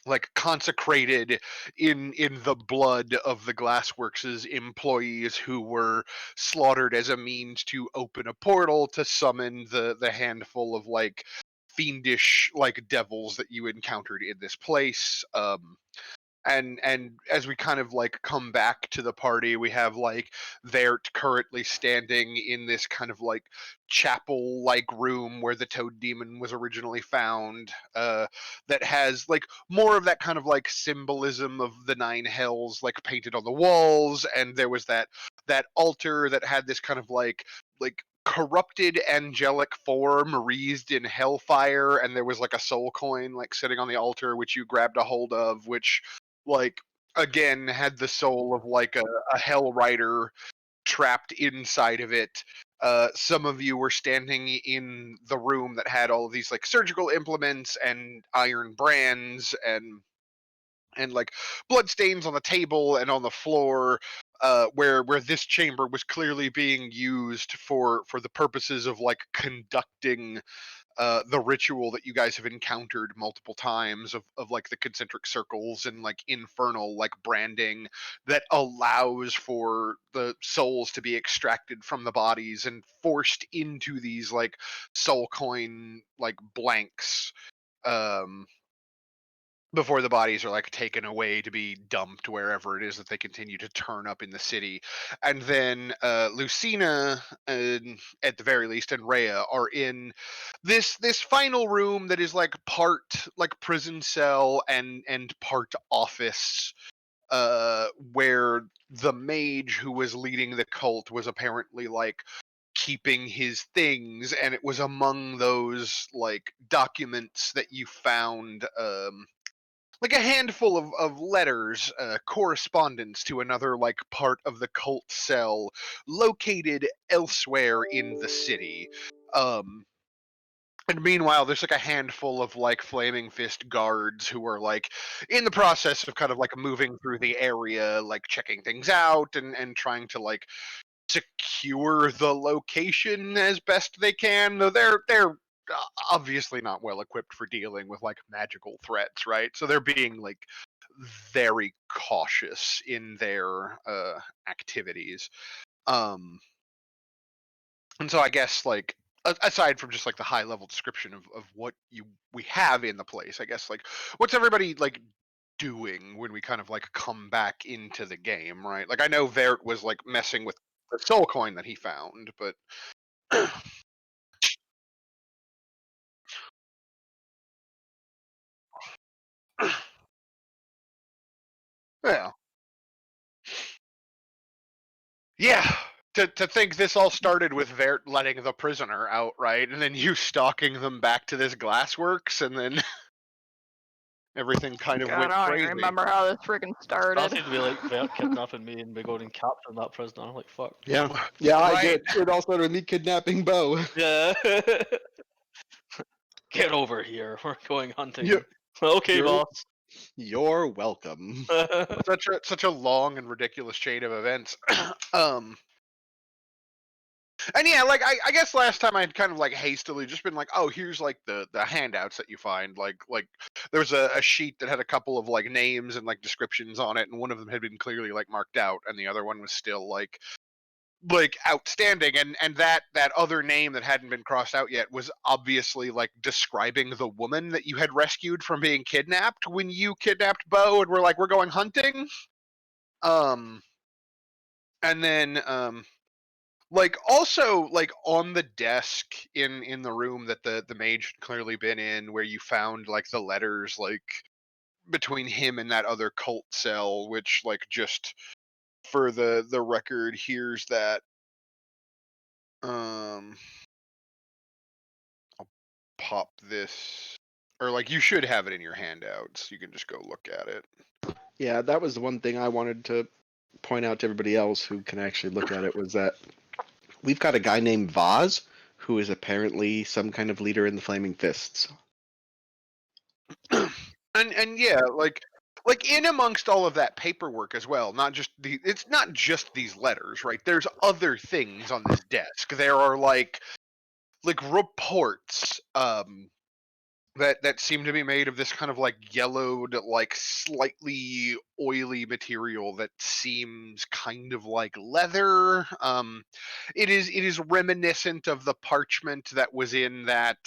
like consecrated in the blood of the Glassworks' employees who were slaughtered as a means to open a portal to summon the handful of like fiendish like devils that you encountered in this place. And as we kind of like come back to the party, we have like Vert currently standing in this kind of like chapel like room where the toad demon was originally found, that has like more of that kind of like symbolism of the nine hells like painted on the walls. And there was that altar that had this kind of like corrupted angelic form wreathed in hellfire, and there was like a soul coin like sitting on the altar which you grabbed a hold of, which like again had the soul of like a hell rider trapped inside of it. Some of you were standing in the room that had all of these like surgical implements and iron brands and like blood stains on the table and on the floor, where this chamber was clearly being used for the purposes of like conducting the ritual that you guys have encountered multiple times of like the concentric circles and like infernal like branding that allows for the souls to be extracted from the bodies and forced into these like soul coin like blanks, before the bodies are like taken away to be dumped wherever it is that they continue to turn up in the city. And then Lucina, at the very least, and Rhea are in this final room that is like part like prison cell and part office, where the mage who was leading the cult was apparently like keeping his things, and it was among those like documents that you found, like a handful of letters, correspondence to another like part of the cult cell located elsewhere in the city. um and meanwhile there's like a handful of like flaming fist guards who are like in the process of kind of like moving through the area, like checking things out and trying to like secure the location as best they can, though they're obviously not well equipped for dealing with like magical threats, right? So they're being like very cautious in their activities. um and so I guess like aside from just like the high level description of what we have in the place, I guess like what's everybody like doing when we kind of like come back into the game, right? Like I know Vert was like messing with the soul coin that he found, but yeah, yeah. To think this all started with Vert letting the prisoner out, right, and then you stalking them back to this glassworks, and then everything kind of God, went I don't crazy. even remember how this freaking started. That seemed to be like Vert kidnapping me and me going and capturing that prisoner. I'm like, fuck. Yeah, I Right. did. It all started with me kidnapping Bo. Yeah. Get over here. We're going hunting. You- Okay, you're- boss. You're welcome. Such a long and ridiculous chain of events. And yeah, like I guess last time I'd kind of like hastily just been like, oh, here's like the handouts that you find. Like there was a sheet that had a couple of like names and like descriptions on it, and one of them had been clearly like marked out, and the other one was still like outstanding. And that other name that hadn't been crossed out yet was obviously like describing the woman that you had rescued from being kidnapped when you kidnapped Bo and were like, we're going hunting. And then like also like on the desk in the room that the mage had clearly been in, where you found like the letters like between him and that other cult cell, which like just for the record, here's that. I'll pop this, or like you should have it in your handouts. You can just go look at it. Yeah, that was the one thing I wanted to point out to everybody else who can actually look at it, was that we've got a guy named Vaz who is apparently some kind of leader in the Flaming Fists. And yeah, like in amongst all of that paperwork as well, it's not just these letters, right? There's other things on this desk. There are like reports, that seem to be made of this kind of like yellowed, like slightly oily material that seems kind of like leather. It is reminiscent of the parchment that was in that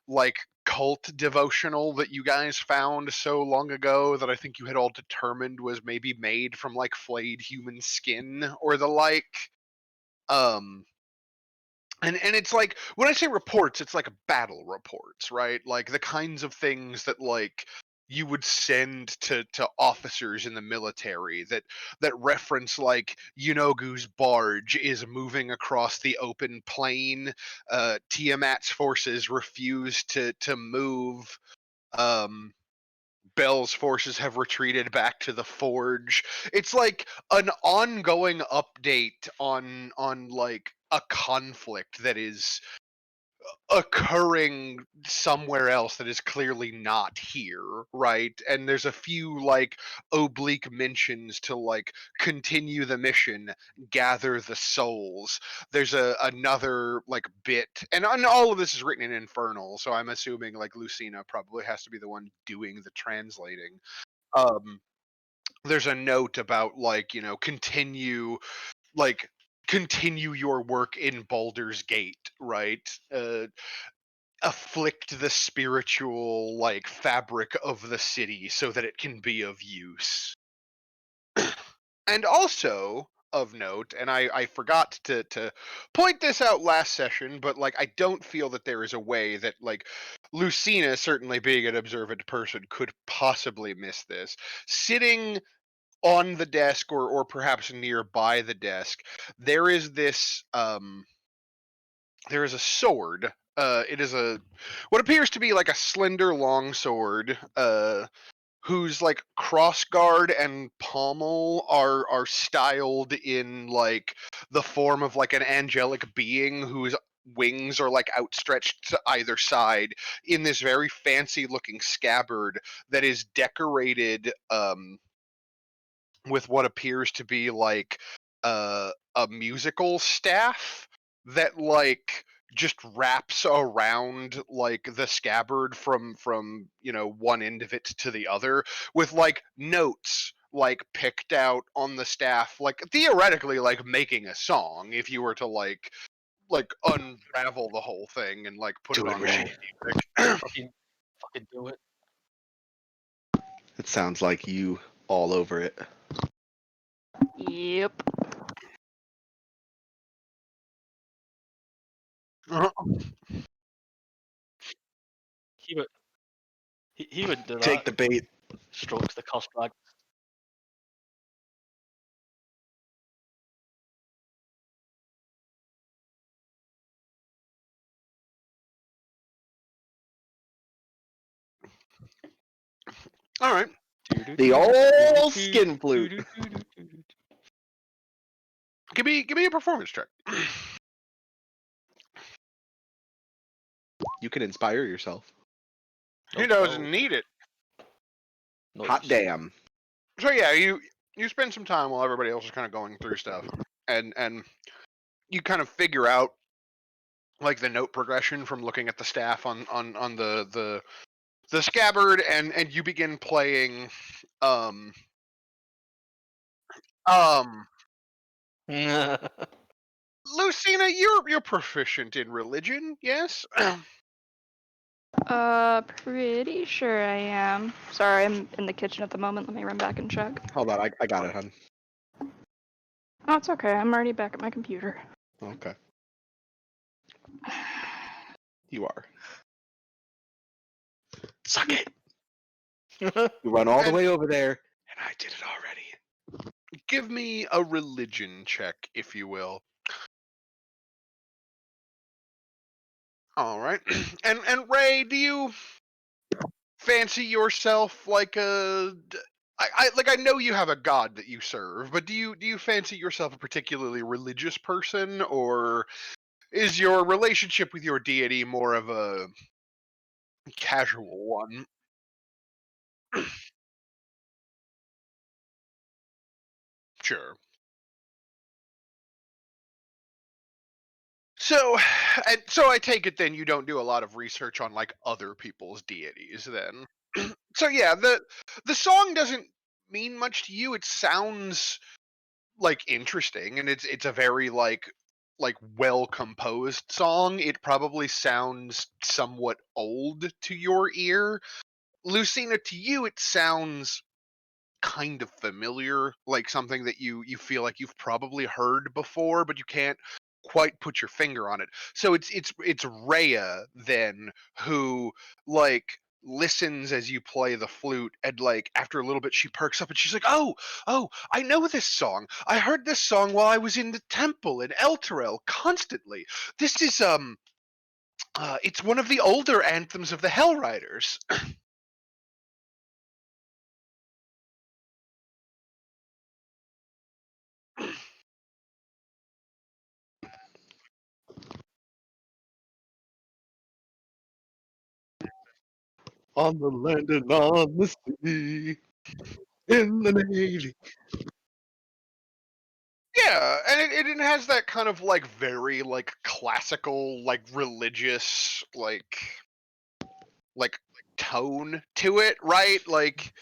like cult devotional that you guys found so long ago that I think you had all determined was maybe made from like flayed human skin or the like. Um, and it's like when I say reports, it's like battle reports, right? Like the kinds of things that like you would send to officers in the military that reference like Yunogu's barge is moving across the open plain. Tiamat's forces refuse to move. Um, Bell's forces have retreated back to the forge. It's like an ongoing update on like a conflict that is occurring somewhere else that is clearly not here, right? And there's a few like oblique mentions to like continue the mission, gather the souls. There's another like bit, and all of this is written in Infernal, so I'm assuming like Lucina probably has to be the one doing the translating. Um, there's a note about like continue your work in Baldur's Gate, right? Afflict the spiritual like fabric of the city so that it can be of use. And also of note, and I forgot to point this out last session, but like I don't feel that there is a way that like Lucina, certainly being an observant person, could possibly miss this. Sitting on the desk or perhaps nearby the desk, there is this there is a sword. It is a what appears to be like a slender long sword, whose like crossguard and pommel are styled in like the form of like an angelic being whose wings are like outstretched to either side in this very fancy looking scabbard that is decorated with what appears to be like a musical staff that like just wraps around like the scabbard from one end of it to the other with like notes like picked out on the staff, like theoretically like making a song if you were to like unravel the whole thing and like put Do it it, on Ray. music. Fucking do it. It sounds like you all over it. Yep. Uh-huh. He would he would do Take that. the bait. Strokes the cuss bag. All right. The old skin flute. Give me a performance check. You can inspire yourself. He doesn't need it. Hot damn. So yeah, you spend some time while everybody else is kind of going through stuff, and you kind of figure out like the note progression from looking at the staff on the scabbard, and you begin playing. Um, um, Lucina, you're proficient in religion, yes? Pretty sure I am. Sorry, I'm in the kitchen at the moment. Let me run back and check. Hold on, I got it, hun. Oh, it's okay. I'm already back at my computer. Okay. You are. Suck it. We run all the way over there, and I did it already. Give me a religion check, if you will. All right. And Ray, do you fancy yourself like I know you have a god that you serve, but do you fancy yourself a particularly religious person, or is your relationship with your deity more of a casual one? Sure. So I take it then you don't do a lot of research on like other people's deities then. So yeah, the song doesn't mean much to you. It sounds like interesting, and it's a very like well composed song. It probably sounds somewhat old to your ear. Lucina, to you it sounds kind of familiar, like something that you feel like you've probably heard before, but you can't quite put your finger on it. So it's Rhea then who like listens as you play the flute, and like after a little bit she perks up and she's like, oh, I know this song. I heard this song while I was in the temple in Elturel constantly. This is it's one of the older anthems of the Hell Riders. On the land and on the sea, in the navy. Yeah, and it has that kind of like very like classical, like religious, like tone to it, right? Like,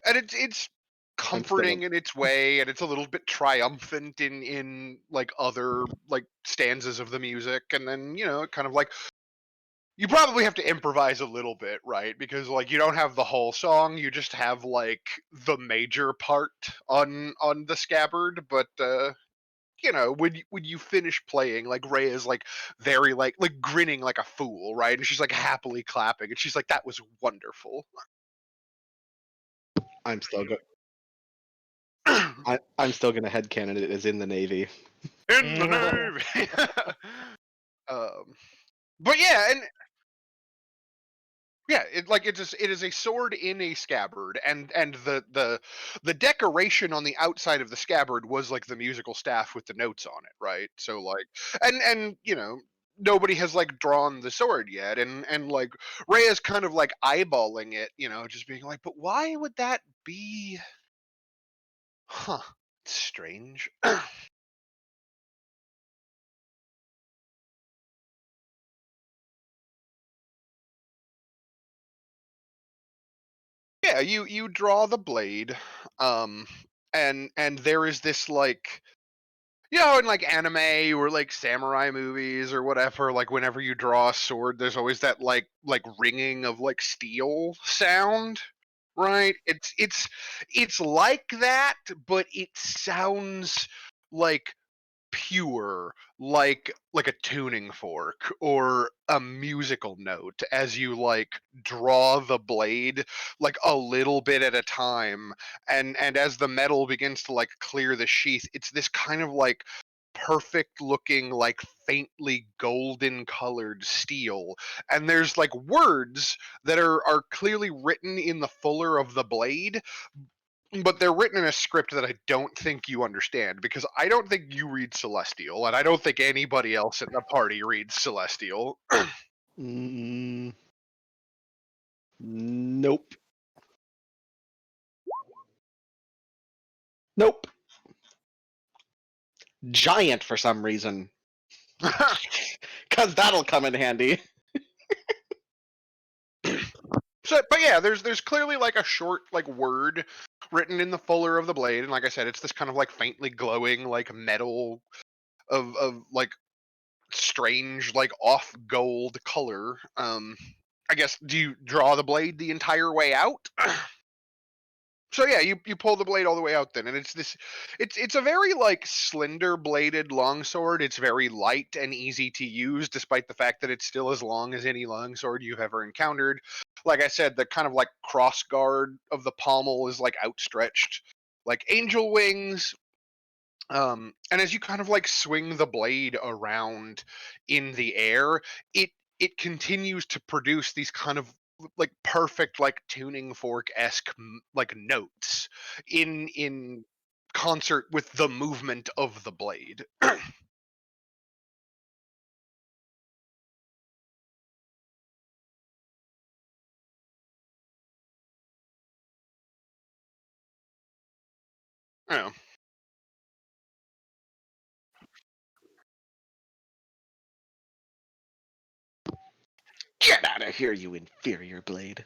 and it's I'm still comforting in its way, and it's a little bit triumphant in like other like stanzas of the music, and then kind of like you probably have to improvise a little bit, right? Because like you don't have the whole song, you just have like the major part on the scabbard, but when you finish playing, like Ray is like very like grinning like a fool, right? And she's like happily clapping, and she's like, "That was wonderful." I'm still go- In I'm still gonna headcanon it as in the navy. the Navy. um, but yeah, and yeah, it is a sword in a scabbard, and the decoration on the outside of the scabbard was like the musical staff with the notes on it, right? So like, and nobody has like drawn the sword yet, and like Rhea's kind of like eyeballing it, just being like, but why would that be? Huh? Strange. Yeah, you draw the blade, um, and there is this like in like anime or like samurai movies or whatever, like whenever you draw a sword, there's always that like ringing of like steel sound, right? It's like that, but it sounds like pure, like a tuning fork or a musical note as you like draw the blade like a little bit at a time, and as the metal begins to like clear the sheath, it's this kind of like perfect looking like faintly golden colored steel, and there's like words that are clearly written in the fuller of the blade, but they're written in a script that I don't think you understand, because I don't think you read Celestial, and I don't think anybody else in the party reads Celestial. Mm, nope. Nope. Giant for some reason. Cause that'll come in handy. So, but yeah, there's clearly like a short like word written in the fuller of the blade, and like I said, it's this kind of like faintly glowing like metal of like strange like off gold color. I guess, do you draw the blade the entire way out? So yeah, you pull the blade all the way out then, and it's a very like slender bladed longsword. It's very light and easy to use, despite the fact that it's still as long as any longsword you've ever encountered. Like I said, the kind of like cross guard of the pommel is like outstretched like angel wings. And as you kind of like swing the blade around in the air, it it continues to produce these kind of like perfect like tuning fork esque like notes in concert with the movement of the blade. Yeah. hear you, inferior blade.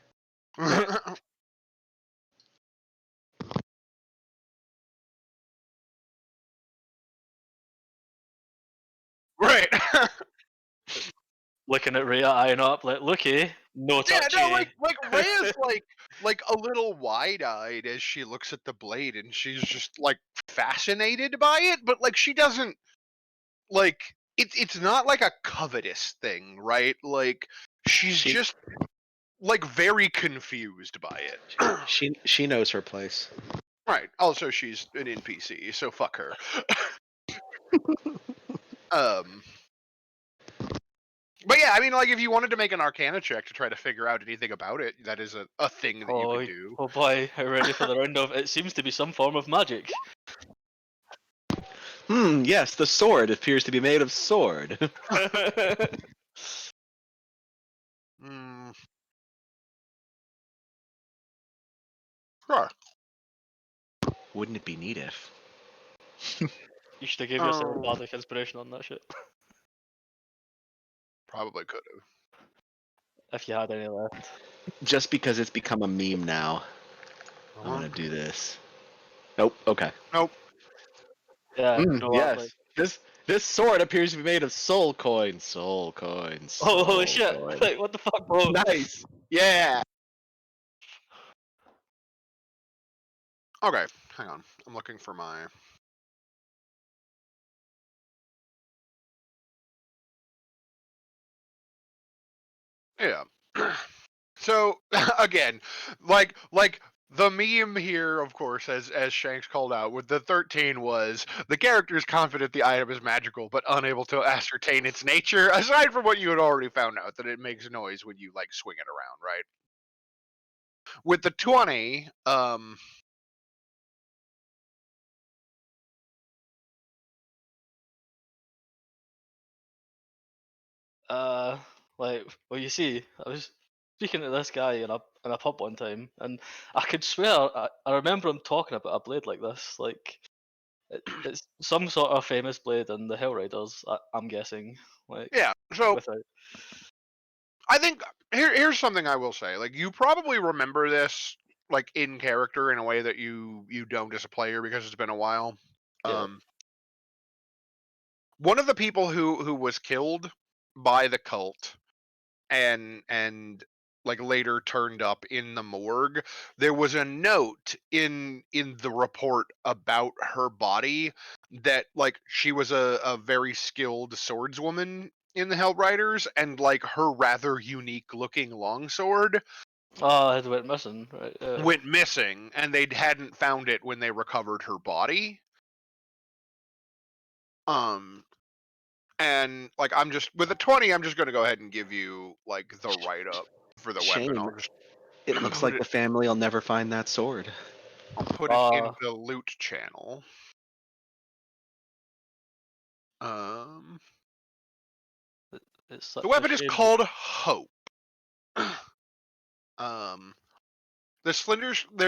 Right. Looking at Rhea, eyeing up, like, looky, no Yeah, touchy. no, like Rhea's like a little wide-eyed as she looks at the blade, and she's just like fascinated by it, but like she doesn't like it's not like a covetous thing, right? Like she's She just like very confused by it. she knows her place. Right. Also, she's an NPC, so fuck her. um. But yeah, I mean, like, if you wanted to make an Arcana check to try to figure out anything about it, that is a thing that you Oh, could do. oh boy, are you ready for the round of? It seems to be some form of magic. Yes, the sword appears to be made of sword. Mm. Sure. Wouldn't it be neat if? You should have gave yourself Oh. bardic inspiration on that shit. Probably could have. If you had any left. Just because it's become a meme now, I'm gonna do this. Nope. Okay. Nope. Yeah, you know what? Like, Yes. This sword appears to be made of soul coins. Soul coins. oh Soul holy shit! coins. Like, what the fuck, bro? Nice. Yeah. Okay, hang on. I'm looking for my. Yeah. So again, like the meme here, of course, as Shanks called out, with the 13 was the character is confident the item is magical, but unable to ascertain its nature. Aside from what you had already found out, that it makes noise when you like swing it around, right? With the 20, Like, well, you see, I was speaking to this guy in a pub one time, and I could swear I remember him talking about a blade like this. Like, it's some sort of famous blade in the Hellriders. I'm guessing. Like, yeah. So without. I think here's something I will say. Like you probably remember this like in character in a way that you don't as a player because it's been a while. Yeah. One of the people who was killed by the cult and like later turned up in the morgue, there was a note in the report about her body that like she was a very skilled swordswoman in the Hellriders, and like her rather unique looking longsword Oh, it went missing. Right. Yeah. went missing, and they hadn't found it when they recovered her body. Um, and like I'm just with a 20, I'm just gonna go ahead and give you like the write up for the weapon. Shame. I'll just It looks put like it the family will never find that sword. in the loot channel. Um, It's the such a weapon is shame. called Hope. um, their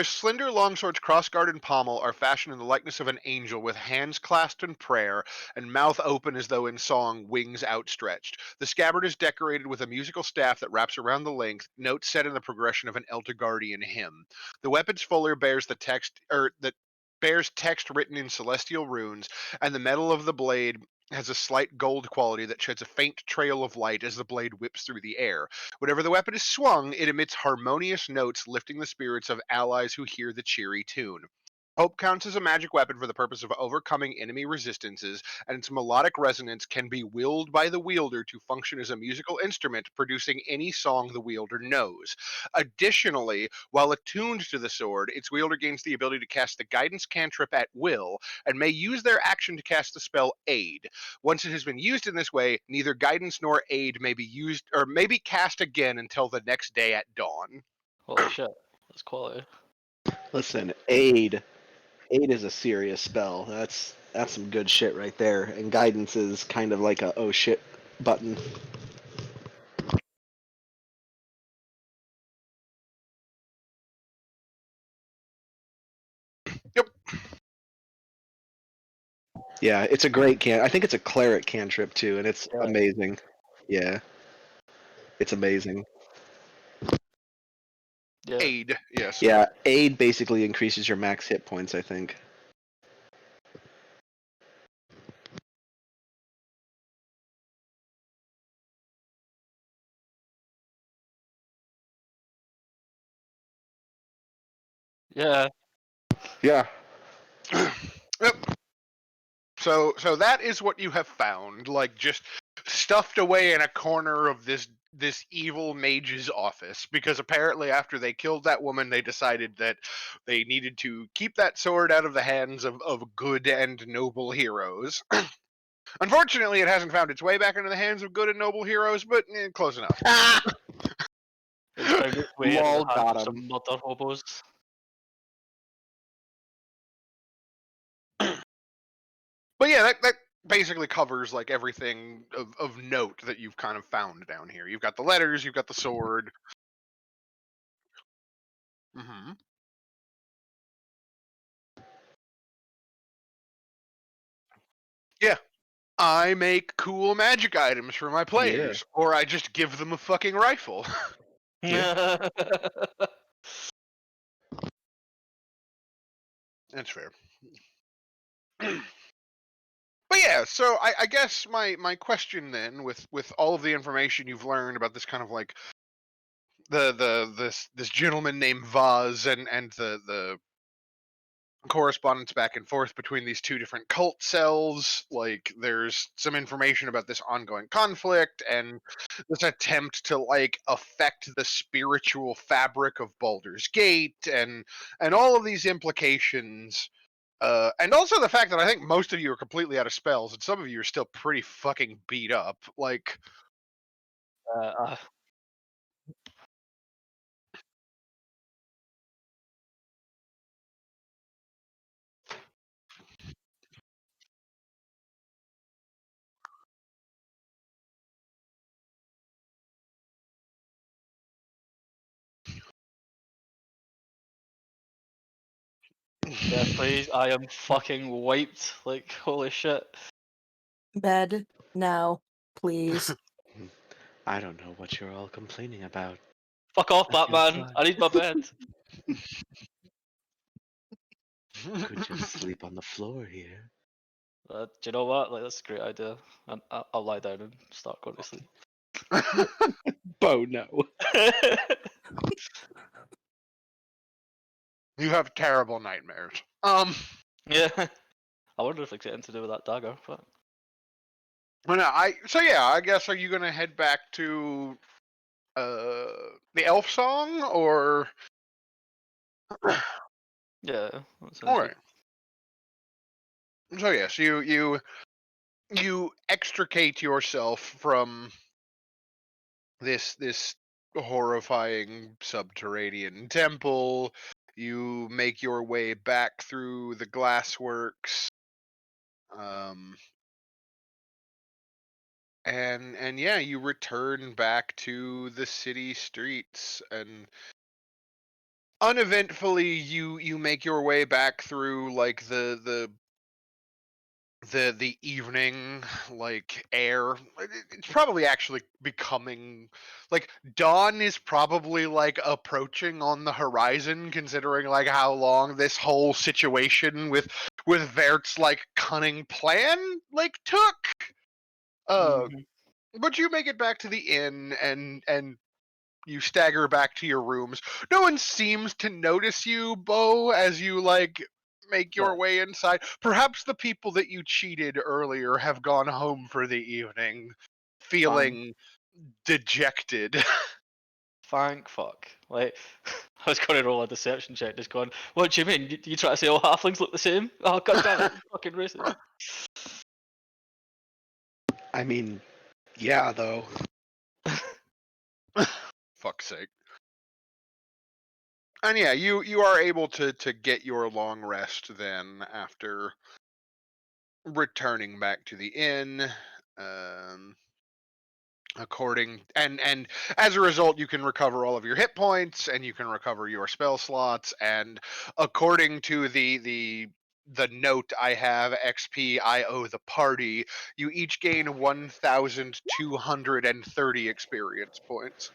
slender longswords, crossguard and pommel, are fashioned in the likeness of an angel, with hands clasped in prayer and mouth open as though in song, wings outstretched. The scabbard is decorated with a musical staff that wraps around the length, notes set in the progression of an Elderguardian hymn. The weapon's foliar bears the text, bears text written in celestial runes, and the metal of the blade has a slight gold quality that sheds a faint trail of light as the blade whips through the air. Whenever the weapon is swung, it emits harmonious notes, lifting the spirits of allies who hear the cheery tune. Hope counts as a magic weapon for the purpose of overcoming enemy resistances, and its melodic resonance can be willed by the wielder to function as a musical instrument, producing any song the wielder knows. Additionally, while attuned to the sword, its wielder gains the ability to cast the guidance cantrip at will, and may use their action to cast the spell Aid. Once it has been used in this way, neither guidance nor aid may be used or may be cast again until the next day at dawn. Holy shit, that's quality. Listen, aid. Aid is a serious spell. That's some good shit right there. And guidance is kind of like a oh shit button. Yep. Yeah, it's a great I think it's a cleric cantrip too, and it's Yeah. amazing. Yeah. It's amazing. Yeah. Aid, yes. Yeah, aid basically increases your max hit points, I think. Yeah. Yeah. Yep. So that is what you have found, like just stuffed away in a corner of this evil mage's office, because apparently after they killed that woman they decided that they needed to keep that sword out of the hands of good and noble heroes. Unfortunately, it hasn't found its way back into the hands of good and noble heroes, but close enough. It's found its way into Lol, the hands got of him. some murder hobos. But yeah, that basically covers like everything of note that you've kind of found down here. You've got the letters, you've got the sword. Mm-hmm. Yeah. I make cool magic items for my players, or I just give them a fucking rifle. Yeah. That's fair. But yeah, so I guess my question then, with all of the information you've learned about this kind of like this gentleman named Vaz and the correspondence back and forth between these two different cult cells, like there's some information about this ongoing conflict and this attempt to like affect the spiritual fabric of Baldur's Gate, and all of these implications, and also the fact that I think most of you are completely out of spells and some of you are still pretty fucking beat up, like uh, yeah, please. I am fucking wiped. Like, holy shit. Bed now, please. I don't know what you're all complaining about. Fuck off, I feel Batman. fine. I need my bed. Could just sleep on the floor here. Do you know what? Like, that's a great idea. And I'll lie down and start going to sleep. Bo, no. you have terrible nightmares. Yeah. I wonder if it's anything to do with that dagger. But Well, no, I guess, are you gonna head back to the elf song, or yeah, that sounds all good. right? So yes, you extricate yourself from this horrifying subterranean temple. You make your way back through the glassworks, um, and yeah, you return back to the city streets, and uneventfully you make your way back through like the evening like air. It's probably actually becoming like dawn is probably like approaching on the horizon, considering like how long this whole situation with Vert's like cunning plan like took. Mhm. But you make it back to the inn, and you stagger back to your rooms. No one seems to notice you, Bo, as you like make your Right. way inside. Perhaps the people that you cheated earlier have gone home for the evening, feeling dejected. Thank fuck. Like, I was going to roll a deception check, just going, what do you mean? You try to say all halflings look the same? Oh, god damn it. Fucking racist. I mean, yeah, though. Fuck's sake. And yeah, you are able to get your long rest then after returning back to the inn. Um, according and as a result you can recover all of your hit points and you can recover your spell slots, and according to the note I have, XP I owe the party, you each gain 1,230 experience points.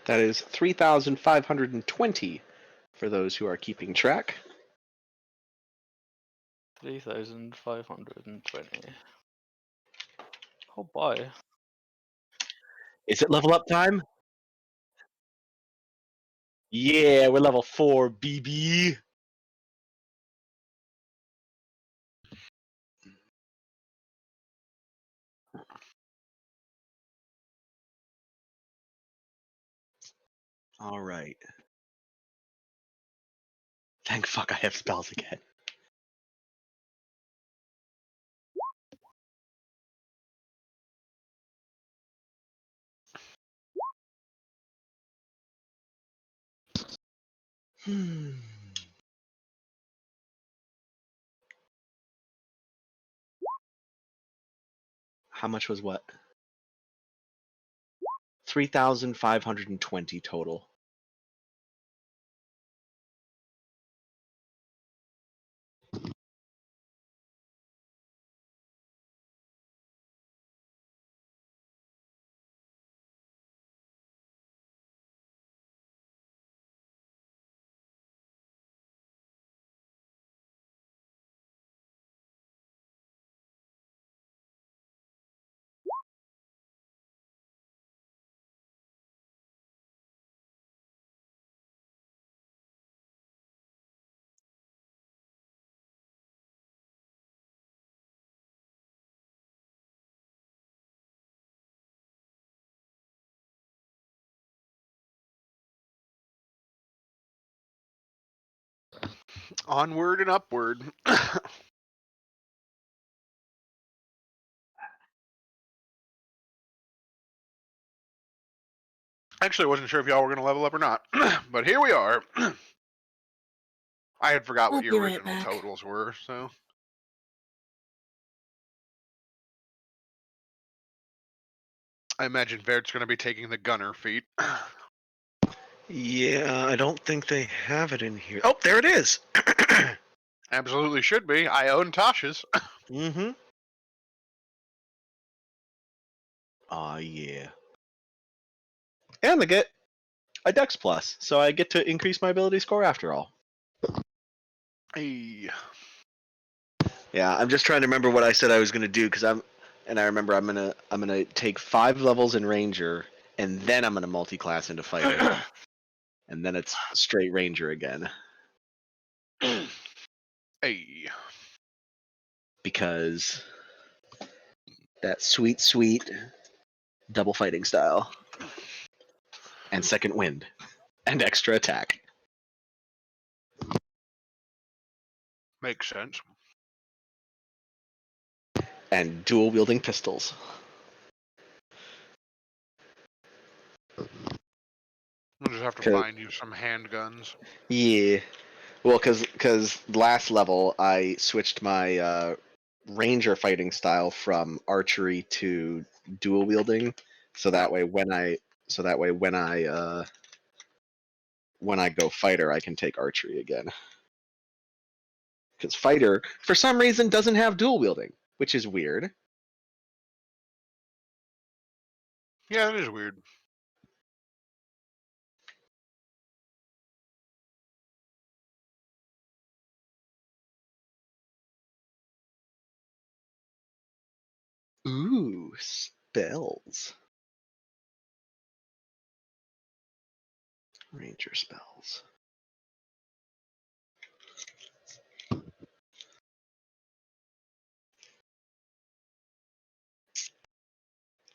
That is 3,520 for those who are keeping track. 3,520. Oh boy. Is it level up time? Yeah, we're level 4, BB. All right. Thank fuck I have spells again. How much was what? 3,520 total. Onward and upward. Actually, I wasn't sure if y'all were going to level up or not, but here we are. I had forgot I'll what be your right original back. totals were, so. I imagine Vert's going to be taking the gunner feat. Yeah, I don't think they have it in here. Oh, there it is. Absolutely should be. I own Tasha's. Mm-hmm. Aw, yeah. And I get a Dex Plus, so I get to increase my ability score after all. Hey. Yeah, I'm just trying to remember what I said I was gonna do because I remember I'm gonna take 5 levels in Ranger, and then I'm gonna multi-class into Fighter, and then it's straight Ranger again Hey. because that sweet, sweet double fighting style, and second wind, and extra attack, Makes sense. and dual wielding pistols. We'll just have to 'Cause- find you some handguns. Yeah. Well, because last level I switched my ranger fighting style from archery to dual wielding, so that way when I when I go fighter I can take archery again. Because fighter for some reason doesn't have dual wielding, which is weird. Yeah, that is weird. Ooh, spells. Ranger spells.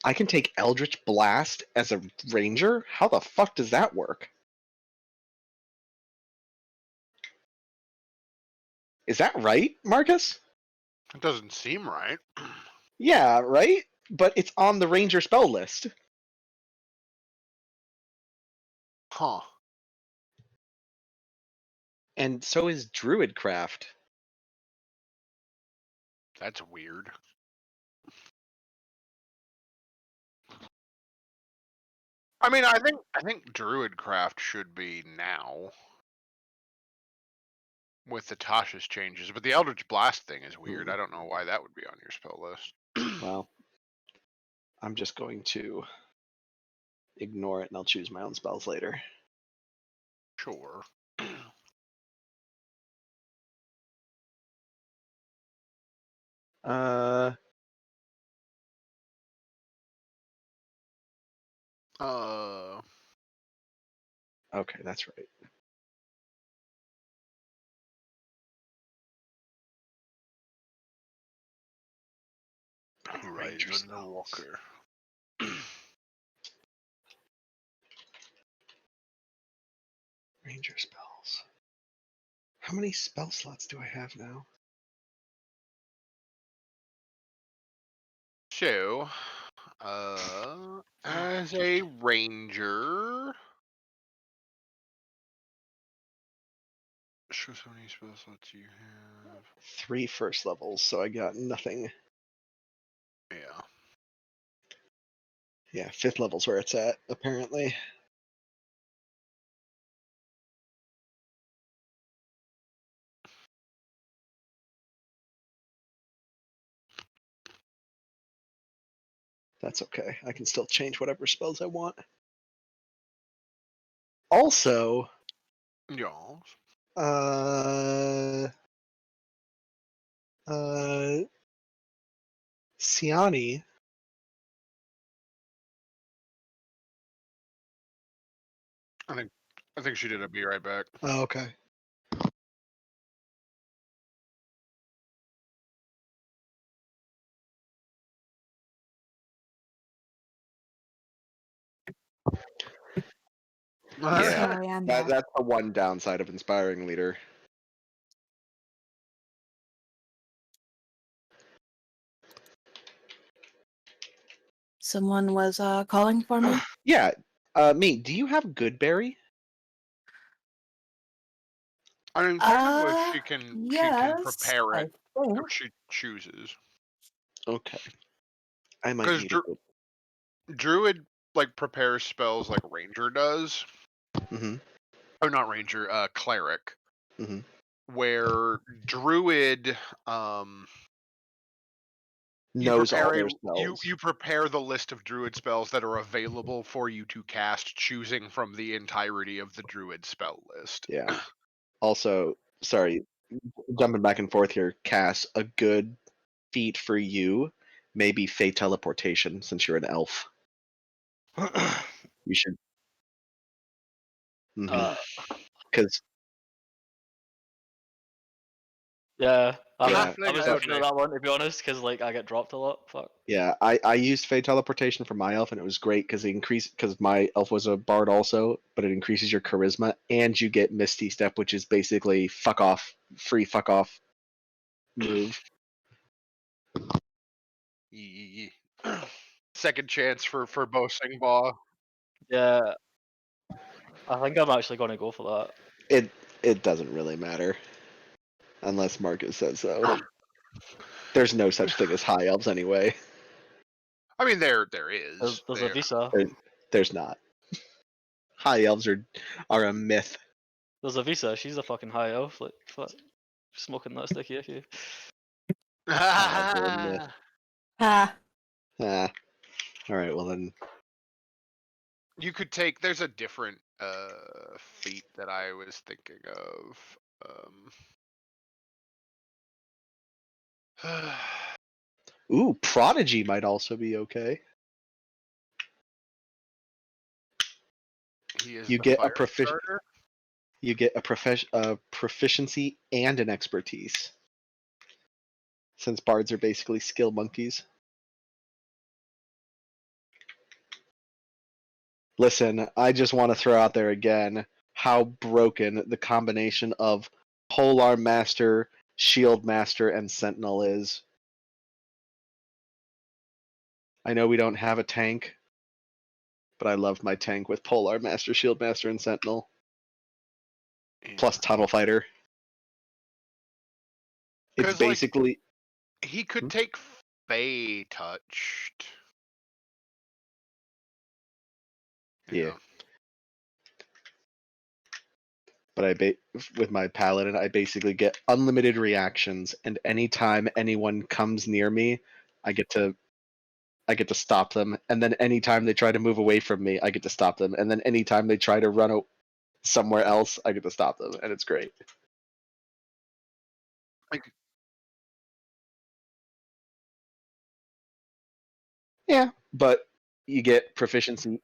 I can take Eldritch Blast as a ranger? How the fuck does that work? Is that right, Marcus? It doesn't seem right. Yeah, right? But it's on the ranger spell list. Huh. And so is Druidcraft. That's weird. I mean, I think Druidcraft should be now with the Tasha's changes, but the Eldritch Blast thing is weird. I don't know why that would be on your spell list. Well, I'm just going to ignore it and I'll choose my own spells later. Sure. Uh, okay, that's right. Ranger Horizon spells. Walker. Ranger spells. How many spell slots do I have now? So, as a ranger, show how many spell slots you have. 3 first levels, so I got nothing. Yeah. Yeah, 5th level's where it's at, apparently. That's okay. I can still change whatever spells I want. Also, Yes. Siani. I think she did. I'll be right back. Oh, okay. Yeah, Sorry, I'm back. that's the one downside of inspiring leader. Someone was calling for me. Yeah, me. Do you have Goodberry? I mean, technically, she can Yes, prepare I it think. if she chooses. Okay, I might Because need it. Druid like prepares spells like Ranger does. Mm-hmm. Oh, not Ranger. Cleric. Mm-hmm. Where Druid, you Knows all prepare their you spells. you prepare the list of Druid spells that are available for you to cast, choosing from the entirety of the Druid spell list. Yeah. Also, sorry, jumping back and forth here. Cass, a good feat for you may be Fey teleportation, since you're an elf. You should. Uh, Because yeah, I, Yeah. I Halfling was would looking at be. that one to be honest, because like I get dropped a lot. Fuck. yeah, I used Fey teleportation for my elf, and it was great because my elf was a bard also, but it increases your charisma, and you get Misty Step, which is basically fuck off, free fuck off move. Yee. Second chance for boasting ball. Yeah, I think I'm actually going to go for that. It doesn't really matter unless Marcus says so. There's no such thing as high elves anyway. I mean, there is. There's a visa. There's not. High elves are a myth. There's a visa. She's a fucking high elf. Like, fuck, smoking that sticky icky. High elves are a myth. Ah, Ah. All right. Well then. You could take. There's a different feat that I was thinking of. Ooh, prodigy might also be okay. He is You the get a fire starter. You get a proficiency and an expertise. Since bards are basically skill monkeys. Listen, I just want to throw out there again how broken the combination of Polar Master, Shield Master, and Sentinel is. I know we don't have a tank, but I love my tank with Polar Master, Shield Master, and Sentinel. Plus Tunnel Fighter. It's Because like basically he could take Fey touched. yeah. But with my paladin, I basically get unlimited reactions, and anytime anyone comes near me, I get to I get to stop them. And then anytime they try to move away from me, I get to stop them. And then anytime they try to run somewhere else, I get to stop them, and it's great. Like, Yeah, but you get proficiency.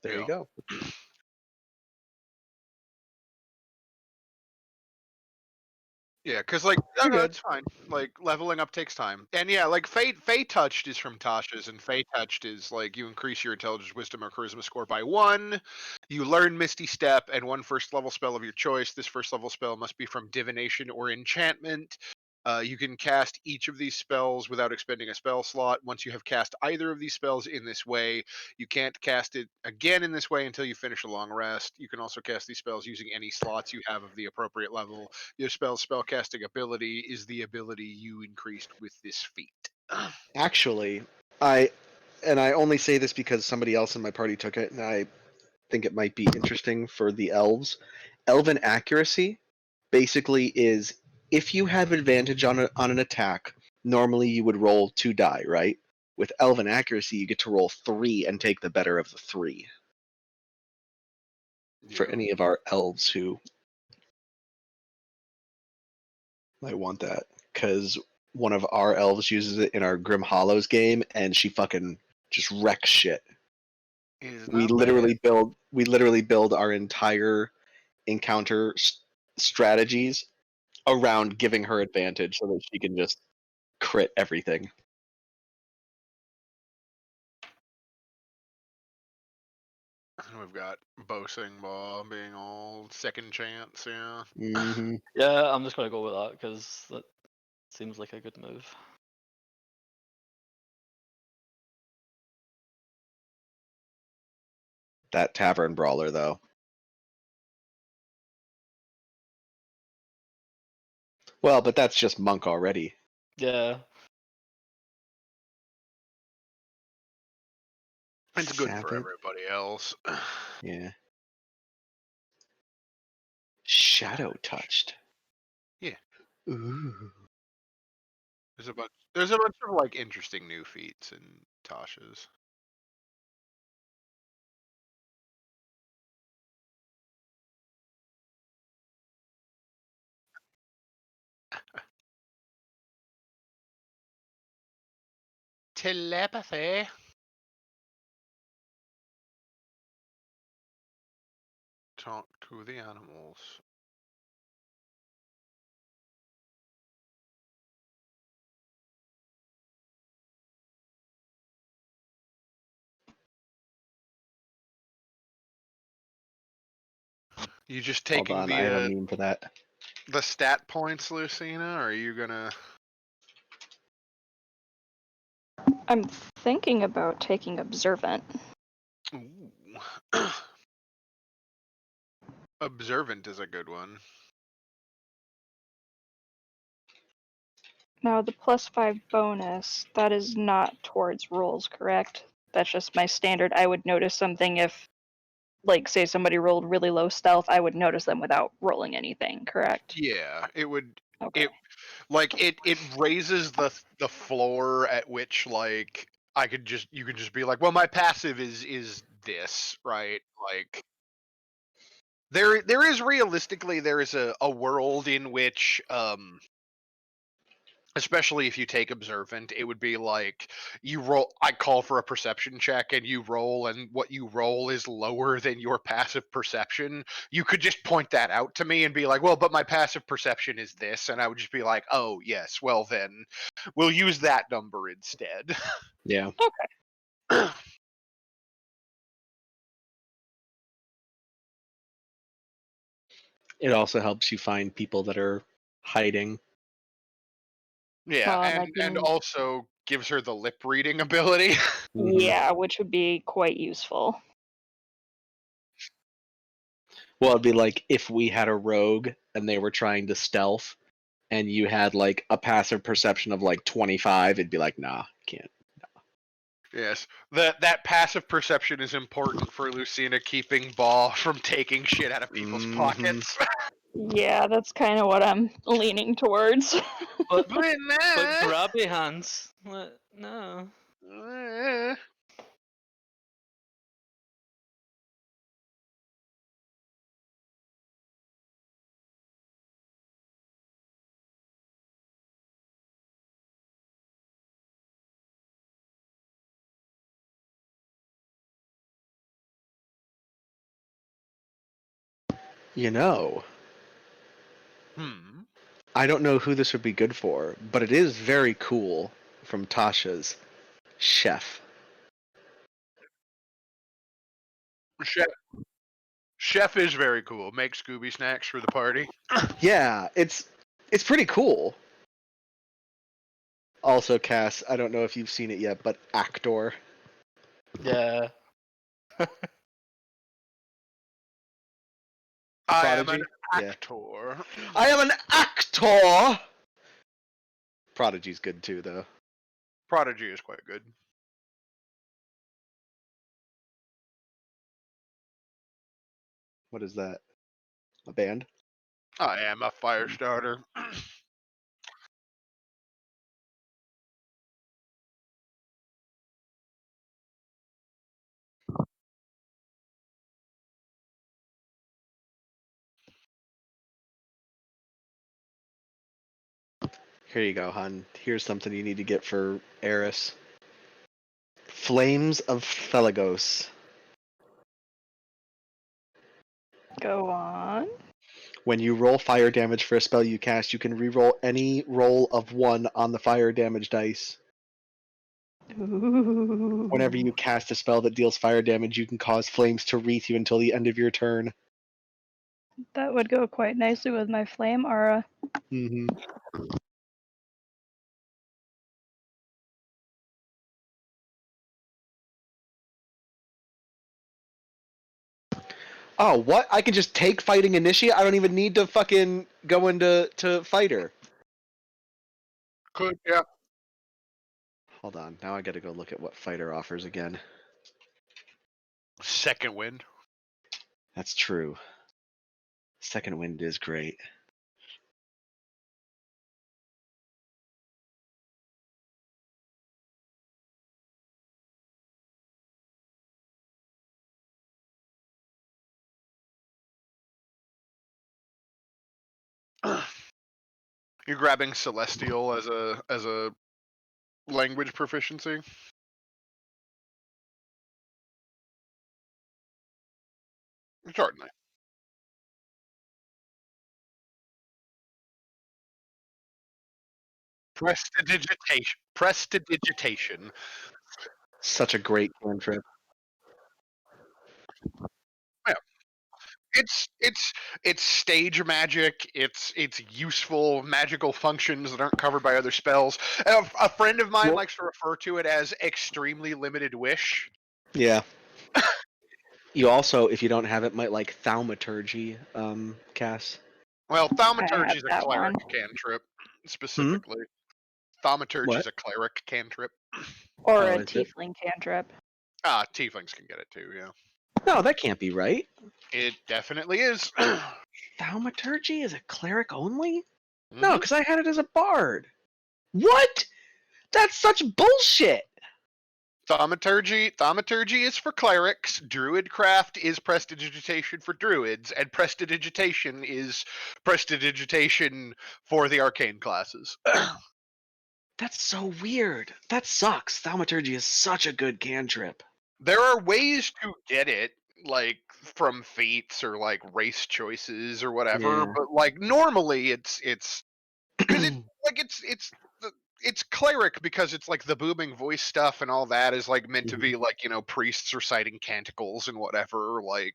There you yeah. go. Yeah, because like no, Pretty no, good. it's fine. Like leveling up takes time, and yeah, like Fey Touched is from Tasha's, and Fey Touched is like you increase your intelligence, wisdom, or charisma score by 1. You learn Misty Step and one first level spell of your choice. This first level spell must be from divination or enchantment. You can cast each of these spells without expending a spell slot. Once you have cast either of these spells in this way, you can't cast it again in this way until you finish a long rest. You can also cast these spells using any slots you have of the appropriate level. Your spellcasting ability is the ability you increased with this feat. Actually, I only say this because somebody else in my party took it, and I think it might be interesting for the elves. Elven accuracy basically is if you have advantage on an attack, normally you would roll 2 die, right? With elven accuracy, you get to roll 3 and take the better of the 3. For Yeah. any of our elves who might want that, because one of our elves uses it in our Grim Hollows game, and she fucking just wrecks shit. Is We not bad. literally build our entire encounter strategies around giving her advantage so that she can just crit everything. We've got Boasting Ball being all second chance, yeah. Mm-hmm. Yeah, I'm just gonna go with that because that seems like a good move. That tavern brawler, though. Well, but that's just monk already. Yeah. It's good for Savage. everybody else. Yeah. Shadow touched. Yeah. Ooh. There's a bunch of like interesting new feats in Tasha's. Telepathy. Talk to the animals. You just Hold taking on, I have a meme for that. the stat points, Lucina? Or are you gonna? I'm thinking about taking Observant. Ooh. Observant is a good one. Now, the +5 bonus, that is not towards rolls, correct? That's just my standard. I would notice something if, like, say somebody rolled really low stealth, I would notice them without rolling anything, correct? Yeah, it would. Okay. It raises the floor at which like you could just be like, well, my passive is this, right? Like there is realistically there is a world in which especially if you take observant, it would be like you roll. I call for a perception check, and you roll, and what you roll is lower than your passive perception. You could just point that out to me and be like, "Well, but my passive perception is this," and I would just be like, "Oh, yes. Well, then we'll use that number instead." Yeah. Okay. It also helps you find people that are hiding. Yeah, That and can, also gives her the lip reading ability. Mm-hmm. yeah, which would be quite useful. Well, it'd be like if we had a rogue and they were trying to stealth, and you had like a passive perception of like 25, it'd be like, nah, can't. Yes, that passive perception is important for Lucina keeping Ball from taking shit out of people's Mhm. pockets. Yeah, that's kind of what I'm leaning towards. But But grabby hands. What? No. You know, Hmm. I don't know who this would be good for, but it is very cool from Tasha's chef. Chef Chef is very cool. Make Scooby snacks for the party. Yeah, it's pretty cool. Also, Cass, I don't know if you've seen it yet, but Actor. Yeah. I am an Prodigy? Yeah. actor. I am an actor! Prodigy's good too, though. Prodigy is quite good. What is that? A band? I am a fire starter. Here you go, hon. Here's something you need to get for Eris. Flames of Felagos. Go on. When you roll fire damage for a spell you cast, you can reroll any roll of 1 on the fire damage dice. Whenever Ooh. you cast a spell that deals fire damage, you can cause flames to wreath you until the end of your turn. That would go quite nicely with my flame aura. Mm-hmm. Oh, what? I can just take fighting initiate? I don't even need to fucking go into fighter. Could, yeah. Hold on. Now I gotta go look at what fighter offers again. Second wind. That's true. Second wind is great. You're grabbing Celestial as a language proficiency. Certainly. Prestidigitation. Prestidigitation. Such a great cantrip. Yeah. It's stage magic. It's useful magical functions that aren't covered by other spells. A friend of mine Well- likes to refer to it as extremely limited wish. Yeah. You also, if you don't have it, might like Thaumaturgy, Cass. Well, I thaumaturgy have is a that cleric one. cantrip specifically. Thaumaturgy What? is a cleric cantrip. Or Oh, a is it? tiefling cantrip. Ah, tieflings can get it too. Yeah, No, that can't be right. it definitely is. Thaumaturgy is a cleric only? No, Mhm. because I had it as a bard. What? That's such bullshit. Thaumaturgy is for clerics. Druidcraft is prestidigitation for druids, and prestidigitation is prestidigitation for the arcane classes. That's so weird. That sucks. Thaumaturgy is such a good cantrip. There are ways to get it, like from feats or like race choices or whatever, Yeah. but like normally it's because it's cleric because it's like the booming voice stuff and all that is like meant to be like priests reciting canticles and whatever, like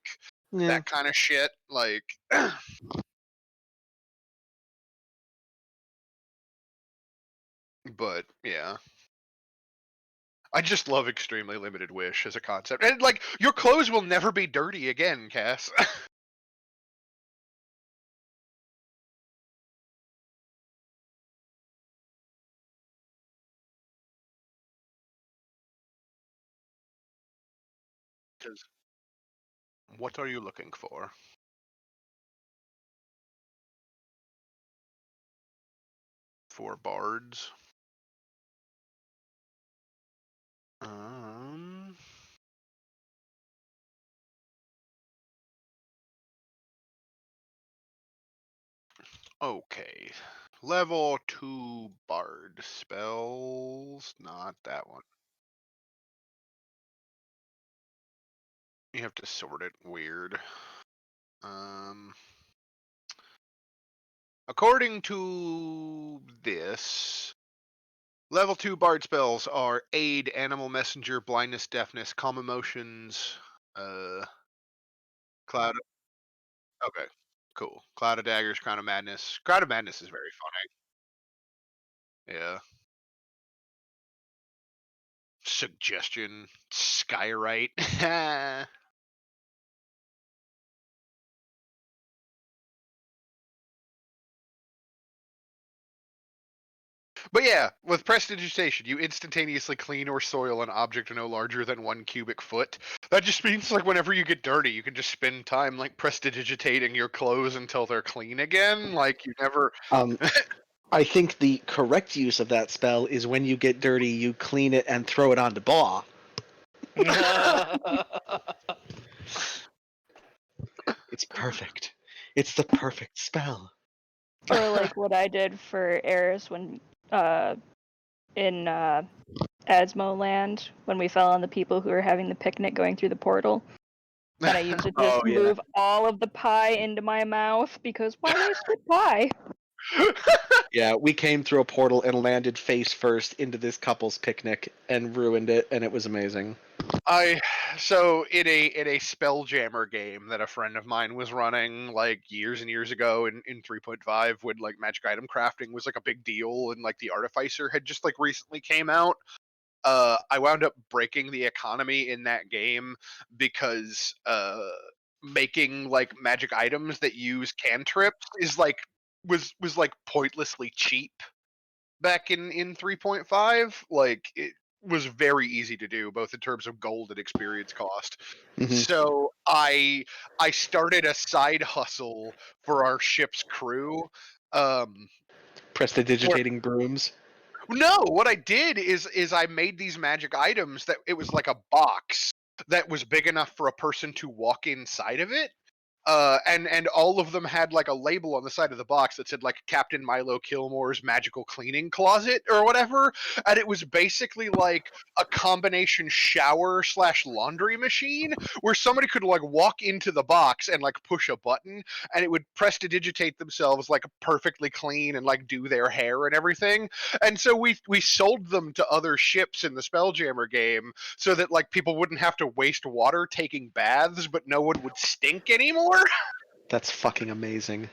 Yeah. that kind of shit, like. But yeah, I just love extremely limited wish as a concept, and like your clothes will never be dirty again, Cass. What are you looking for? For bards? Okay. Level 2 bard spells. Not that one. You have to sort it weird. According to this, level 2 bard spells are Aid, Animal Messenger, Blindness, Deafness, Calm Emotions, Cloud. Okay, cool. Cloud of Daggers, Crown of Madness. Crown of Madness is very funny. Yeah. Suggestion, Skyrite. But yeah, with prestidigitation, you instantaneously clean or soil an object no larger than 1 cubic foot. That just means like whenever you get dirty, you can just spend time like prestidigitating your clothes until they're clean again. Like you never. I think the correct use of that spell is when you get dirty, you clean it and throw it onto Baw. It's perfect. It's the perfect spell. Or like what I did for Eris when in Asmo Land when we fell on the people who were having the picnic going through the portal. And I used to just Oh, yeah. move all of the pie into my mouth because why waste good pie? Yeah, we came through a portal and landed face first into this couple's picnic and ruined it, and it was amazing. So in a Spelljammer game that a friend of mine was running like years and years ago in 3.5 when like magic item crafting was like a big deal and like the Artificer had just like recently came out. I wound up breaking the economy in that game because making like magic items that use cantrips is like was like pointlessly cheap back in 3.5. Like it was very easy to do both in terms of gold and experience cost. Mhm. So I started a side hustle for our ship's crew. Prestidigitating brooms. No, what I did is I made these magic items that it was like a box that was big enough for a person to walk inside of it. And all of them had like a label on the side of the box that said like Captain Milo Kilmore's magical cleaning closet or whatever, and it was basically like a combination shower slash laundry machine where somebody could like walk into the box and like push a button, and it would prestidigitate themselves like perfectly clean and like do their hair and everything. And so we sold them to other ships in the Spelljammer game so that like people wouldn't have to waste water taking baths, but no one would stink anymore. That's fucking amazing.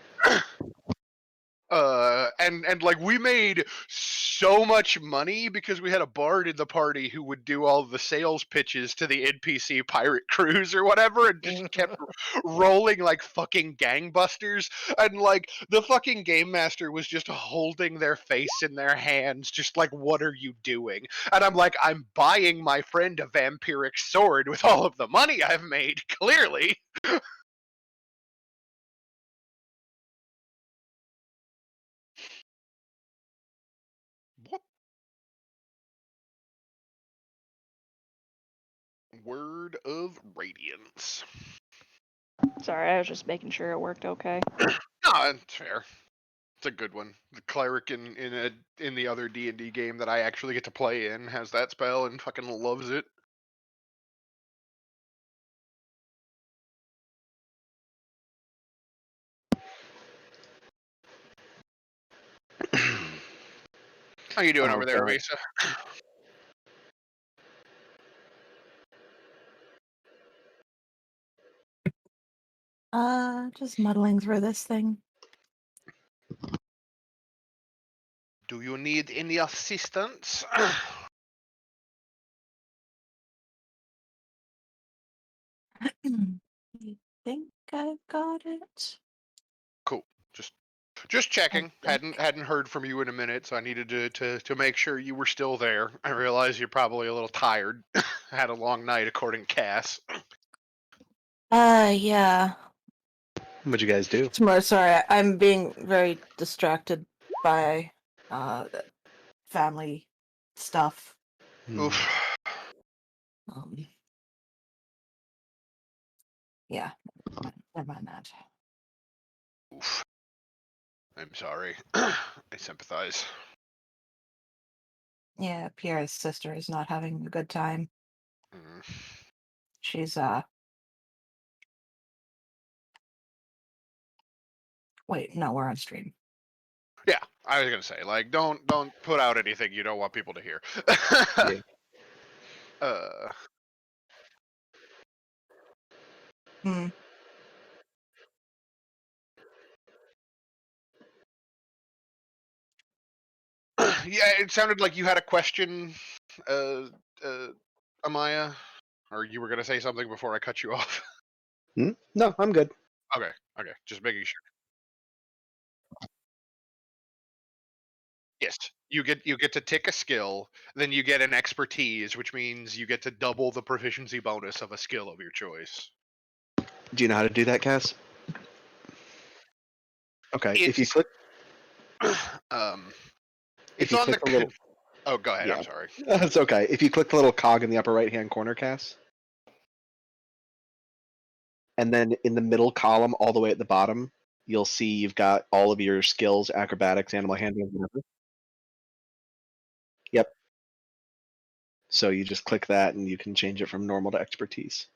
And like we made so much money because we had a bard in the party who would do all the sales pitches to the NPC pirate crews or whatever, and just kept rolling like fucking gangbusters. And like the fucking game master was just holding their face in their hands, just like, what are you doing? And I'm like, I'm buying my friend a vampiric sword with all of the money I've made, clearly. What? Word of Radiance. Sorry, I was just making sure it worked okay. No, it's fair. It's a good one. The cleric in the other D&D game that I actually get to play in has that spell and fucking loves it. How you doing over there, God. Mesa? Just muddling through this thing. Do you need any assistance? I think I've got it. Cool. Just Just checking. think. Hadn't heard from you in a minute, so I needed to make sure you were still there. I realize you're probably a little tired. Had a long night, according to Cass. Yeah. What'd you guys do? Sorry, I'm being very distracted by the family stuff. Oof. Um, yeah, never mind that. Oof. I'm sorry. I sympathize. Yeah, Pierre's sister is not having a good time. Mm. She's wait, no, we're on stream. Yeah, I was gonna say, like, don't put out anything you don't want people to hear. Yeah. Uh, Hmm. yeah, it sounded like you had a question, uh, Amaya, or you were gonna say something before I cut you off. No, I'm good. Okay, just making sure. Yes, you get to tick a skill, then you get an expertise, which means you get to double the proficiency bonus of a skill of your choice. Do you know how to do that, Cass? Okay. If you It's click, um, if it's you on click the. the little, Oh, go ahead. yeah, I'm sorry. it's okay. If you click the little cog in the upper right-hand corner, Cass, and then in the middle column, all the way at the bottom, you'll see you've got all of your skills: acrobatics, animal handling, whatever. Yep. So you just click that, and you can change it from normal to expertise.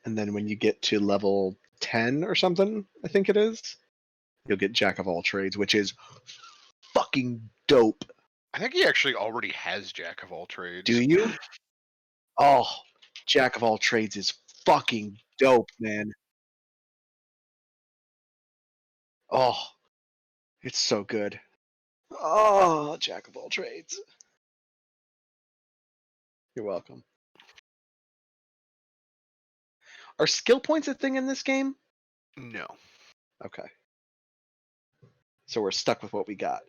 And then when you get to level 10 or something, I think it is, you'll get Jack of all trades, which is fucking dope. I think he actually already has Jack of all Do trades. you? Oh, Jack of all trades is fucking dope, man. Oh, it's so good. Oh, Jack of all trades. You're welcome. Are skill points a thing in this game? No. Okay. So we're stuck with what we got.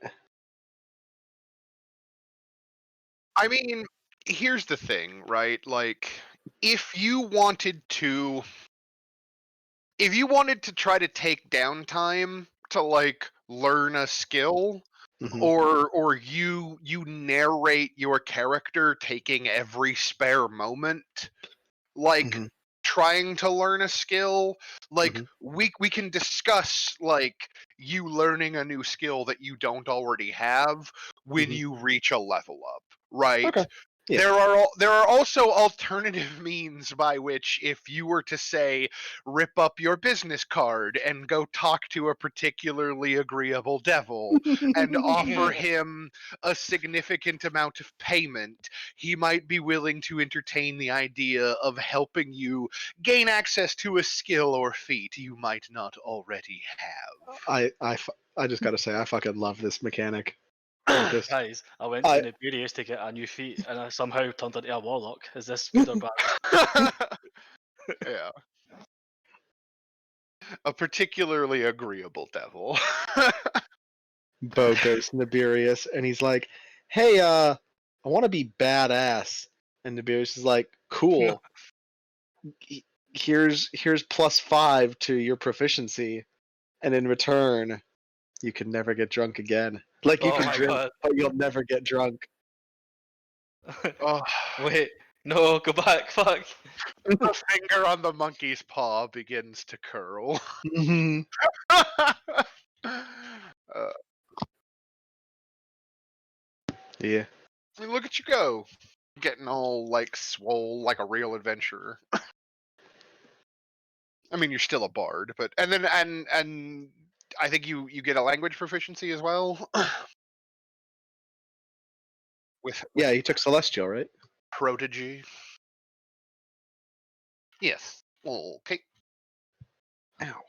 I mean, here's the thing, right? Like, if you wanted to try to take downtime to like learn a skill, Mhm. or you narrate your character taking every spare moment, like Mhm. trying to learn a skill, like Mhm. we can discuss like you learning a new skill that you don't already have when Mhm. you reach a level up, right? Okay. Yeah. There are also alternative means by which, if you were to say rip up your business card and go talk to a particularly agreeable devil and offer him a significant amount of payment, he might be willing to entertain the idea of helping you gain access to a skill or feat you might not already have. I just gotta say, I fucking love this mechanic. This, Guys, I went to I, Niburius to get a new feat, and I somehow turned into a warlock. Is this good or bad? Yeah. A particularly agreeable devil. Bo goes to Nibirius and he's like, "Hey, I want to be badass." And Nibirius is like, "Cool. Here's +5 to your proficiency, and in return, you can never get drunk again. Like you Oh can my drink, god. but you'll never get drunk." Oh, Wait, no, go back, fuck. the finger on the monkey's paw begins to curl. Mhm. uh, Yeah. I mean, look at you go, getting all like swole like a real adventurer. I mean, you're still a bard, but and I think you get a language proficiency as well. with Yeah, he took Celestial, right? prodigy. Yes. Okay. Ow.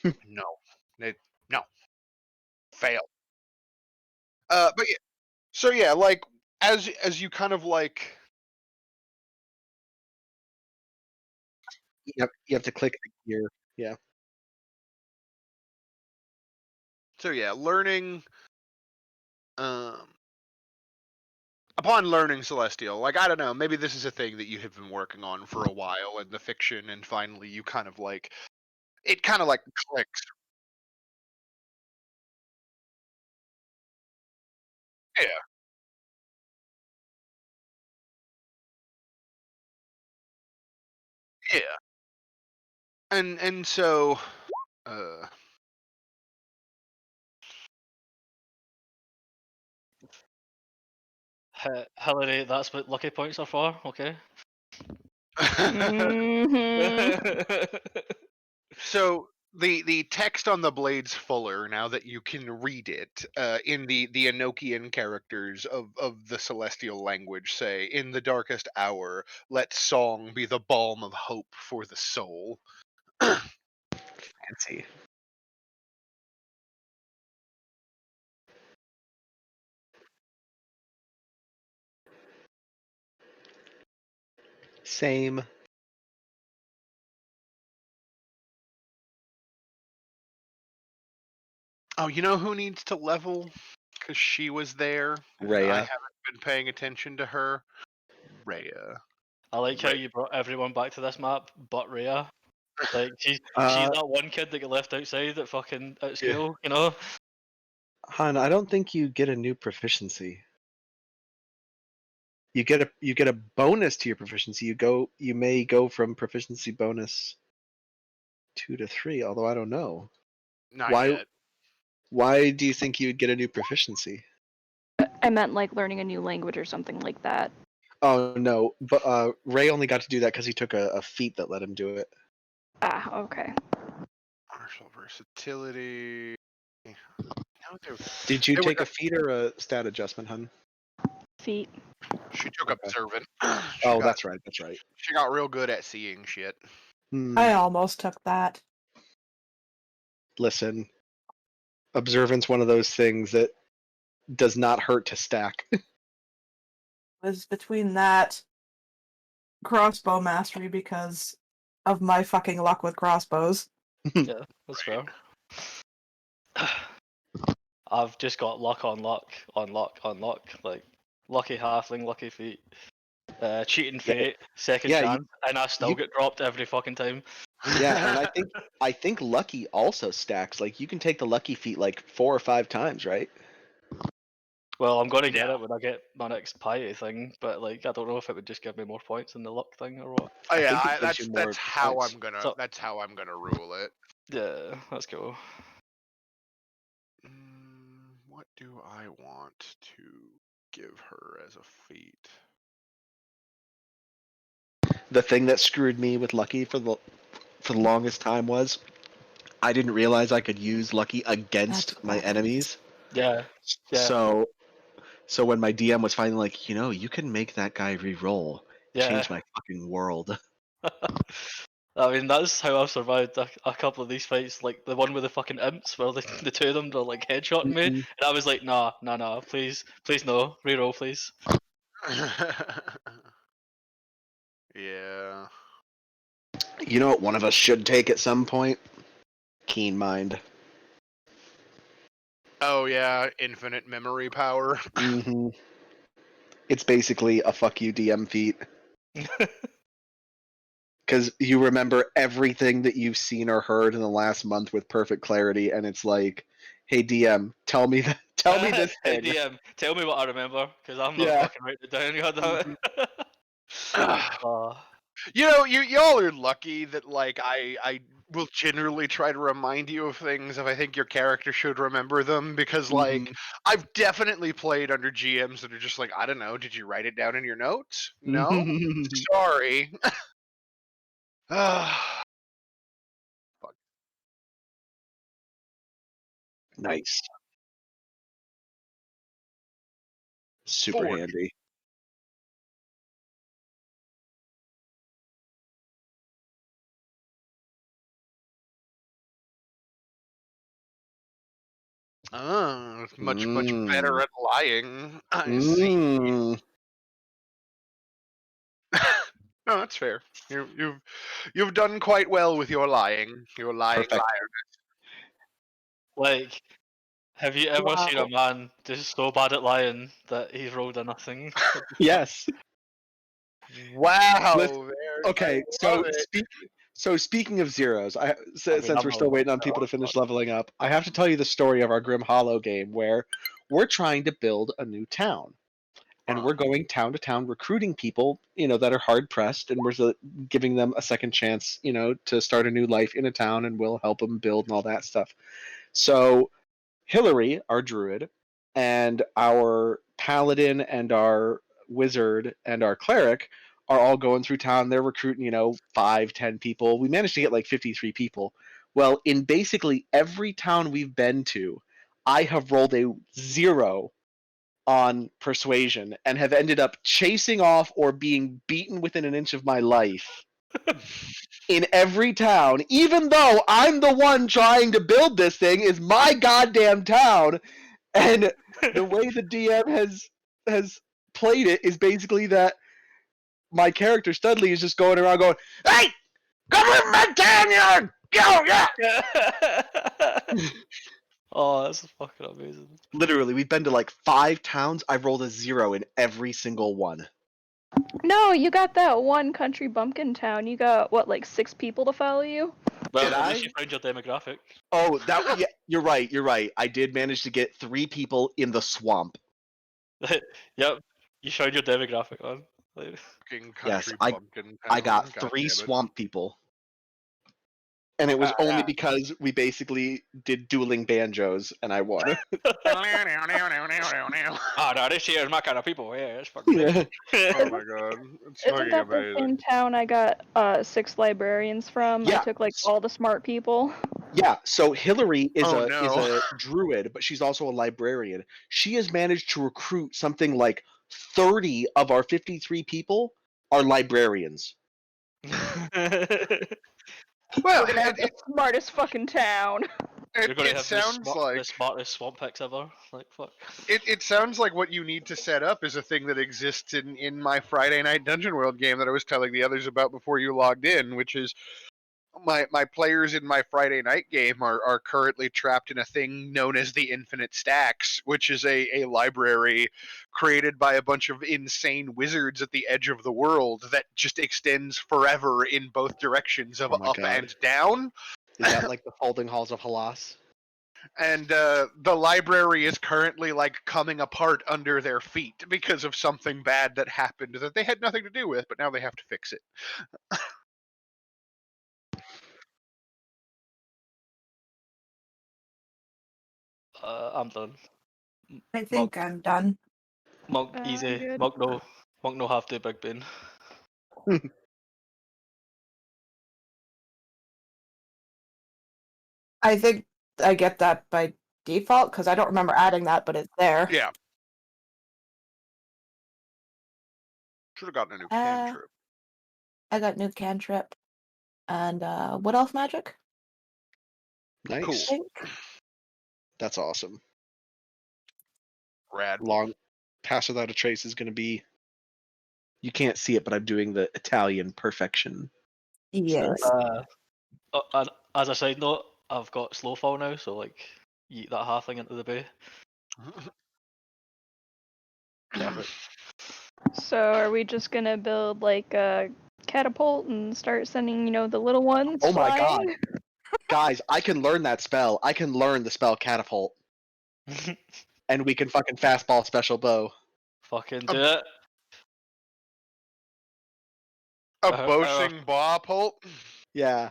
No, no, fail. But yeah, so yeah, like as you kind of like, You have to click the gear. Yeah. so yeah, learning. Um, upon learning Celestial, like I don't know, maybe this is a thing that you have been working on for a while in the fiction, and finally you kind of like it, kind of like clicks. Yeah, yeah, and so, uh, Hillary, that's what lucky points are for. Okay. Mhm. so the text on the blade's fuller now that you can read it, in the Enochian characters of the celestial language say, "In the darkest hour, let song be the balm of hope for the soul." Fancy. Same. Oh, you know who needs to level? Because she was there, and I Rhea. haven't been paying attention to her. Rhea. I like how Rhea. you brought everyone back to this map, but Rhea. Like she's Uh, that one kid that got left outside at fucking at Yeah. school, you know? Han, I don't think you get a new proficiency. You get a bonus to your proficiency. You may go from proficiency bonus 2 to 3, although I don't know. Not Why yet. why do you think you'd get a new proficiency? I meant like learning a new language or something like that. Oh no, but Ray only got to do that because he took a feat that let him do it. Ah, okay. Martial versatility. No, Did you there we take go. a feat or a stat adjustment, hun? Feet. She took Okay. observant. she Oh, got that's right. That's right. she got real good at seeing shit. I almost took that. Listen, observance one of those things that does not hurt to stack. Was between that crossbow mastery because of my fucking luck with crossbows. Yeah, that's Right. fair. I've just got luck on luck on luck on luck. Like lucky halfling, lucky feet, cheating Yeah, fate, second yeah, chance, and I still you get dropped every fucking time. yeah, and I think lucky also stacks. Like you can take the lucky feat like 4 or 5 times, right? Well, I'm gonna get Yeah. it when I get my next piety thing, but like I don't know if it would just give me more points than the luck thing or what. Oh I yeah, think it gives you more that's how points. So that's how I'm gonna rule it. yeah, let's go. What do I want to give her as a feat? The thing that screwed me with lucky for the longest time was I didn't realize I could use lucky That's against what my that is. enemies. Yeah, yeah, So when my DM was finally like, you can make that guy re-roll, yeah. change my fucking world. I mean, that's how I've survived a couple of these fights. Like the one with the fucking imps, where the two of them are like headshotting me, and I was like, nah, nah, nah, please, please no, reroll, please. Yeah. You know what one of us should take at some point? Keen Mind. Oh yeah, infinite memory power. hmm It's basically a fuck you DM feat. Because you remember everything that you've seen or heard in the last month with perfect clarity, and it's like, hey DM, tell me tell me this Hey thing. DM, tell me what I remember, because I'm not Yeah. fucking writing it down. Goddammit. Oh, You know, y'all are lucky that like I will generally try to remind you of things if I think your character should remember them, because like I've definitely played under GMs that are just like, I don't know, did you write it down in your notes? No? Sorry. Ah, fuck. Nice. Super Forge. handy. Oh, much better at lying. I see. Mm. No, that's fair. You've done quite well with your lying. Your lying Perfect. liar. Like, have you ever seen a Wow. man just so bad at lying that he's rolled a nothing? Yes. Wow. Listen, There's, I okay, love it. speaking of zeros, since I'm we're not still waiting on that people to one, finish but- leveling up, I have to tell you the story of our Grim Hollow game where we're trying to build a new town. And we're going town to town recruiting people, that are hard pressed, and we're giving them a second chance, to start a new life in a town, and we'll help them build and all that stuff. So Hillary, our druid, and our paladin and our wizard and our cleric are all going through town. They're recruiting, 5, 10 people. We managed to get like 53 people. Well, in basically every town we've been to, I have rolled a 0 on persuasion and have ended up chasing off or being beaten within an inch of my life in every town, even though I'm the one trying to build this thing, is my goddamn town. And the way the DM has played it is basically that my character Studley is just going around going, "Hey, come with my town, you go, yeah." Oh, that's fucking amazing. Literally, we've been to like 5 towns. I rolled a 0 in every single one. No, you got that one country bumpkin town. You got what, like 6 people to follow you? Well, Did at I? least you found your demographic. Oh, yeah, you're right. You're right. I did manage to get 3 people in the swamp. Yep, you showed your demographic on. Like, Fucking Yes, country I bumpkin I town. got God 3 damn it. swamp people. And it was only Yeah. because we basically did dueling banjos and I won. oh no, this here is my kind of people. Yeah, it's fucking amazing. Oh my god, it's Isn't fucking that the amazing. same town I got 6 librarians from? I Yeah. took like all the smart people. Yeah, so Hillary is Oh, a no. druid, but she's also a librarian. She has managed to recruit something like 30 of our 53 people are librarians. Well, We're gonna have the smartest fucking town. You're gonna it have sounds like the smartest swamp picks ever. Like fuck. it sounds like what you need to set up is a thing that exists in my Friday night Dungeon World game that I was telling the others about before you logged in, which is my players in my Friday night game are currently trapped in a thing known as the Infinite Stacks, which is a library created by a bunch of insane wizards at the edge of the world that just extends forever in both directions of Oh my up God. and down. Is that like the folding halls of Halas? And the library is currently like coming apart under their feet because of something bad that happened that they had nothing to do with, but now they have to fix it. I'm done. I think I'm done. Monk I'm easy. good. Monk no have to big bin. I think I get that by default because I don't remember adding that, but it's there. Yeah. Should have gotten a new Uh, cantrip. I got new cantrip. And what else magic? Nice. Cool. I think. That's awesome. Rad. Long Pass Without a Trace is going to be. You can't see it, but I'm doing the Italian perfection. Yes. And as a side note, I've got slow fall now, so like yeet that halfling into the bay. Perfect. So are we just gonna build like a catapult and start sending, the little ones Oh my God. flying? Guys, I can learn that spell. I can learn the spell catapult. And we can fucking fastball special bow. Fucking do it. A Power- boasting bopult. Yeah.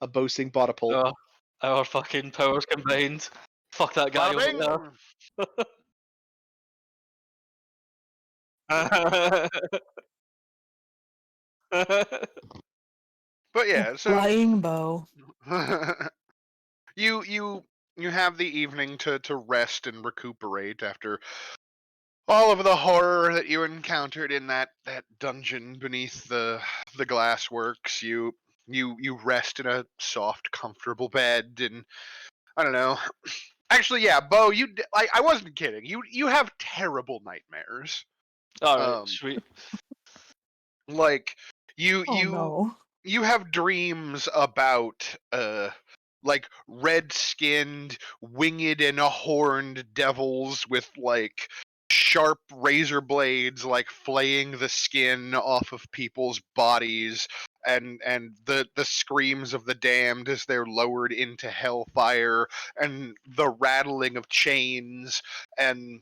A boasting botapult. Our fucking powers combined. Fuck that guy Bada bing. over there. But yeah, so Flying bow. you have the evening to rest and recuperate after all of the horror that you encountered in that dungeon beneath the glassworks. You rest in a soft, comfortable bed, and I don't know. Actually, yeah, Bo, I wasn't kidding. You have terrible nightmares. All right, Um, sweet. like Oh you no. you have dreams about like red-skinned, winged and horned devils with like sharp razor blades like flaying the skin off of people's bodies, and the screams of the damned as they're lowered into hellfire, and the rattling of chains, and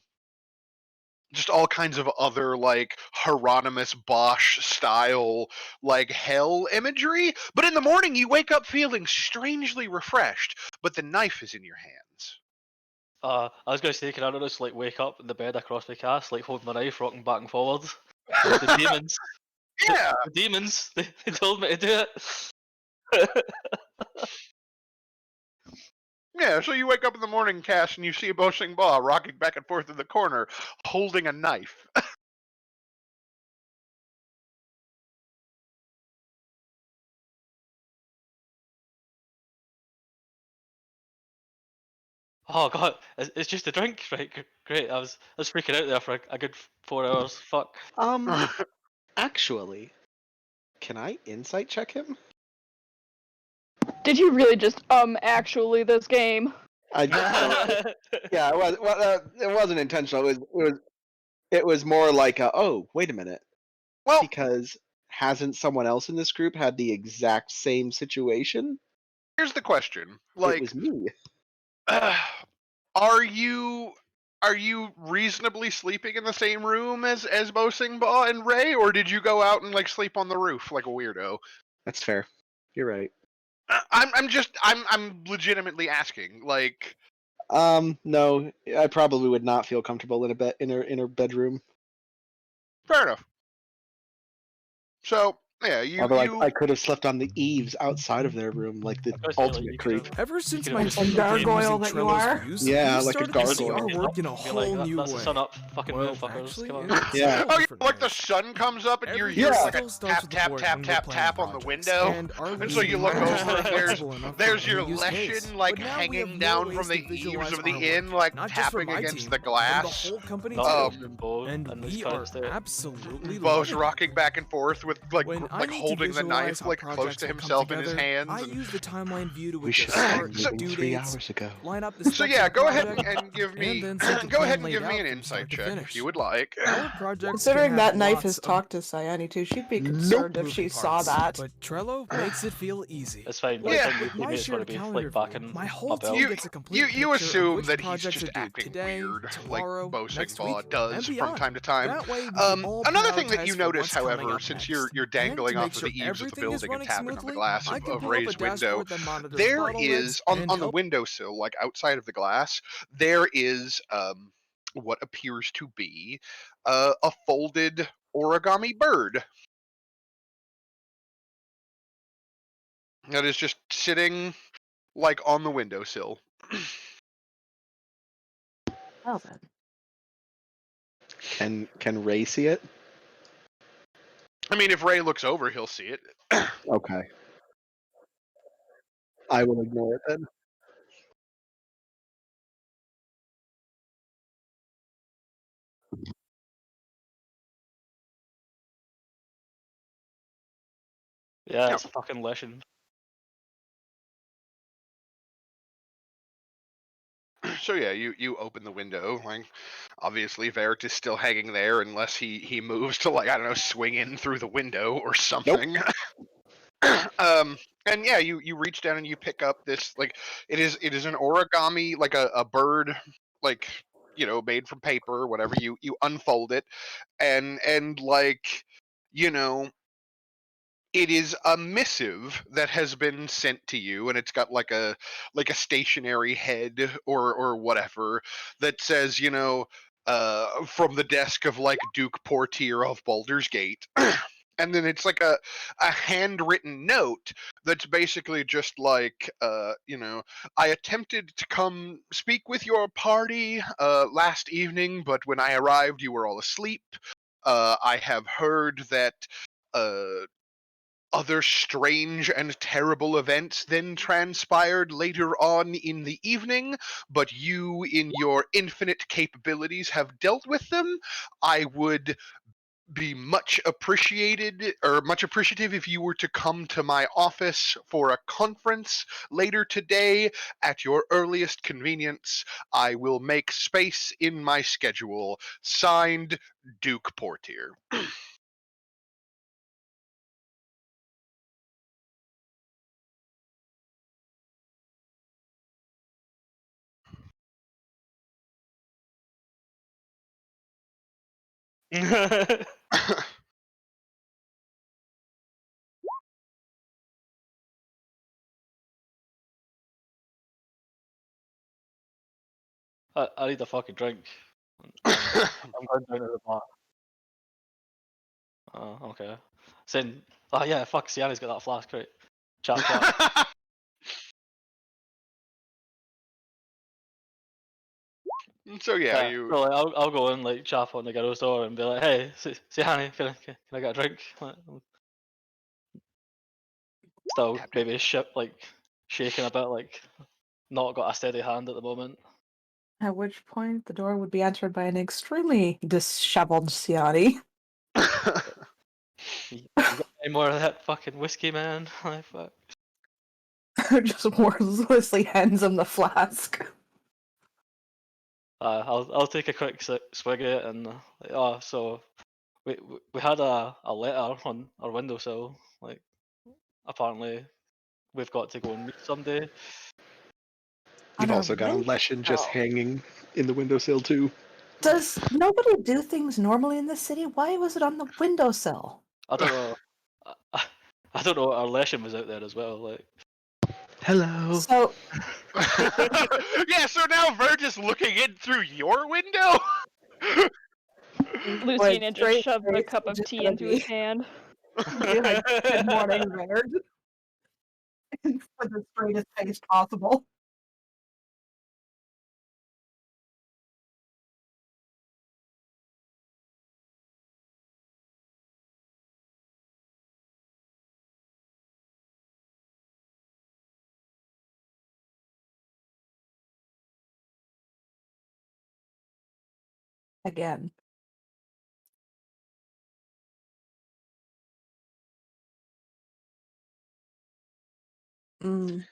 just all kinds of other like Hieronymus Bosch style like hell imagery. But in the morning you wake up feeling strangely refreshed, but the knife is in your hands. I was gonna say, can I just like wake up in the bed across my cast, like holding my knife, rocking back and forwards? The demons, Yeah. the demons, they told me to do it. Yeah, so you wake up in the morning, Cass, and you see a Bo Sing Ba rocking back and forth in the corner, holding a knife. Oh god, it's just a drink, right? Great. I was freaking out there for a good 4 hours. Fuck. Actually, can I insight check him? Did you really just actually this game? I yeah, it was. Well, it wasn't intentional. It was more like, oh, wait a minute, Well, because hasn't someone else in this group had the exact same situation? here's the question: It like, was me. are you reasonably sleeping in the same room as Bo Sing Ba and Ray, or did you go out and like sleep on the roof like a weirdo? That's fair. You're right. I'm legitimately asking. Like, No, I probably would not feel comfortable in a bed in a bedroom. fair enough. So yeah, Although I could have slept on the eaves outside of their room, like the I was gonna say, like, ultimate you could creep. have. Ever since could've my just A team fucking began gargoyle using that you Trello's are? views, Yeah, we like a started to see gargoyle. our work in a Be like, whole new that's way. the sun up, fucking Well, motherfuckers. actually, Come on. it's Yeah. all oh, different like the ways. sun comes up and you Every hear year like a still starts tap with tap work tap when we're tap planning tap on the projects, window, and our and lead so you look managers over and are flexible enough for there's any your use case. Leshen like But now we have hanging more down ways from the to eaves visualize of the our inn, work, like not just for tapping my against team, the but from the glass. whole company Not too. even Bo And and his we are current state. absolutely Bo's loving it. rocking back and forth with like When I like need to holding the visualize knife how like close projects to will come himself in his together, hands. I And use the timeline view to We adjust should have start been and moving due 3 dates, hours ago. line up the so steps yeah, of the go ahead project, and give me and then set the go ahead plan and laid give me out an from insight start to check if finish. you would like. Our projects Considering can that have knife lots has of talked to Sayani too, she'd be nope concerned if moving she saw parts, that. but Trello makes it feel easy. It's fine. Like, Next Yeah. time with you my me, it's gonna shared be calendar like back view, in my my whole belt. team gets a complete You picture of assume which that he's projects just are due acting today, weird, like tomorrow, Bo Sing next Ba week, does and from beyond. time to time. That way, we can all Another thing that prioritize you for notice, what's coming however, up since next. you're And dangling to make off of sure the eaves of the everything is building and running tapping on the smoothly, glass I can of pull up a Ray's window, dashboard that monitors there bottlenecks is on and the windowsill, like outside of the glass, there is what appears to be a folded origami bird that is just sitting like on the windowsill. Well then. Can Ray see it? I mean, if Ray looks over, he'll see it. Okay. I will ignore it then. Yeah, Yeah. it's a fucking lesson. So yeah, you open the window. Like, obviously, Varric is still hanging there unless he moves to, like, I don't know, swing in through the window or something. And yeah, you reach down and you pick up this, like, it is an origami, like a bird, like, made from paper or whatever. You unfold it, and like, you know it is a missive that has been sent to you, and it's got like a stationary head or whatever that says, from the desk of like Duke Portier of Baldur's Gate. And then it's like a handwritten note that's basically just like, I attempted to come speak with your party last evening, but when I arrived you were all asleep. I have heard that uh other strange and terrible events then transpired later on in the evening, but you, in your infinite capabilities, have dealt with them. I would be much appreciative if you were to come to my office for a conference later today at your earliest convenience. I will make space in my schedule. Signed, Duke Portier. I need a fucking drink. I'm going down to the bar. Oh, okay. Saying, oh yeah, fuck, Sienna's got that flask, right? Chap. So yeah, Yeah, you so like, I'll go in, like, chap on the girl's door and be like, hey, Sienna, can I get a drink? Like, still maybe shaking a bit, like, not got a steady hand at the moment. At which point, the door would be answered by an extremely disheveled Siani. You got any more of that fucking whiskey, man? Like, fuck. Just wordlessly hands him the flask. I'll take a quick swig at it and like, oh, so we had a letter on our windowsill. Like, apparently we've got to go and meet someday. You've On our also got a lesson just windowsill. hanging in the windowsill too. Does nobody do things normally in this city? Why was it on the windowsill? I don't know. I don't know. Our lesson was out there as well. Like, Hello. So, yeah, so now Verge is looking in through your window? Lucina just straight shoved a face cup is of just tea gonna into his be- hand. be like, good morning, Laird. With the straightest face possible. Again. Mm,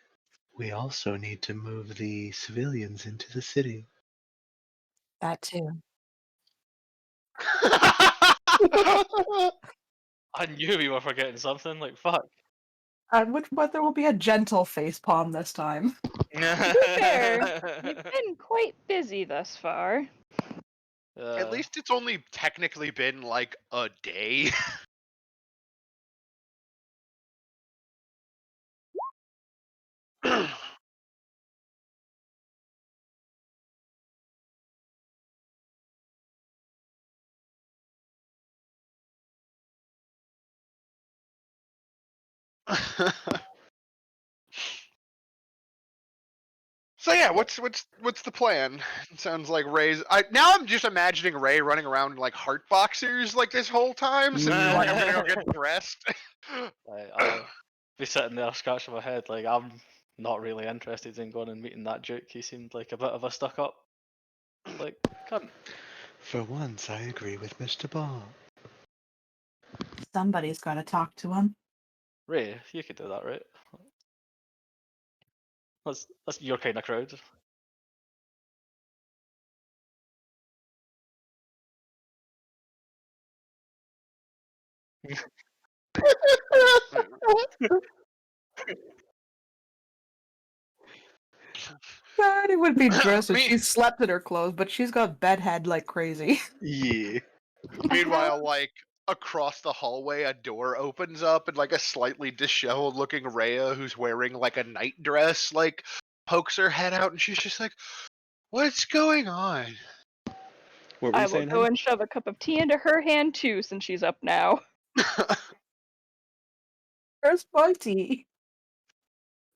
We also need to move the civilians into the city. that too. I knew we were forgetting something. Like, fuck. At which point there will be a gentle face palm this time. To be fair, you've been quite busy thus far. At least it's only technically been like a day. So yeah, what's the plan? It sounds like Ray's. Now I'm just imagining Ray running around in like heart boxers like this whole time. So you're like, I'm gonna go get dressed. I'll be sitting there scratching my head. Like, I'm not really interested in going and meeting that Duke. He seemed like a bit of a stuck up. Like, cunt. For once, I agree with Mr. Barr. Somebody's got to talk to him. Ray, you could do that, right? That's your kind of crowd. Already would be dressed if Me- she slept in her clothes, but she's got bedhead like crazy. Yeah. Meanwhile, like across the hallway, a door opens up and like a slightly disheveled looking Rhea who's wearing like a night dress like pokes her head out and she's just like, "What's going on?" What were I you will saying, go honey? and shove a cup of tea into her hand too, since she's up now. Where's my tea?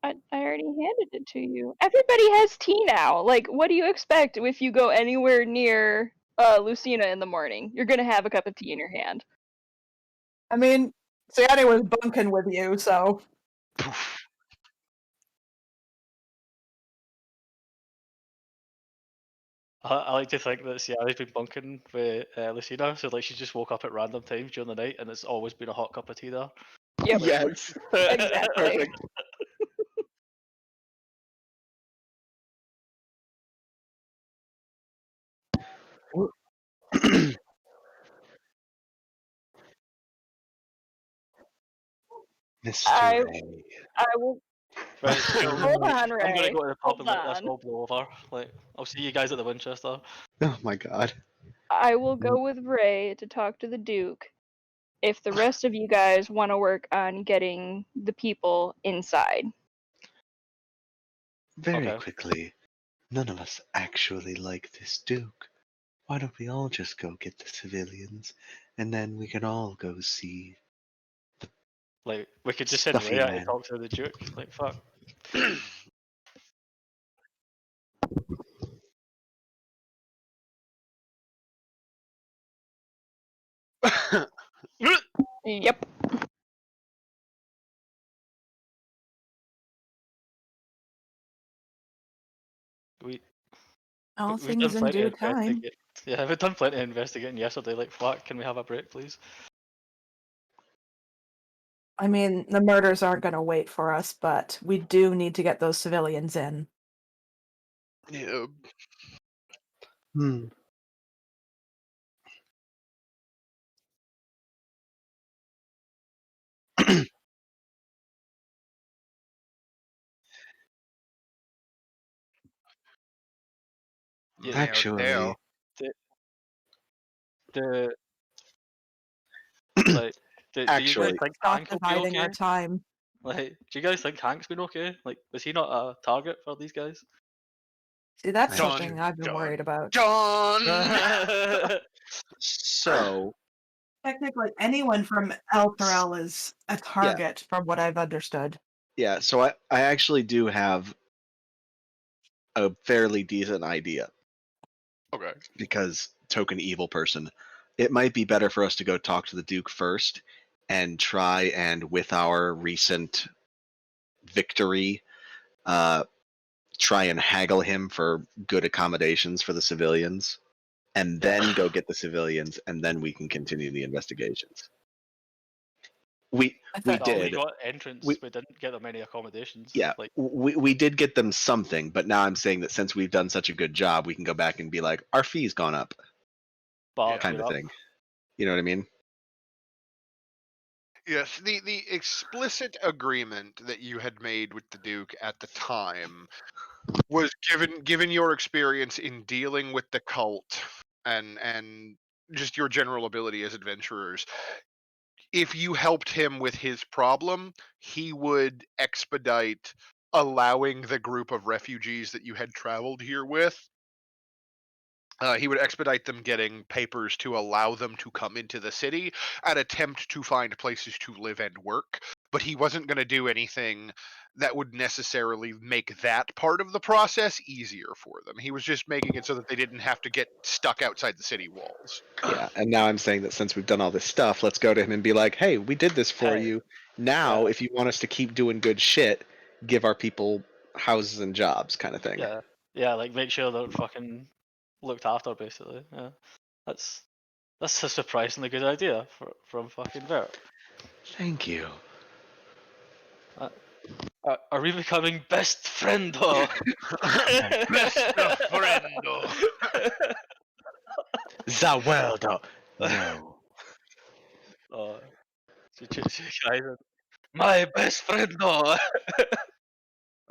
I already handed it to you. Everybody has tea now. Like, what do you expect if you go anywhere near Lucina in the morning? You're gonna have a cup of tea in your hand. I mean, Siani was bunking with you, so Poof. I like to think that Ciara's been bunking with Lucina, so like she just woke up at random times during the night, and it's always been a hot cup of tea there. Yep. Yes. Exactly. Perfect. Mr. I Ray. I will Right, so hold on, I'm gonna Ray. go to the pub and Hold let this on. all blow over. Like, I'll see you guys at the Winchester. Oh my god. I will go with Ray to talk to the Duke if the rest of you guys want to work on getting the people inside. Very Okay. quickly, none of us actually like this Duke. Why don't we all just go get the civilians, and then we can all go see Like, we could just send Stuffy Ray out to Man. talk to the Duke. Like, fuck. Yep. We all we've things done in plenty due of time. investigating. Yeah, we've done plenty of investigating yesterday. Like, fuck, can we have a break, please? I mean, the murders aren't going to wait for us, but we do need to get those civilians in. Yeah. Hmm. Yeah, Actually, the the like, do you guys actually, think Stop Hank will be dividing our okay? time. Like, do you guys think Hank's been okay? Like, was he not a target for these guys? See, that's the Thank Done. thing you. I've been Done. worried about. Done. So, Technically, anyone from El Terrell is a target, from what I've understood. yeah, so I actually do have a fairly decent idea Okay. because token evil person. It might be better for us to go talk to the Duke first and try and with our recent victory, uh, try and haggle him for good accommodations for the civilians, and then go get the civilians, and then we can continue the investigations. We I we thought No, we did. got entrance. We We didn't get them any accommodations. Yeah, Like, we did get them something, but now I'm saying that since we've done such a good job, we can go back and be like, our fee's gone up, bar Yeah. kind straight of up. thing. You know what I mean? Yes, the explicit agreement that you had made with the Duke at the time was given your experience in dealing with the cult and just your general ability as adventurers. If you helped him with his problem, he would expedite allowing the group of refugees that you had traveled here with. He would expedite them getting papers to allow them to come into the city and attempt to find places to live and work. But he wasn't going to do anything that would necessarily make that part of the process easier for them. He was just making it so that they didn't have to get stuck outside the city walls. Yeah, and now I'm saying that since we've done all this stuff, let's go to him and be like, hey, we did this for Hey, you. Now, yeah, if you want us to keep doing good shit, give our people houses and jobs, kind of thing. yeah, yeah. Like, make sure they're fucking looked after, basically. Yeah, that's that's a surprisingly good idea from fucking Vert. Thank you. Are we becoming best friend or? Best of friendo. The world. No. Oh, guys, my best friend or?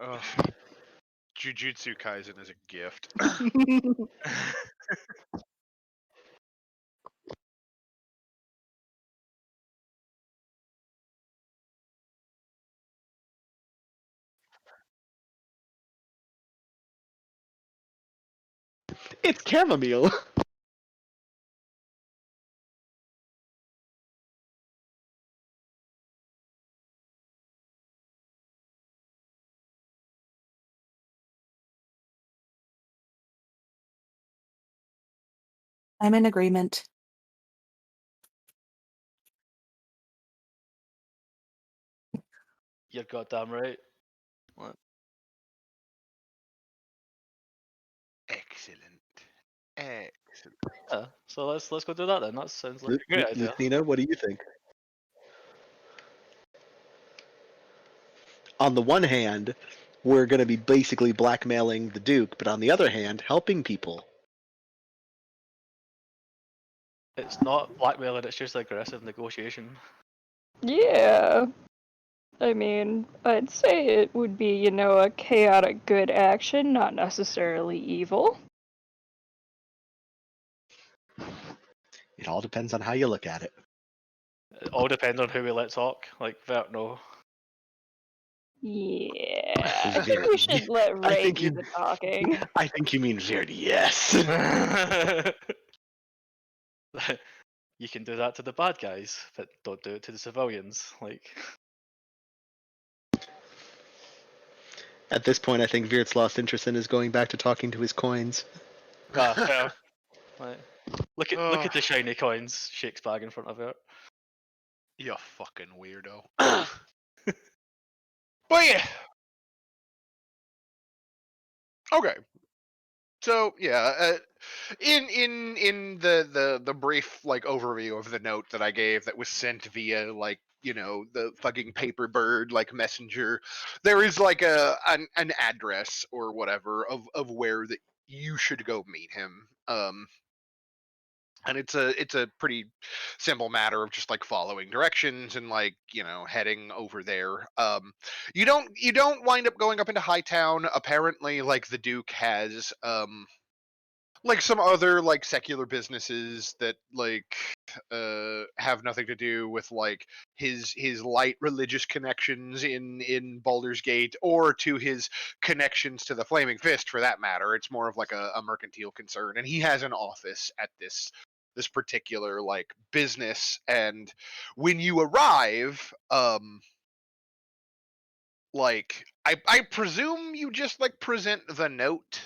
Ugh. Jujutsu Kaisen is a gift. It's chamomile. I'm in agreement. You're goddamn right. What? Excellent. Excellent. Yeah. So let's go do that then. That sounds like a great idea. Lucina, what do you think? On the one hand, we're going to be basically blackmailing the Duke, but on the other hand, helping people. It's not blackmailing. It's just aggressive negotiation. Yeah. I mean, I'd say it would be, you know, a chaotic good action, not necessarily evil. It all depends on how you look at it. It all depends on who we let talk. Like Vert, no. Yeah. I think Very- we should let I Ray think do you- the talking. I think you mean Verdi, yes. You can do that to the bad guys, but don't do it to the civilians. Like, At this point, I think Veert's lost interest in is going back to talking to his coins. fair. Like, look Oh, at the shiny coins. Shakes bag in front of it. you fucking weirdo. But yeah. Okay. So yeah, in the brief like overview of the note that I gave that was sent via like the fucking paper bird like messenger, there is like an address or whatever of where that you should go meet him. And it's a pretty simple matter of just like following directions and like heading over there. You don't wind up going up into Hightown. Apparently, like the Duke has like some other like secular businesses that like have nothing to do with like his light religious connections in Baldur's Gate or to his connections to the Flaming Fist for that matter. It's more of like a mercantile concern, and he has an office at this particular like business. And when you arrive, like I presume you just like present the note,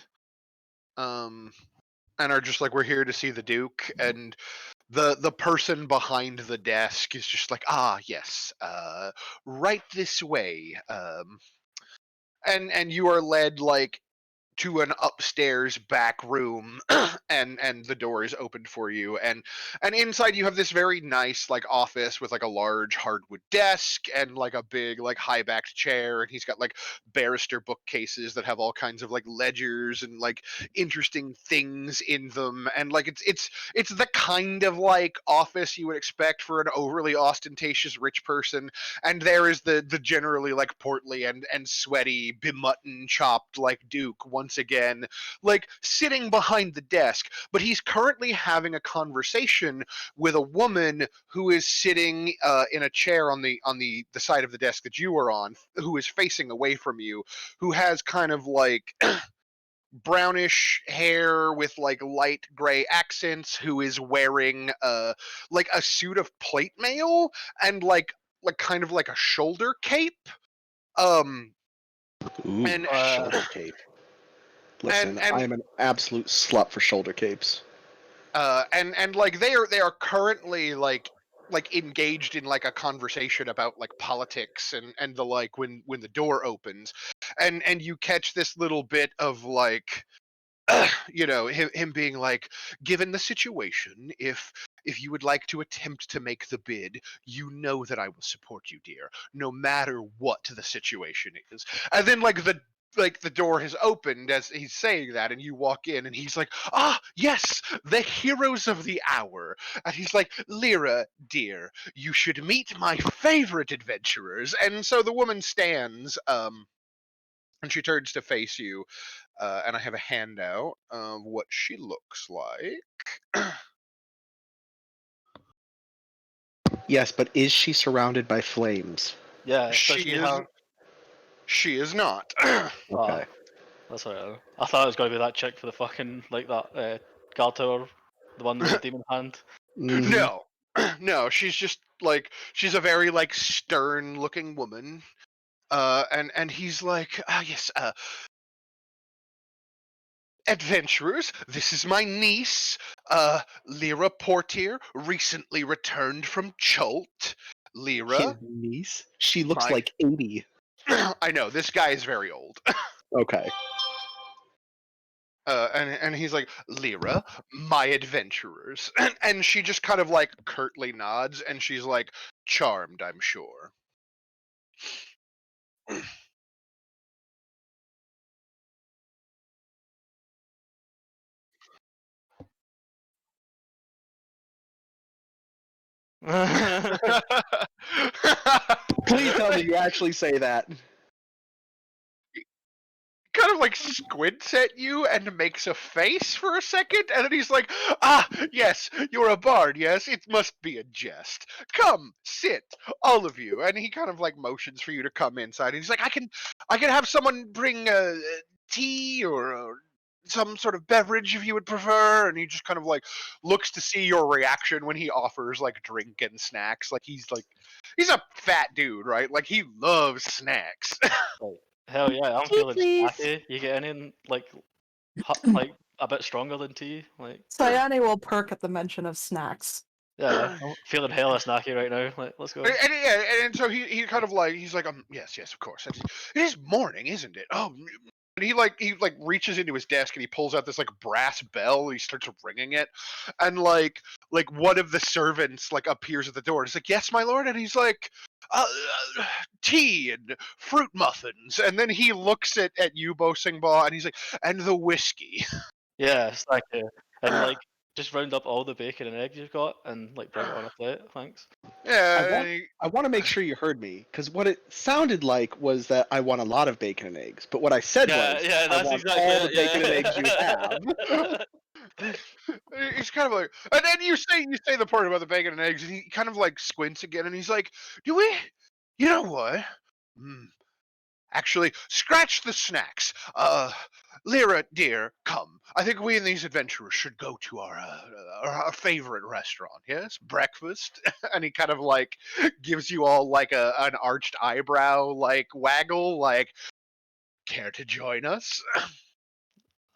and are just like, we're here to see the Duke. And the person behind the desk is just like, yes, right this way. And you are led like to an upstairs back room, and the door is opened for you, and inside you have this very nice like office with like a large hardwood desk and like a big like high backed chair, and he's got like barrister bookcases that have all kinds of like ledgers and like interesting things in them. And like it's the kind of like office you would expect for an overly ostentatious rich person. And there is the generally like portly and sweaty bemutton chopped like Duke once again, like sitting behind the desk. But he's currently having a conversation with a woman who is sitting in a chair on the side of the desk that you are on, who is facing away from you, who has kind of like brownish hair with like light gray accents, who is wearing like a suit of plate mail and like kind of like a shoulder cape. um Ooh, and shoulder cape. Listen, and I am an absolute slut for shoulder capes. and like they are currently like engaged in like a conversation about like politics and the like when the door opens, and you catch this little bit of like him being like, given the situation, if you would like to attempt to make the bid, you know that I will support you, dear, no matter what the situation is. And then like the door has opened as he's saying that, and you walk in, and he's like, yes, the heroes of the hour. And he's like, Lyra, dear, you should meet my favorite adventurers. And so the woman stands, and she turns to face you, and I have a handout of what she looks like. Yes, but is she surrounded by flames? Yeah, does She she is. have? She is not. Okay. That's alright. I thought it was gonna be that chick for the fucking like that guard tower, the one with the demon hand. Mhm. No, no. She's just like she's a very like stern-looking woman. And he's like, yes, adventurers, this is my niece, Lyra Portier, recently returned from Chult. His Lyra, niece? She looks my like 80. I know this guy is very old. Okay. And he's like, Lyra, my adventurers. And she just kind of like curtly nods and she's like, charmed, I'm sure. Please tell me you actually say that. Kind of like squints at you and makes a face for a second, and then he's like, ah, yes, you're a bard, yes, it must be a jest. Come, sit, all of you. And he kind of like motions for you to come inside, and he's like, I can have someone bring tea or some sort of beverage if you would prefer. And he just kind of like looks to see your reaction when he offers like drink and snacks. Like he's a fat dude, right? Like he loves snacks. Hell yeah, I'm Tea, feeling please. snacky. You get anything like like a bit stronger than tea? Like Sayane will perk at the mention of snacks. yeah, I'm feeling hella snacky right now. Like let's go. And so he kind of like he's like yes, of course, it is morning, isn't it? Oh, and he reaches into his desk and he pulls out this like brass bell and he starts ringing it, and like one of the servants like appears at the door and he's like, yes, my lord. And he's like, uh, tea and fruit muffins. And then he looks at you, Bosingbaugh, and he's like, and the whiskey. Yeah, snacky. And like just round up all the bacon and eggs you've got and like bring it on a plate. Thanks. Yeah. I want to make sure you heard me, because what it sounded like was that I want a lot of bacon and eggs. But what I said Yeah, was, yeah, I that's want exactly all the it. bacon and eggs you Yeah. have. He's kind of like, and then you say the part about the bacon and eggs, and he kind of like squints again, and he's like, "Do we? You know what? Hmm. Actually, scratch the snacks. Lyra, dear, come. I think we and these adventurers should go to our favorite restaurant. Yes, breakfast." And he kind of like gives you all like an arched eyebrow like waggle, like, care to join us?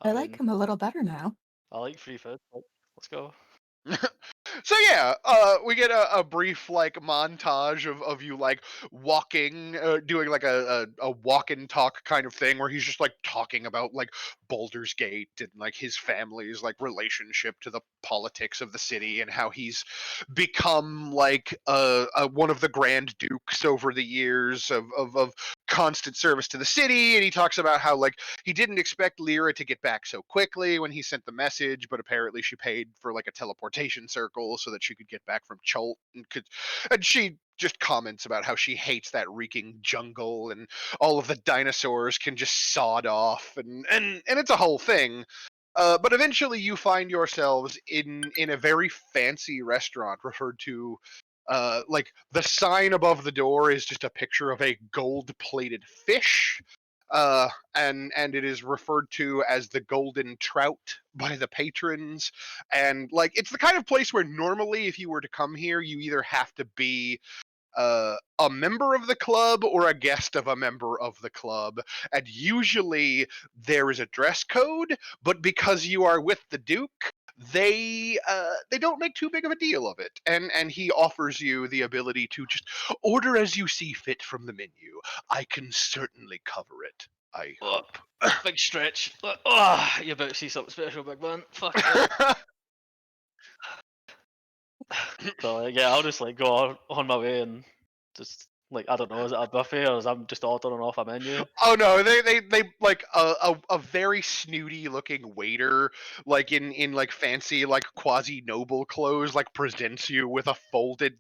I I like mean, him a little better now. I like free food. Like, let's go. So yeah, we get a brief like montage of you like walking, doing like a walk and talk kind of thing where he's just like talking about like Baldur's Gate and like his family's like relationship to the politics of the city and how he's become like one of the Grand Dukes over the years of constant service to the city. And he talks about how like he didn't expect Lyra to get back so quickly when he sent the message, but apparently she paid for like a teleportation circle so that she could get back from Chult and she just comments about how she hates that reeking jungle and all of the dinosaurs can just sod off and it's a whole thing. But eventually you find yourselves in a very fancy restaurant referred to like the sign above the door is just a picture of a gold plated fish, and it is referred to as the golden trout by the patrons. And like it's the kind of place where normally if you were to come here you either have to be a member of the club or a guest of a member of the club, and usually there is a dress code. But because you are with the Duke, they don't make too big of a deal of it, and he offers you the ability to just order as you see fit from the menu. I can certainly cover it, I Oh, hope. big stretch. Oh, you're about to see something special, big man. Fuck it. So like, yeah, I'll just like go on my way and just like I don't know, is it a buffet or is I'm just ordering off a menu? Oh no, they like a very snooty looking waiter, like in like fancy like quasi noble clothes, like presents you with a folded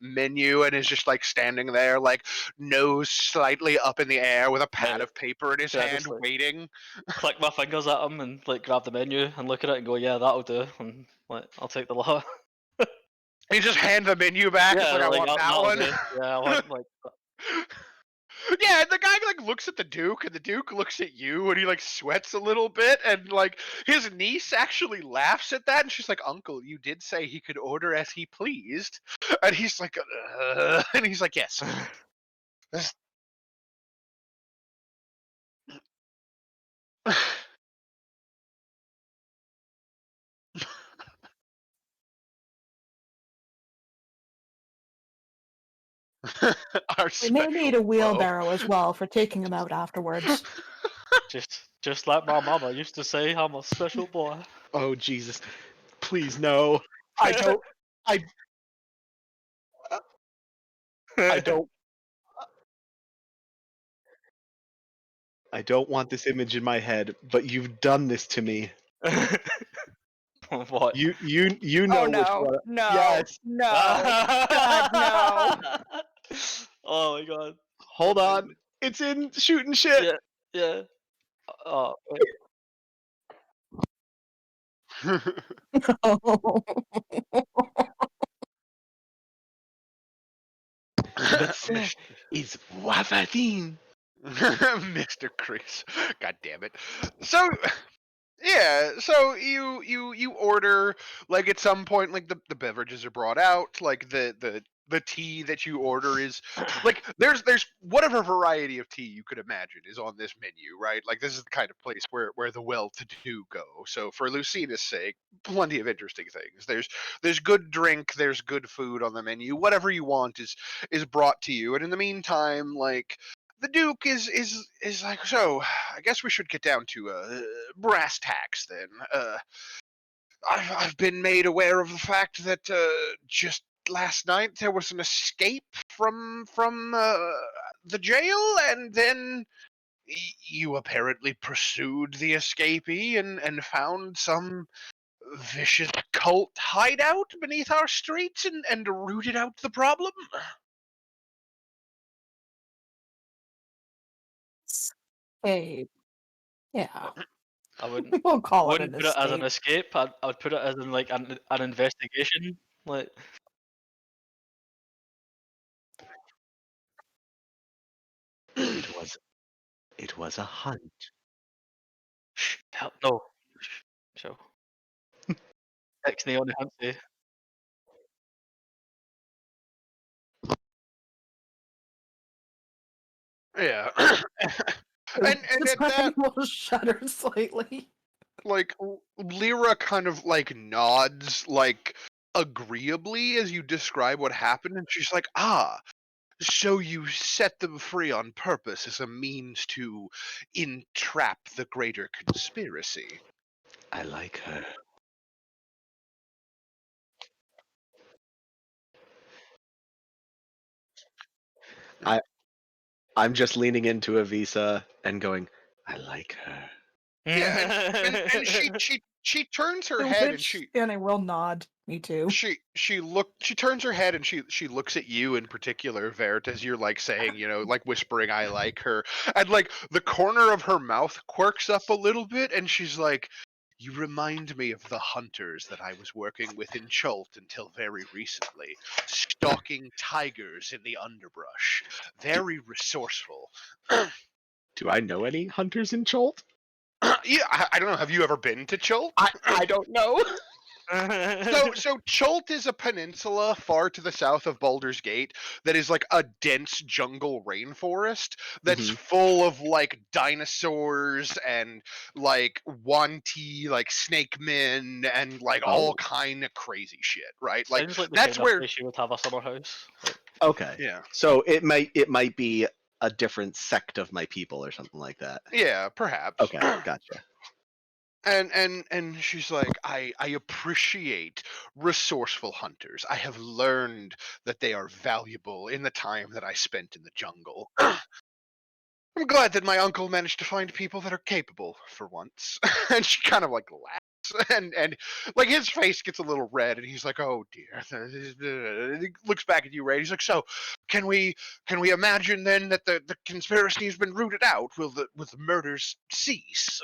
menu and is just like standing there like nose slightly up in the air with a pad Right. of paper in his Yeah, hand just like waiting. click my fingers at them and like grab the menu and look at it and go, yeah, that'll do. And like I'll take the lot. And you just hand the menu back. It's Yeah, like I like want that that'll one. do. Yeah, I want like Yeah, and the guy like looks at the Duke, and the Duke looks at you, and he like sweats a little bit, and like his niece actually laughs at that, and she's like, "Uncle, you did say he could order as he pleased," and he's like, and he's like, "Yes." This- Our We may need a special wheelbarrow as well for taking him out afterwards. Just like my mama used to say, I'm a special boy. Oh Jesus! Please no. I don't. I I don't. I don't want this image in my head, but you've done this to me. What? You know Oh which no, one. no, Yes. no, God, no. Oh my god. Hold on. It's in shooting shit. Yeah, yeah. Oh, wait. That is Wafadine. Mr. Chris. God damn it. So yeah, so you order, like, at some point, like, the beverages are brought out, like the tea that you order is like, there's whatever variety of tea you could imagine is on this menu, right? Like, this is the kind of place where the well-to-do go. So for Lucina's sake, plenty of interesting things. There's good drink, there's good food on the menu. Whatever you want is brought to you. And in the meantime, like, the Duke is like, so I guess we should get down to brass tacks then. I've been made aware of the fact that just last night there was an escape from the jail, and then you apparently pursued the escapee and found some vicious cult hideout beneath our streets and rooted out the problem. Hey, yeah, I wouldn't we won't call it an wouldn't put it as an escape. escape. I would put it as in like an investigation. Like, It was a hunt. hell, no. So, Ixnay on the Hunsey. Yeah. and This at that, will shudder slightly. like, Lyra kind of like nods, like, agreeably as you describe what happened, and she's like, ah, so you set them free on purpose as a means to entrap the greater conspiracy. I like her. I I'm just leaning into Avisa and going, I like her. Yeah, and she turns her The head and witch and I will nod. Me too. she turns her head and she looks at you in particular, Vert, as you're like saying, like whispering, I like her. And like the corner of her mouth quirks up a little bit, and she's like, you remind me of the hunters that I was working with in Chult until very recently, stalking tigers in the underbrush. Very resourceful. Do I know any hunters in Cholt? Yeah, I don't know. Have you ever been to Chult? I don't know. So Chult is a peninsula far to the south of Baldur's Gate that is like a dense jungle rainforest that's Mhm. full of like dinosaurs and like wanty like snake men and like all kind of crazy shit, right? Like Sounds like the that's kind of where place you would have a summer house. Like, Okay. yeah. So it might be a different sect of my people or something like that. Yeah, perhaps. Okay, gotcha. And she's like, I appreciate resourceful hunters. I have learned that they are valuable in the time that I spent in the jungle. I'm glad that my uncle managed to find people that are capable for once. And she kind of like laughs, and like his face gets a little red, and he's like, oh dear. And he looks back at you, Ray. He's like, so can we imagine then that the conspiracy has been rooted out? Will the murders cease?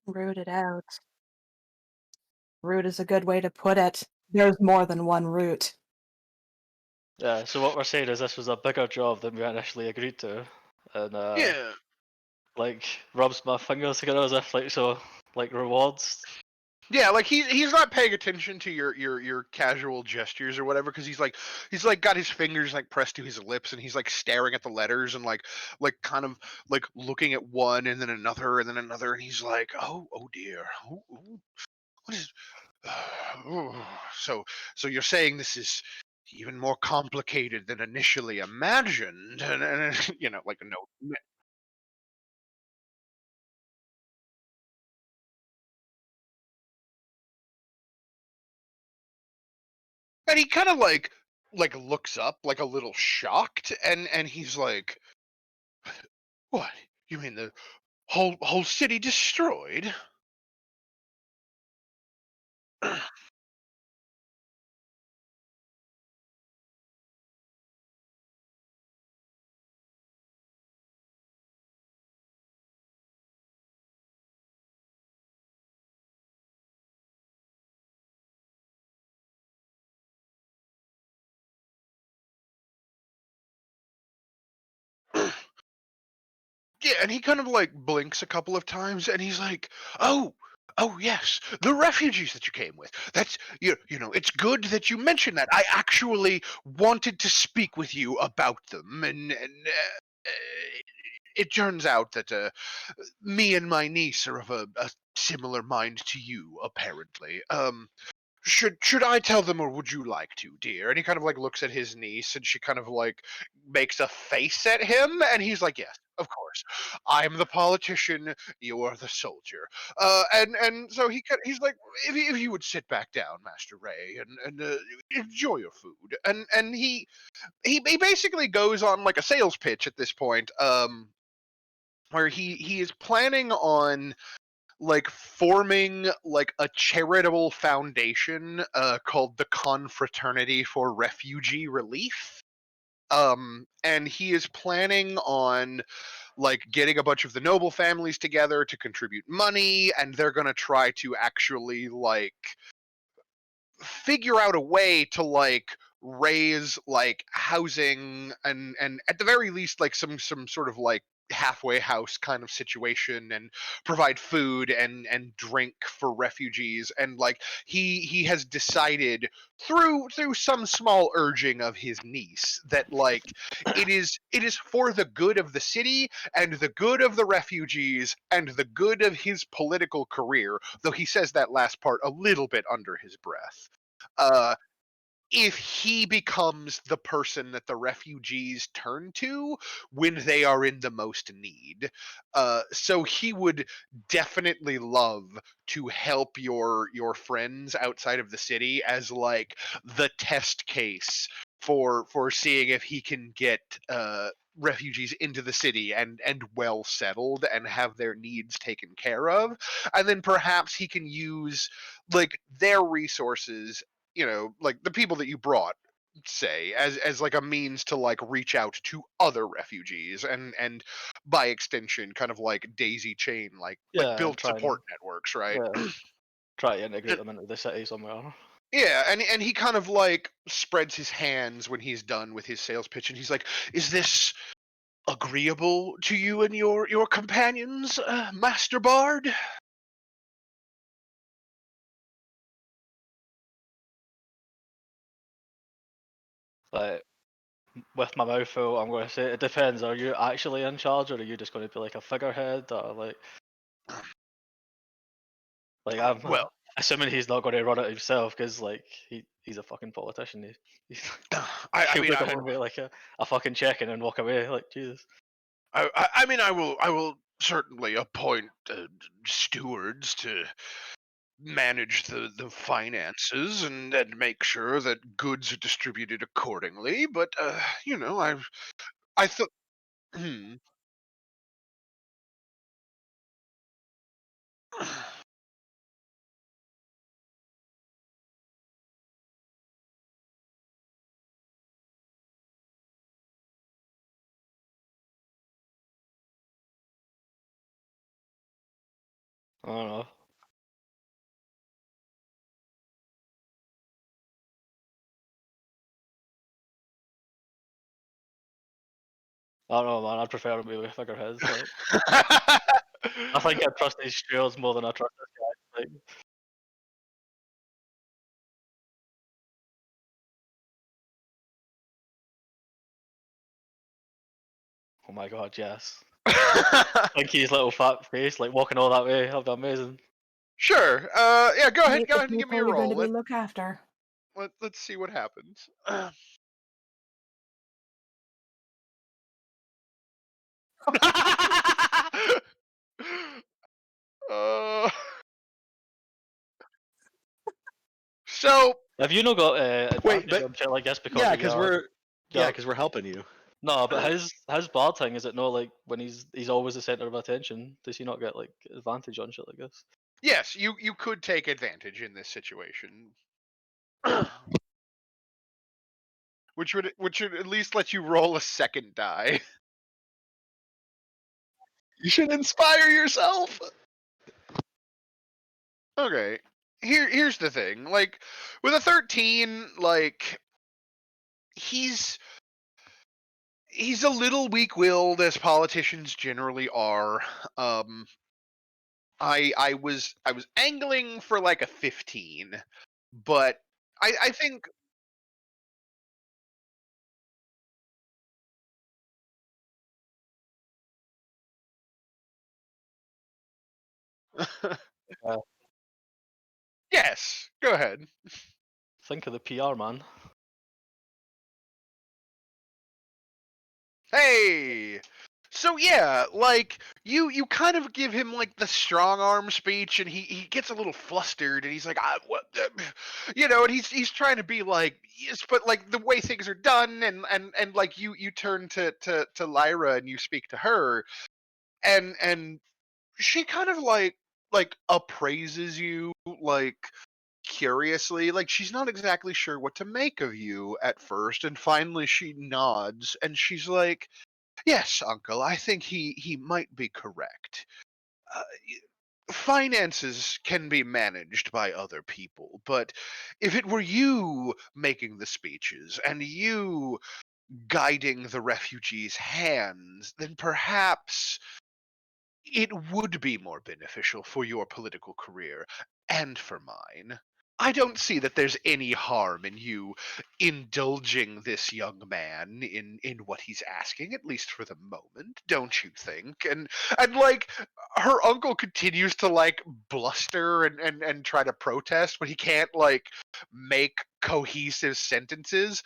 Root it out. Root is a good way to put it. There's more than one root. yeah. So what we're saying is this was a bigger job than we initially agreed to, and Yeah. like rubs my fingers together as if like so like rewards. Yeah, like he's not paying attention to your casual gestures or whatever, because he's like got his fingers like pressed to his lips, and he's like staring at the letters and like kind of like looking at one and then another and then another, and he's like, oh dear, what is so so you're saying this is even more complicated than initially imagined, and you know, like no. And he kind of like looks up like a little shocked, and he's like, what, you mean the whole city destroyed? Yeah, and he kind of like blinks a couple of times, and he's like, oh yes, the refugees that you came with. That's you know, it's good that you mentioned that. I actually wanted to speak with you about them, and it turns out that me and my niece are of a similar mind to you, apparently. Should I tell them, or would you like to, dear? And he kind of like looks at his niece, and she kind of like makes a face at him, and he's like, yes, of course. I'm the politician, you are the soldier. And so he's like, if you would sit back down, Master Ray, and enjoy your food. And he basically goes on like a sales pitch at this point, where he is planning on like forming like a charitable foundation called the Confraternity for Refugee Relief. And he is planning on like getting a bunch of the noble families together to contribute money, and they're going to try to actually like figure out a way to like raise like housing, and at the very least like some sort of like halfway house kind of situation, and provide food and drink for refugees. And like he has decided through some small urging of his niece that like it is for the good of the city and the good of the refugees and the good of his political career, though he says that last part a little bit under his breath. uh, if he becomes the person that the refugees turn to when they are in the most need. So he would definitely love to help your friends outside of the city as like the test case for seeing if he can get refugees into the city and well settled and have their needs taken care of. And then perhaps he can use like their resources, you know, like the people that you brought, say, as like a means to like reach out to other refugees, and by extension kind of like daisy chain, like Yeah, and build support networks, right? yeah, try to integrate And- them into the city somewhere. yeah, and he kind of like spreads his hands when he's done with his sales pitch, and he's like, is this agreeable to you and your companions, Master Bard? Like with my mouth full, I'm going to say it depends. Are you actually in charge, or are you just going to be like a figurehead, or like I'm Well, assuming he's not going to run it himself because like he's a fucking politician. He's I he'll mean, be going to be like a fucking check-in and walk away. Like Jesus. I mean, I will certainly appoint stewards to manage the finances, and make sure that goods are distributed accordingly. But you know, I thought, hmm, I don't know. I don't know, man. I'd prefer to be with figureheads. Like I think I trust these stewards more than I trust this guy. Like, Oh my god, yes. Pinky's little fat face, like walking all that way. That'd be amazing. Sure. Yeah, go ahead. Meet Go the ahead and give me a people you're going roll. to be look after. Let's see what happens. uh, so Have you not got Wait, advantage but on shit like this because yeah, of your your because we're helping you. no, but his bard thing is it not like when he's always the center of attention? Does he not get like advantage on shit like this? yes, you could take advantage in this situation, which would at least let you roll a second die. You should inspire yourself. Okay. Here's the thing. Like with a 13, like he's a little weak-willed, as politicians generally are. I was angling for like a 15, but I think yes. Go ahead. Think of the PR man. Hey. So yeah, like you kind of give him like the strong arm speech, and he gets a little flustered, and he's like, what, and he's trying to be like, yes, but like the way things are done, and like you turn to Lyra and you speak to her, and she kind of like appraises you like curiously, like she's not exactly sure what to make of you at first, and finally she nods and she's like, yes, uncle, I think he might be correct. uh, Finances can be managed by other people, but if it were you making the speeches and you guiding the refugees' hands, then perhaps it would be more beneficial for your political career and for mine. I don't see that there's any harm in you indulging this young man in what he's asking, at least for the moment, don't you think? And like her uncle continues to like bluster and try to protest, but he can't like make cohesive sentences.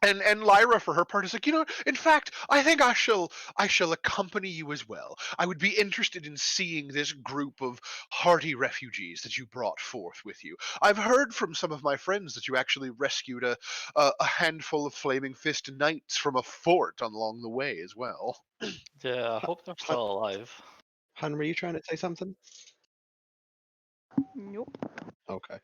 And Lyra, for her part, is like, in fact, I think I shall accompany you as well. I would be interested in seeing this group of hardy refugees that you brought forth with you. I've heard from some of my friends that you actually rescued a handful of Flaming Fist knights from a fort along the way as well. Yeah, I hope they're still alive. Hun, were you trying to say something? Nope. Okay.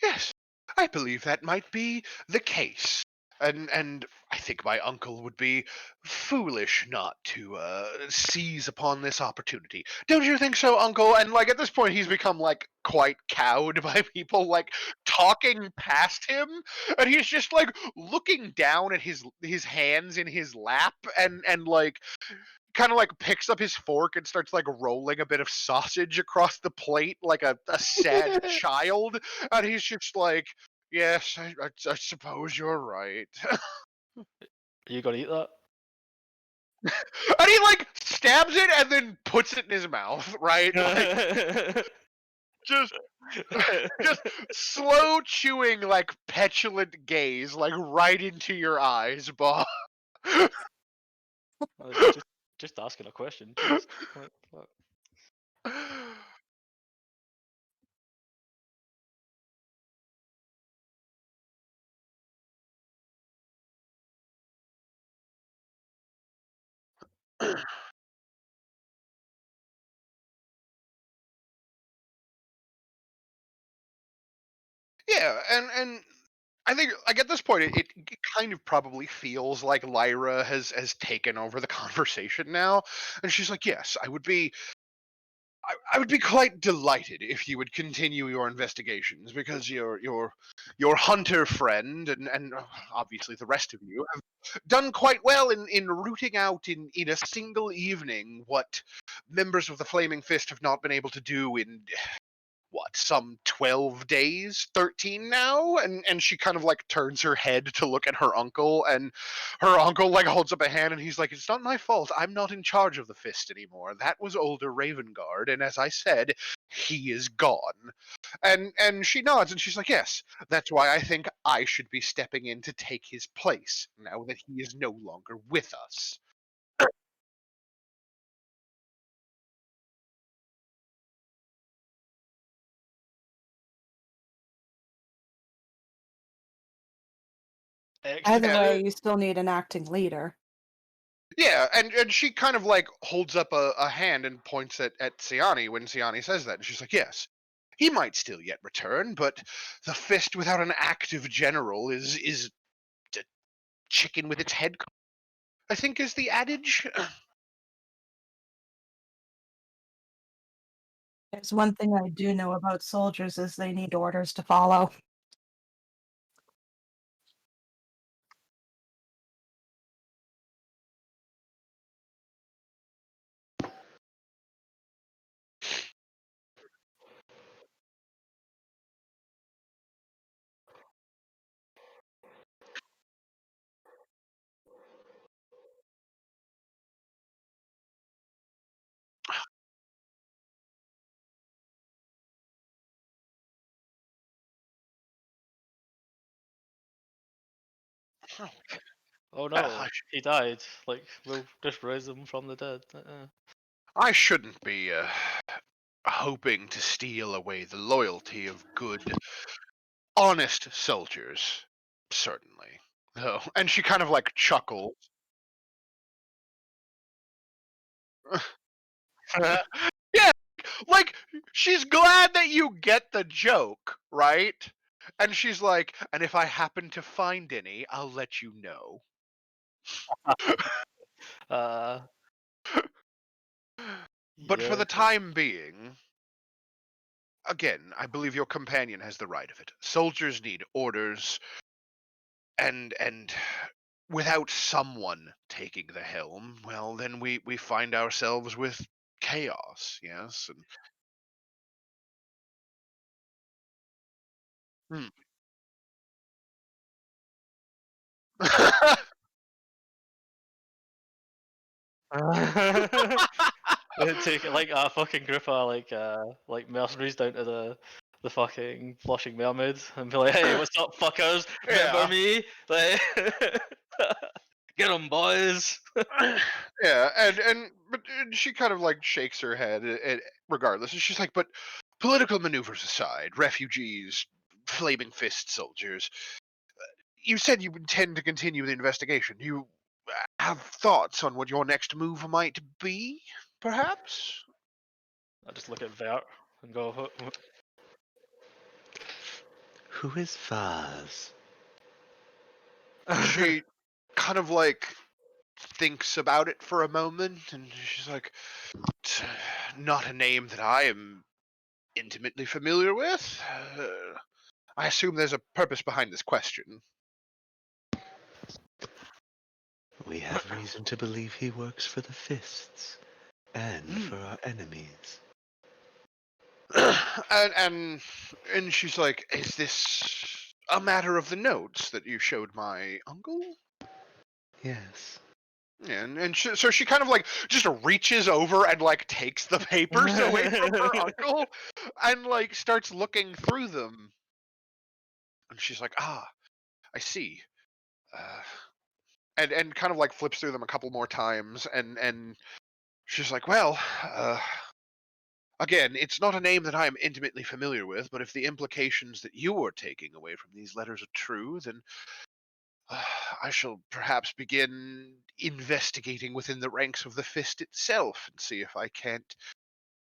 Yes, I believe that might be the case. And I think my uncle would be foolish not to seize upon this opportunity. Don't you think so, uncle? And like at this point, he's become like quite cowed by people like talking past him, and he's just like looking down at his hands in his lap, and like kind of like picks up his fork and starts like rolling a bit of sausage across the plate like a sad child, and he's just like, yes, I suppose you're right. Are you gonna eat that? And he like stabs it and then puts it in his mouth, right? Like just just slow chewing, like petulant gaze, like right into your eyes, Bob. Just asking a question. Jeez. What- what? Yeah, and I think like at this point it kind of probably feels like Lyra has taken over the conversation now, and she's like, yes, I would be quite delighted if you would continue your investigations, because your hunter friend and obviously the rest of you have done quite well in rooting out in a single evening what members of the Flaming Fist have not been able to do in what, some 12 days, 13 now. And she kind of like turns her head to look at her uncle, and her uncle like holds up a hand and he's like, it's not my fault, I'm not in charge of the Fist anymore, that was older Ravengard, and as I said, he is gone. And she nods and she's like, yes, that's why I think I should be stepping in to take his place now that he is no longer with us. Either Execute. way, you still need an acting leader. Yeah, and she kind of like holds up a hand and points at Siani when Siani says that, and she's like, yes, he might still yet return, but the Fist without an active general is a chicken with its head cut, I think is the adage. There's one thing I do know about soldiers is they need orders to follow. Oh Well, no, he died. Like, we'll just raise him from the dead. I shouldn't be hoping to steal away the loyalty of good, honest soldiers, certainly. Oh, and she kind of like chuckles. Yeah, like she's glad that you get the joke, right? And she's like, and if I happen to find any, I'll let you know. Uh, But for yeah. the time being, again, I believe your companion has the right of it. Soldiers need orders, and without someone taking the helm, well, then we find ourselves with chaos. Yes, and Take like a fucking group of like mercenaries down to the fucking Flushing Mermaid and be like, hey, what's up, fuckers? Remember yeah. me? Like, get 'em, boys. Yeah, and she kind of like shakes her head regardless, and she's like, but political maneuvers aside, refugees, flaming fist soldiers, you said you intend to continue the investigation. You have thoughts on what your next move might be, perhaps? I just look at Vert and go, Who is Vaz? She kind of like thinks about it for a moment, and she's like, "It's not a name that I am intimately familiar with. I assume there's a purpose behind this question." We have reason to believe he works for the Fists and for Hmm. our enemies. and she's like, "Is this a matter of the notes that you showed my uncle?" Yes. So she kind of like just reaches over and like takes the papers away from her uncle and like starts looking through them. And she's like, "Ah, I see." Uh, and kind of like flips through them a couple more times, and she's like, "Well, again, it's not a name that I am intimately familiar with, but if the implications that you are taking away from these letters are true, then I shall perhaps begin investigating within the ranks of the Fist itself and see if I can't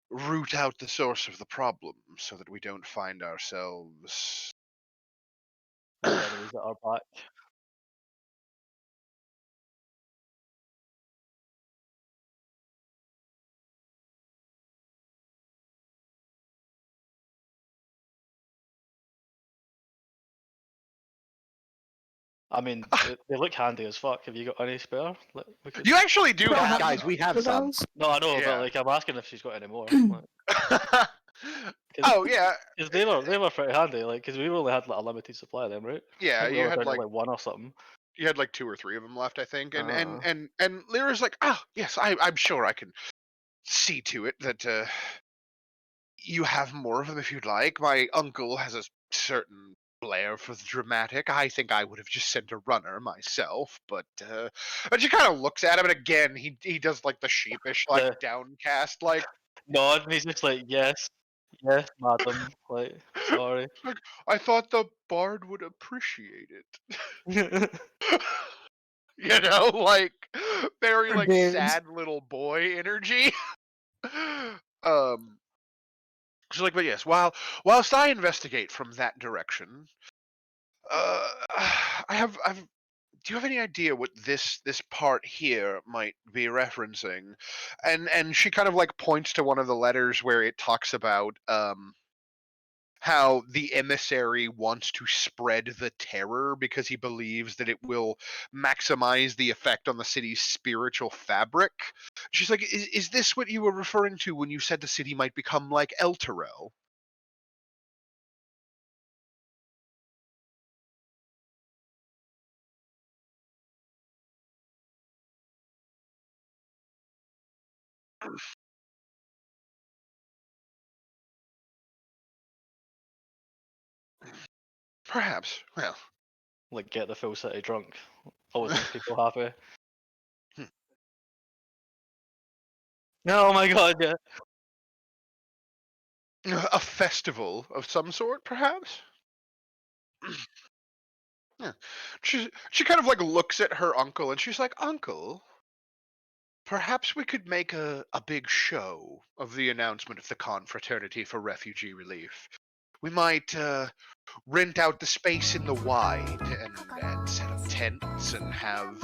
root out the source of the problem so that we don't find ourselves." With enemies at our back. I mean, they look handy as fuck. Have you got any spare? Like, we could... You actually do Don't have Guys, we have for some. those. No, I know, Yeah. but like, I'm asking if she's got any more. Like, Oh yeah, because they were pretty handy. Like, because we only had like a limited supply of them, right? I yeah. think we You were had down to like like 1 or something. 2 or 3 of them left, I think. And Uh, and Lyra's like, oh yes, I'm sure I can see to it that you have more of them if you'd like. My uncle has a certain flair for the dramatic. I think I would have just sent a runner myself, but she kind of looks at him, and again he does like the sheepish, like The- downcast, like nod, and he's just like, yes, madam. Like, sorry. like I thought the bard would appreciate it. You know, like very like Dudes. sad little boy energy. um She's like, but yes, whilst I investigate from that direction, I've do you have any idea what this part here might be referencing? And she kind of like points to one of the letters where it talks about how the emissary wants to spread the terror because he believes that it will maximize the effect on the city's spiritual fabric. She's like, is this what you were referring to when you said the city might become like Elturel? Perhaps. Well, Like, get the full city drunk. Always makes people happy. Hmm. Oh my god, yeah. a festival of some sort, perhaps? Yeah. She kind of like looks at her uncle and she's like, Uncle, perhaps we could make a big show of the announcement of the confraternity for refugee relief. We might rent out the space in the wide and set up tents and have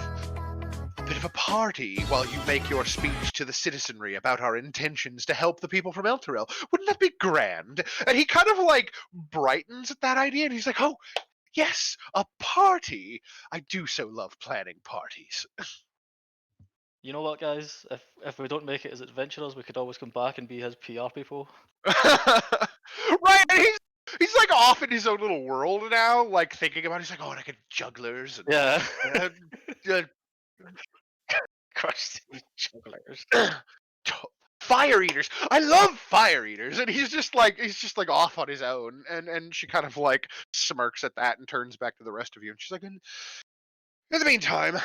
a bit of a party while you make your speech to the citizenry about our intentions to help the people from Elturel. Wouldn't that be grand? And he kind of like brightens at that idea and he's like, oh, yes, a party. I do so love planning parties. You know what, guys? If we don't make it as adventurers, we could always come back and be his PR people. Right? And he's like off in his own little world now, like thinking about it. He's like, oh, and I get jugglers and Yeah. uh, Crush these jugglers. fire eaters. I love fire eaters, and he's just like off on his own. And she kind of like smirks at that and turns back to the rest of you, and she's like, in the meantime,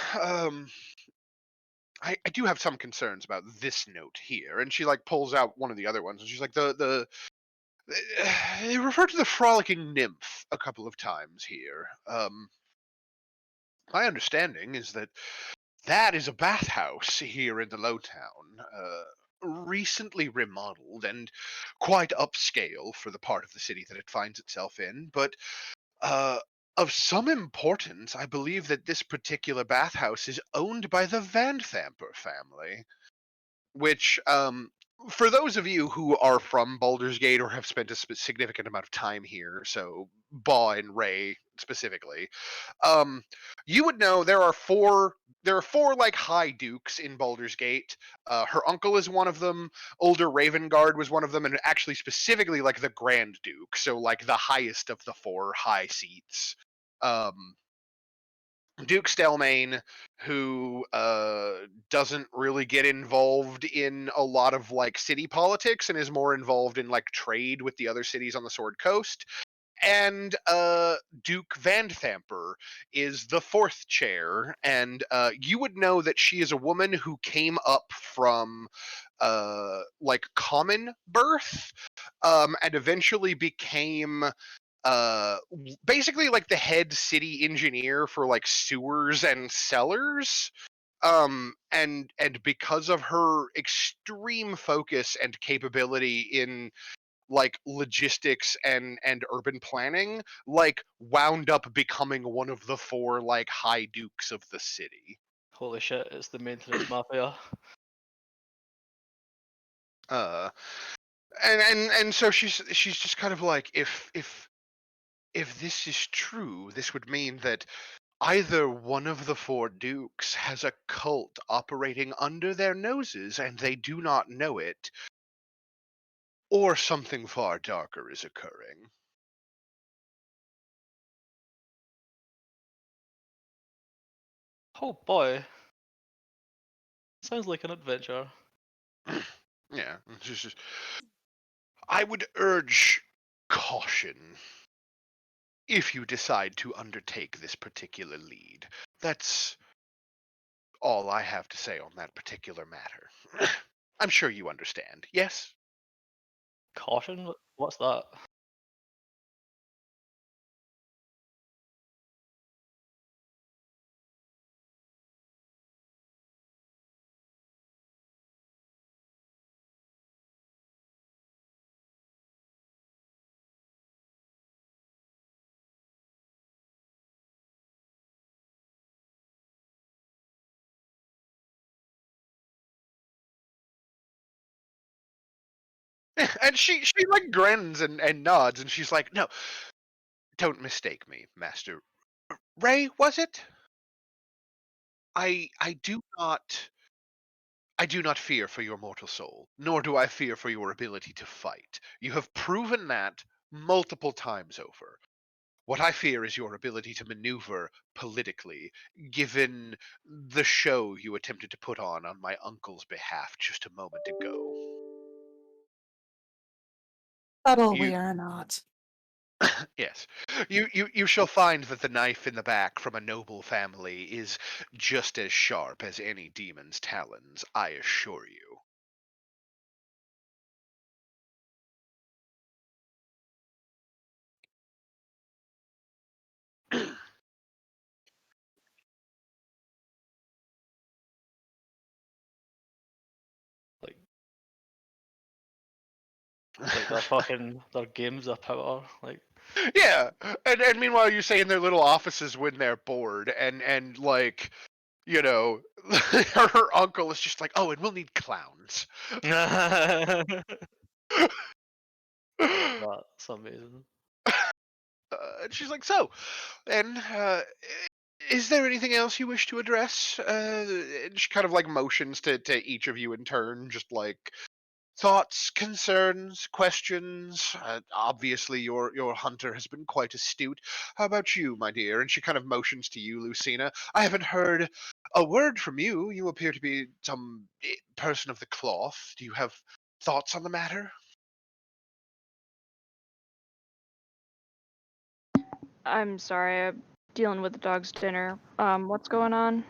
I do have some concerns about this note here. And she like pulls out one of the other ones, and she's like, they refer to the frolicking nymph a couple of times here. My understanding is that that is a bathhouse here in the Lowtown, recently remodeled and quite upscale for the part of the city that it finds itself in. But of some importance, I believe that this particular bathhouse is owned by the Van Thamper family, which for those of you who are from Baldur's Gate or have spent a significant amount of time here, so Ba and Ray specifically, you would know there are four like high dukes in Baldur's Gate. Her uncle is one of them. Older Ravengard was one of them, and actually specifically like the Grand Duke, so like the highest of the 4 high seats. Duke Stelmane, who doesn't really get involved in a lot of like city politics and is more involved in like trade with the other cities on the Sword Coast. And Duke Van Thamper is the 4th chair, and you would know that she is a woman who came up from like common birth, and eventually became basically like the head city engineer for like sewers and cellars. And because of her extreme focus and capability in like logistics and urban planning, like wound up becoming one of the 4 like high dukes of the city. Holy shit, it's the maintenance mafia. And so she's just kind of like, if this is true, this would mean that either one of the four dukes has a cult operating under their noses and they do not know it, or something far darker is occurring. Oh boy. Sounds like an adventure. Yeah, it's just, I would urge caution if you decide to undertake this particular lead. That's all I have to say on that particular matter. I'm sure you understand, yes? Caution? What's that? And she like grins and nods, and she's like, "No, don't mistake me, Master Ray. Was it? I do not fear for your mortal soul, nor do I fear for your ability to fight. You have proven that multiple times over. What I fear is your ability to maneuver politically, given the show you attempted to put on my uncle's behalf just a moment ago. Subtle You we are not. Yes. You shall find that the knife in the back from a noble family is just as sharp as any demon's talons, I assure you. Like their fucking their games of power. Like Yeah, and meanwhile you're saying their little offices when they're bored, and like, you know, her uncle is just like, oh, and we'll need clowns. I love that. It's amazing. And she's like, so, and is there anything else you wish to address? And she kind of like motions to each of you in turn, just like thoughts, concerns, questions. Obviously, your hunter has been quite astute. How about you, my dear? And she kind of motions to you, Lucina. I haven't heard a word from you. You appear to be some person of the cloth. Do you have thoughts on the matter? I'm sorry, I'm dealing with the dog's dinner. What's going on?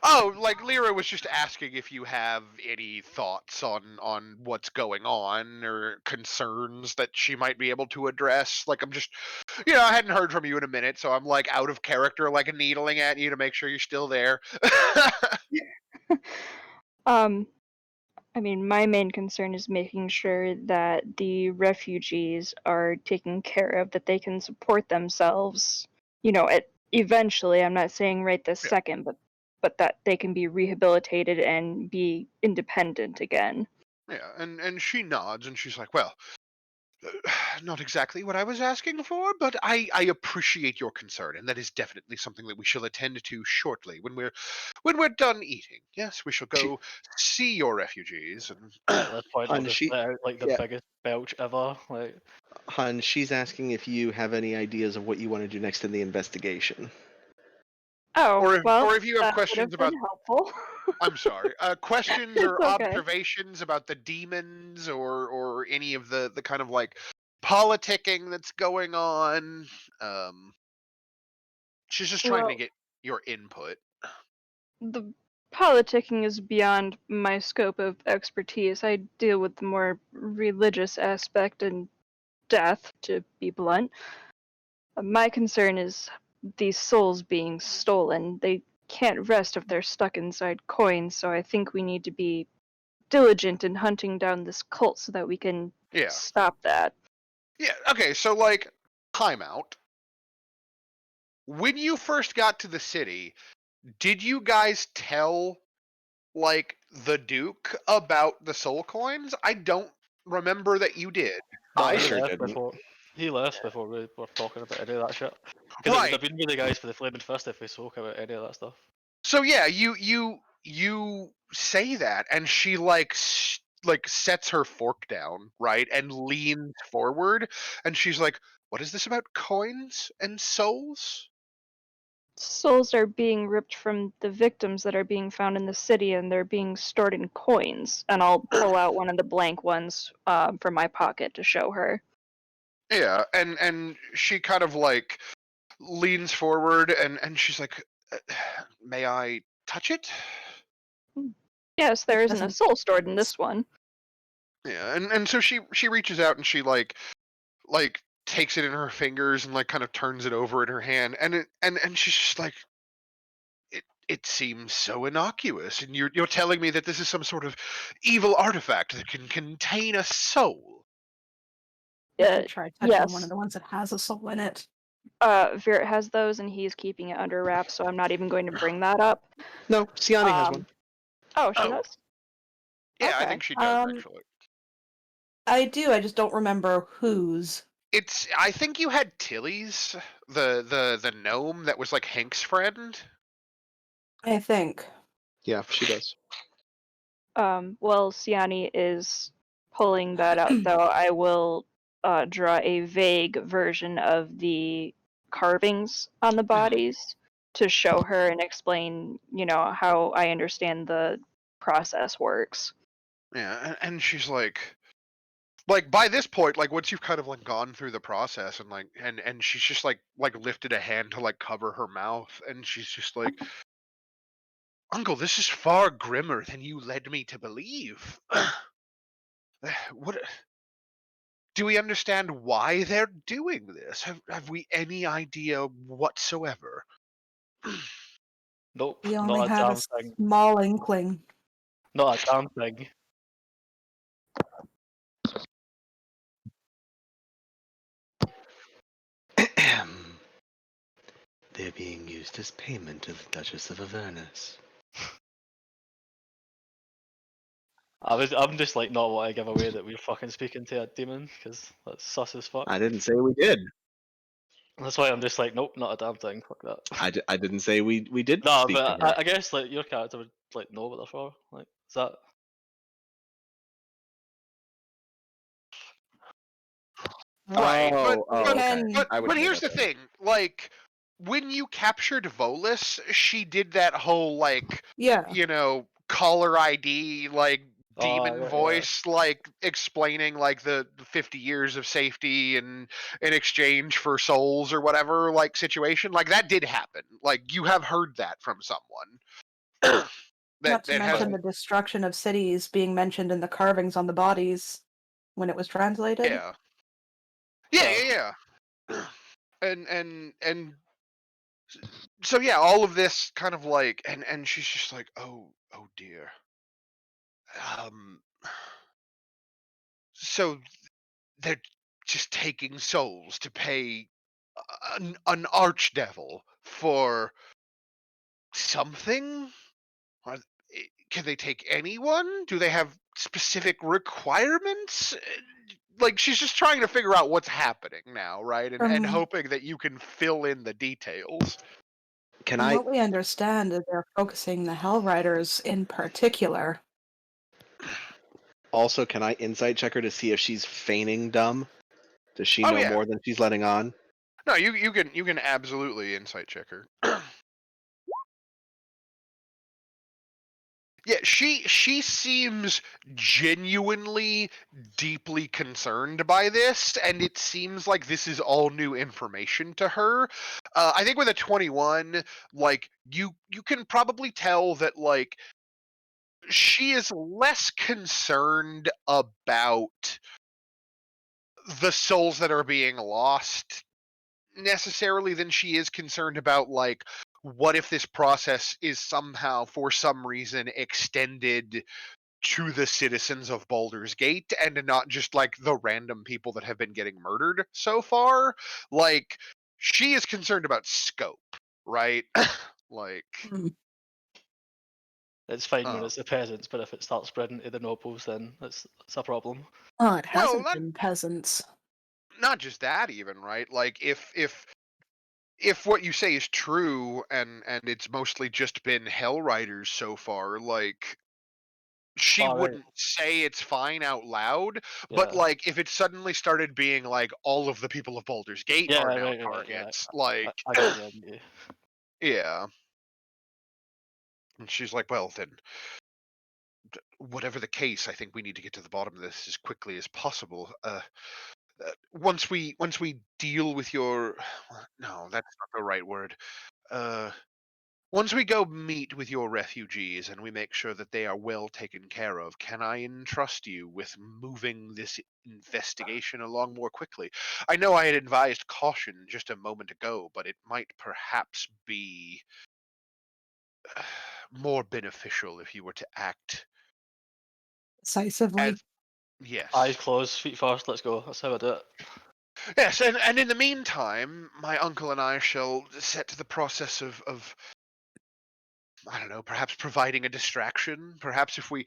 Oh, like Lyra was just asking if you have any thoughts on what's going on or concerns that she might be able to address. Like I'm just, I hadn't heard from you in a minute, so I'm like out of character, like needling at you to make sure you're still there. um, I mean, my main concern is making sure that the refugees are taken care of, that they can support themselves. Eventually, I'm not saying right this Yeah. second, but that they can be rehabilitated and be independent again. Yeah, and she nods and she's like, well, not exactly what I was asking for, but I appreciate your concern, and that is definitely something that we shall attend to shortly when we're done eating. Yes, we shall She, go see your refugees and At this point, I'll Hun, just she, let out like the yeah, biggest belch ever. Like Hun, she's asking if you have any ideas of what you want to do next in the investigation. Oh, well, or if you have that would questions have been about, helpful. I'm sorry, questions It's or okay. observations about the demons or any of the kind of like politicking that's going on. Um, she's just trying to Well, get your input. the politicking is beyond my scope of expertise. I deal with the more religious aspect and death, to be blunt. My concern is these souls being stolen. They can't rest if they're stuck inside coins, so I think we need to be diligent in hunting down this cult so that we can Yeah. stop that. Yeah, okay, so like timeout. When you first got to the city, did you guys tell like the Duke about the soul coins? I don't remember that you did. no, I he sure left didn't. before. He left before we were talking about any of that shit. Because it would have Right. been with the guys for the Flaming Fist if we spoke about any of that stuff. So yeah, you say that, and she like sets her fork down, right, and leans forward, and she's like, "What is this about coins and souls?" Souls are being ripped from the victims that are being found in the city, and they're being stored in coins. And I'll pull out one of the blank ones from my pocket to show her. Yeah, and she kind of like leans forward, and she's like, "May I touch it?" Yes, there isn't a Doesn't- soul stored in this one. Yeah, and so she reaches out and she like takes it in her fingers and like kind of turns it over in her hand, and she's just like, it seems so innocuous, and you're telling me that this is some sort of evil artifact that can contain a soul. You should try touching yes. one of the ones that has a soul in it. Virat has those, and he's keeping it under wraps, so I'm not even going to bring that up. No, Siani has one. Oh, she Oh. does? Yeah, I Okay. think she does actually. I do. I just don't remember whose. I think you had Tilly's, the gnome that was like Hank's friend. I think. Yeah, she does. Well, Siani is pulling that out, though. I will draw a vague version of the carvings on the bodies to show her and explain, how I understand the process works. Yeah, and she's like by this point, like once you've kind of like gone through the process and like and she's just like lifted a hand to like cover her mouth, and she's just like, "Uncle, this is far grimmer than you led me to believe." What do we understand why they're doing this? Have we any idea whatsoever? Nope, We only not a have a damn thing. small inkling. Not a damn thing. They're being used as payment to the Duchess of Avernus. I'm just like not want to give away that we're fucking speaking to a demon, because that's sus as fuck. I didn't say we did. That's why I'm just like, nope, not a damn thing. Fuck that. I didn't say we did No, speak to but her. I guess like your character would like know what they're for. Like, is that? Right, Oh, okay. but here's the thing: like when you captured Volus, she did that whole like Yeah. caller ID like demon Yeah, voice, like explaining like the 50 years of safety and in exchange for souls or whatever like situation. Like that did happen. Like you have heard that from someone. Not to that has mention the destruction of cities being mentioned in the carvings on the bodies when it was translated. yeah. Yeah. And so yeah, all of this kind of like and she's just like, oh dear. Um so they're just taking souls to pay an archdevil for something? Are, can they take anyone? Do they have specific requirements? Like she's just trying to figure out what's happening now, right? And From hoping that you can fill in the details. Can From I what we understand, is they're focusing the Hell Riders in particular. also insight check her to see if she's feigning dumb? Does she Oh know yeah. more than she's letting on? No, you can absolutely insight check her. Yeah, she seems genuinely deeply concerned by this, and it seems like this is all new information to her. I think with a 21, like you can probably tell that like she is less concerned about the souls that are being lost necessarily than she is concerned about like what if this process is somehow for some reason extended to the citizens of Baldur's Gate and not just like the random people that have been getting murdered so far. Like she is concerned about scope, right? Like it's fine when it's the peasants, but if it starts spreading to the nobles, then it's a problem. Oh, it well, hasn't been peasants. not just that, even, right? Like if what you say is true, and it's mostly just been Hell Riders so far, like she All right. wouldn't say it's fine out loud, but Yeah. like if it suddenly started being like all of the people of Baldur's Gate Yeah. are Right. now Right. Right. Yeah. targets, like I get you. I get you. yeah. And she's like, well then, whatever the case, I think we need to get to the bottom of this as quickly as possible. Once we deal with your, no, that's not the right word. Uh, Once we go meet with your refugees and we make sure that they are well taken care of, can I entrust you with moving this investigation along more quickly? I know I had advised caution just a moment ago, but it might perhaps be more beneficial if you were to act Decisively. as yes. Eyes closed, feet first. Let's go. That's how I do it. Yes, and in the meantime, my uncle and I shall set to the process of I don't know, perhaps providing a distraction. Perhaps if we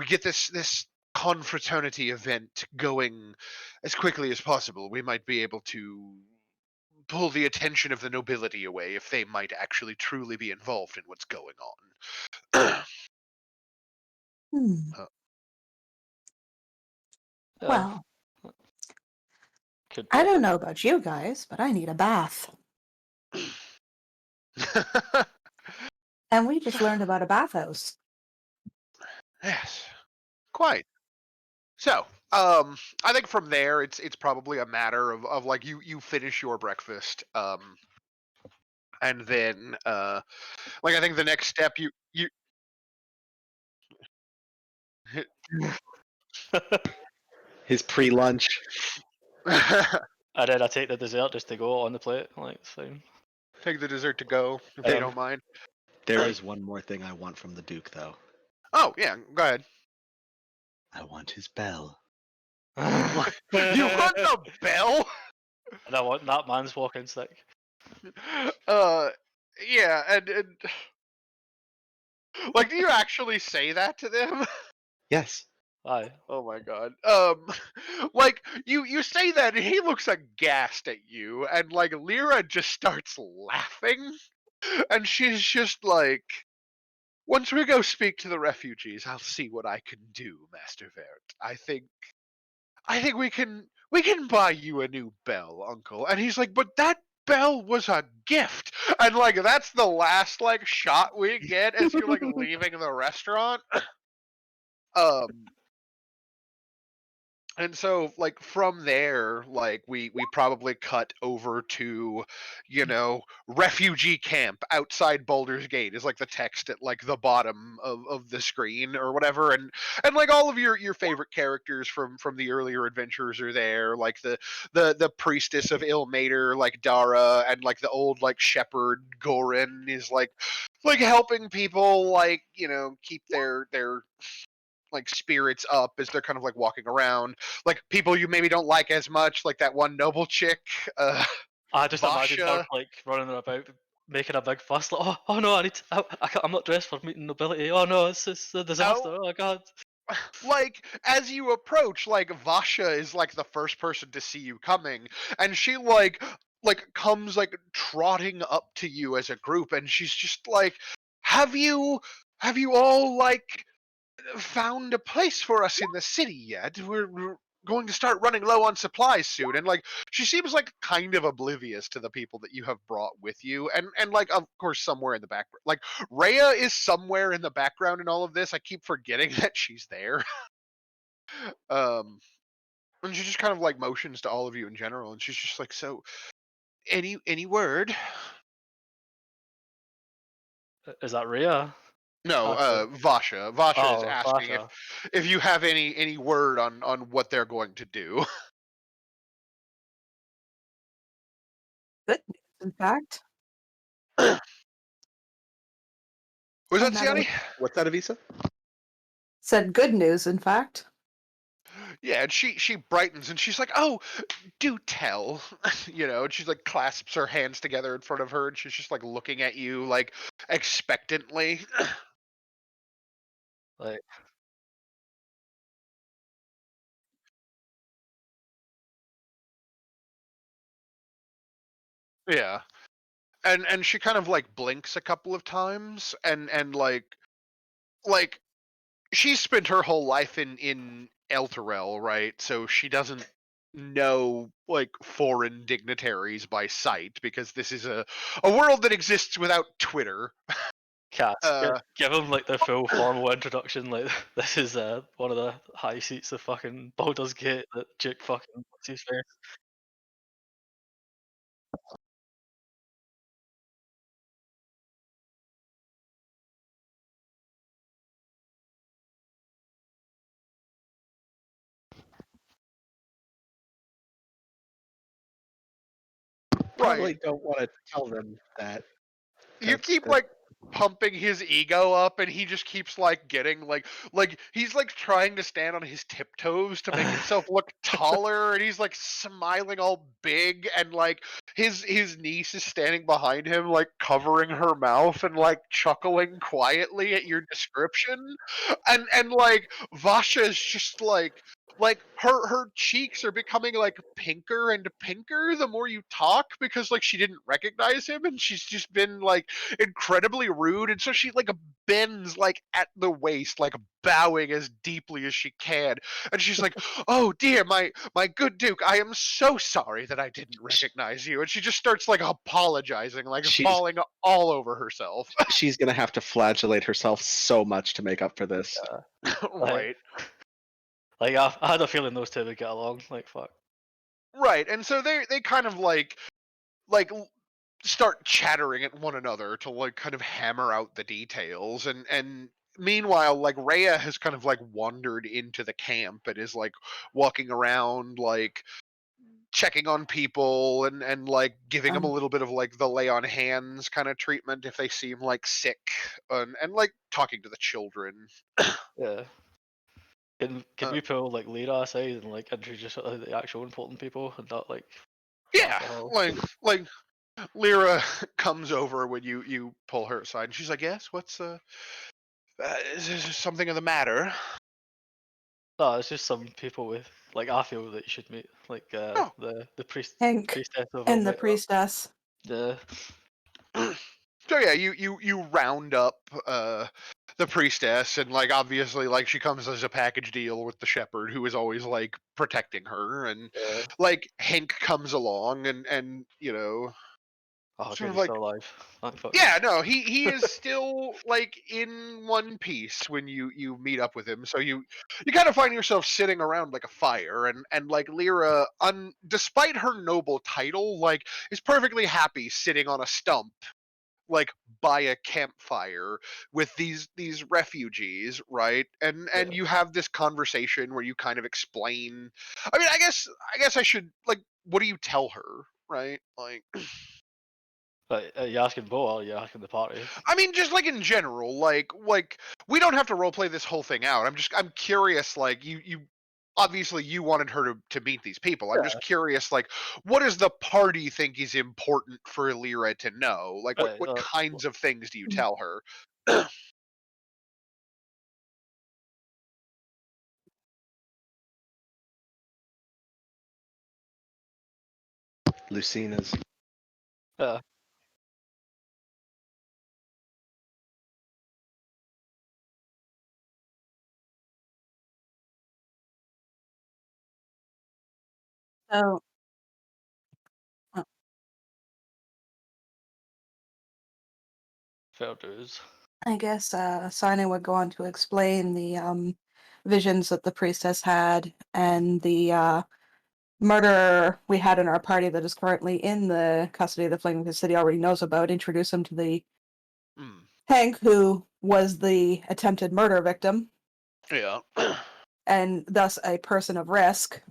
get this confraternity event going as quickly as possible, we might be able to pull the attention of the nobility away if they might actually truly be involved in what's going on. Hmm. Uh, Yeah. Well, Could I be. don't know about you guys, but I need a bath. And we just learned about a bathhouse. yes, quite. So, I think from there it's probably a matter of like you finish your breakfast, and then like I think the next step you His pre-lunch. And then I take the dessert just to go on the plate. Like, it's fine. take the dessert to go if they Um, don't mind. There is one more thing I want from the Duke, though. Oh yeah, go ahead. I want his bell. You want the bell? And I want that man's walking stick. Uh, yeah, and like, do you actually say that to them? Yes. Aye. Oh my god. Like you say that, and he looks aghast at you, and like Lyra just starts laughing, and she's just like, "Once we go speak to the refugees, I'll see what I can do, Master Vert. I think we can buy you a new bell, Uncle." And he's like, "But that bell was a gift." And like that's the last like shot we get as you're like leaving the restaurant. Um and so like from there, like we probably cut over to, refugee camp outside Baldur's Gate is like the text at like the bottom of the screen or whatever, and like all of your favorite characters from the earlier adventures are there, like the priestess of Ilmater, like Dara, and like the old like shepherd Gorin is like helping people, like, keep their like spirits up as they're kind of like walking around. Like people you maybe don't like as much, like that one noble chick, I just imagine her Vasha. like running about, making a big fuss. Like, oh no, I'm not dressed for meeting nobility. Oh no, it's a disaster. No, Oh god. like as you approach, like Vasha is like the first person to see you coming, and she like comes like trotting up to you as a group, and she's just like, "Have you all like found a place for us in the city yet? We're going to start running low on supplies soon." And like she seems like kind of oblivious to the people that you have brought with you, and like of course somewhere in the background, like Rhea is somewhere in the background in all of this. I keep forgetting that she's there. um and she just kind of like motions to all of you in general, and she's just like, "So any word?" Is that Rhea? No, Actually. Vasha is Oh, asking Sasha. if you have any word on what they're going to do. Good news, in fact. Was Oh, that Natalie Siani? What's that, Avisa? said good news, in fact. Yeah, and she brightens and she's like, "Oh, do tell." And she's like clasps her hands together in front of her, and she's just like looking at you like expectantly. Like, Yeah. And she kind of like blinks a couple of times and like she's spent her whole life in Elturel, right? So she doesn't know like foreign dignitaries by sight because this is a world that exists without Twitter. Cast. Uh, Give him like the full formal introduction. Like this is one of the high seats of fucking Baldur's Gate that Duke fucking what's his face. right. Probably don't want to tell them that. You That's keep like pumping his ego up and he just keeps like getting like he's like trying to stand on his tiptoes to make himself look taller and he's like smiling all big and like his niece is standing behind him like covering her mouth and like chuckling quietly at your description and like Vasha is just like her cheeks are becoming like pinker and pinker the more you talk because like she didn't recognize him and she's just been like incredibly rude and so she like bends like at the waist like bowing as deeply as she can and she's like oh dear my good duke I am so sorry that I didn't recognize you and she just starts like apologizing like she's falling all over herself. she's gonna have to flagellate herself so much to make up for this. Right. Like I had a feeling those two would get along. Like fuck. Right, and so they kind of like start chattering at one another to like kind of hammer out the details and meanwhile like Rhea has kind of like wandered into the camp and is like walking around like checking on people and like giving them a little bit of like the lay on hands kind of treatment if they seem like sick and like talking to the children. Yeah. Can Uh, we pull like Lyra aside and like introduce the actual important people and not like what yeah, the hell? like Lyra comes over when you pull her aside and she's like yes what's is there something of the matter? No, it's just some people with like I feel that you should meet like Oh. the Hank priestess of and the Almighty. priestess. Yeah. So yeah, you round up the priestess and like obviously like she comes as a package deal with the shepherd who is always like protecting her and Yeah. like Hank comes along and you know Oh sort good, of he's like still alive. Thank fuck. yeah no he is still like in one piece when you meet up with him so you kind of find yourself sitting around like a fire and like Lyra despite her noble title like is perfectly happy sitting on a stump like by a campfire with these refugees right and Yeah. you have this conversation where you kind of explain I mean I guess I should like what do you tell her right like But are you asking Bo or are you asking the party? I mean just like in general like we don't have to role play this whole thing out I'm curious like you obviously you wanted her to meet these people I'm Yeah. just curious like what does the party think is important for Lyra to know like what Right. what kinds of things do you tell her? Lucina's. Yeah. So uh, Fair dues. I guess Sina would go on to explain the visions that the priestess had and the murderer we had in our party that is currently in the custody of the Flaming City already knows about. Introduce him to the Mm, Hank, who was the attempted murder victim yeah. and thus a person of risk.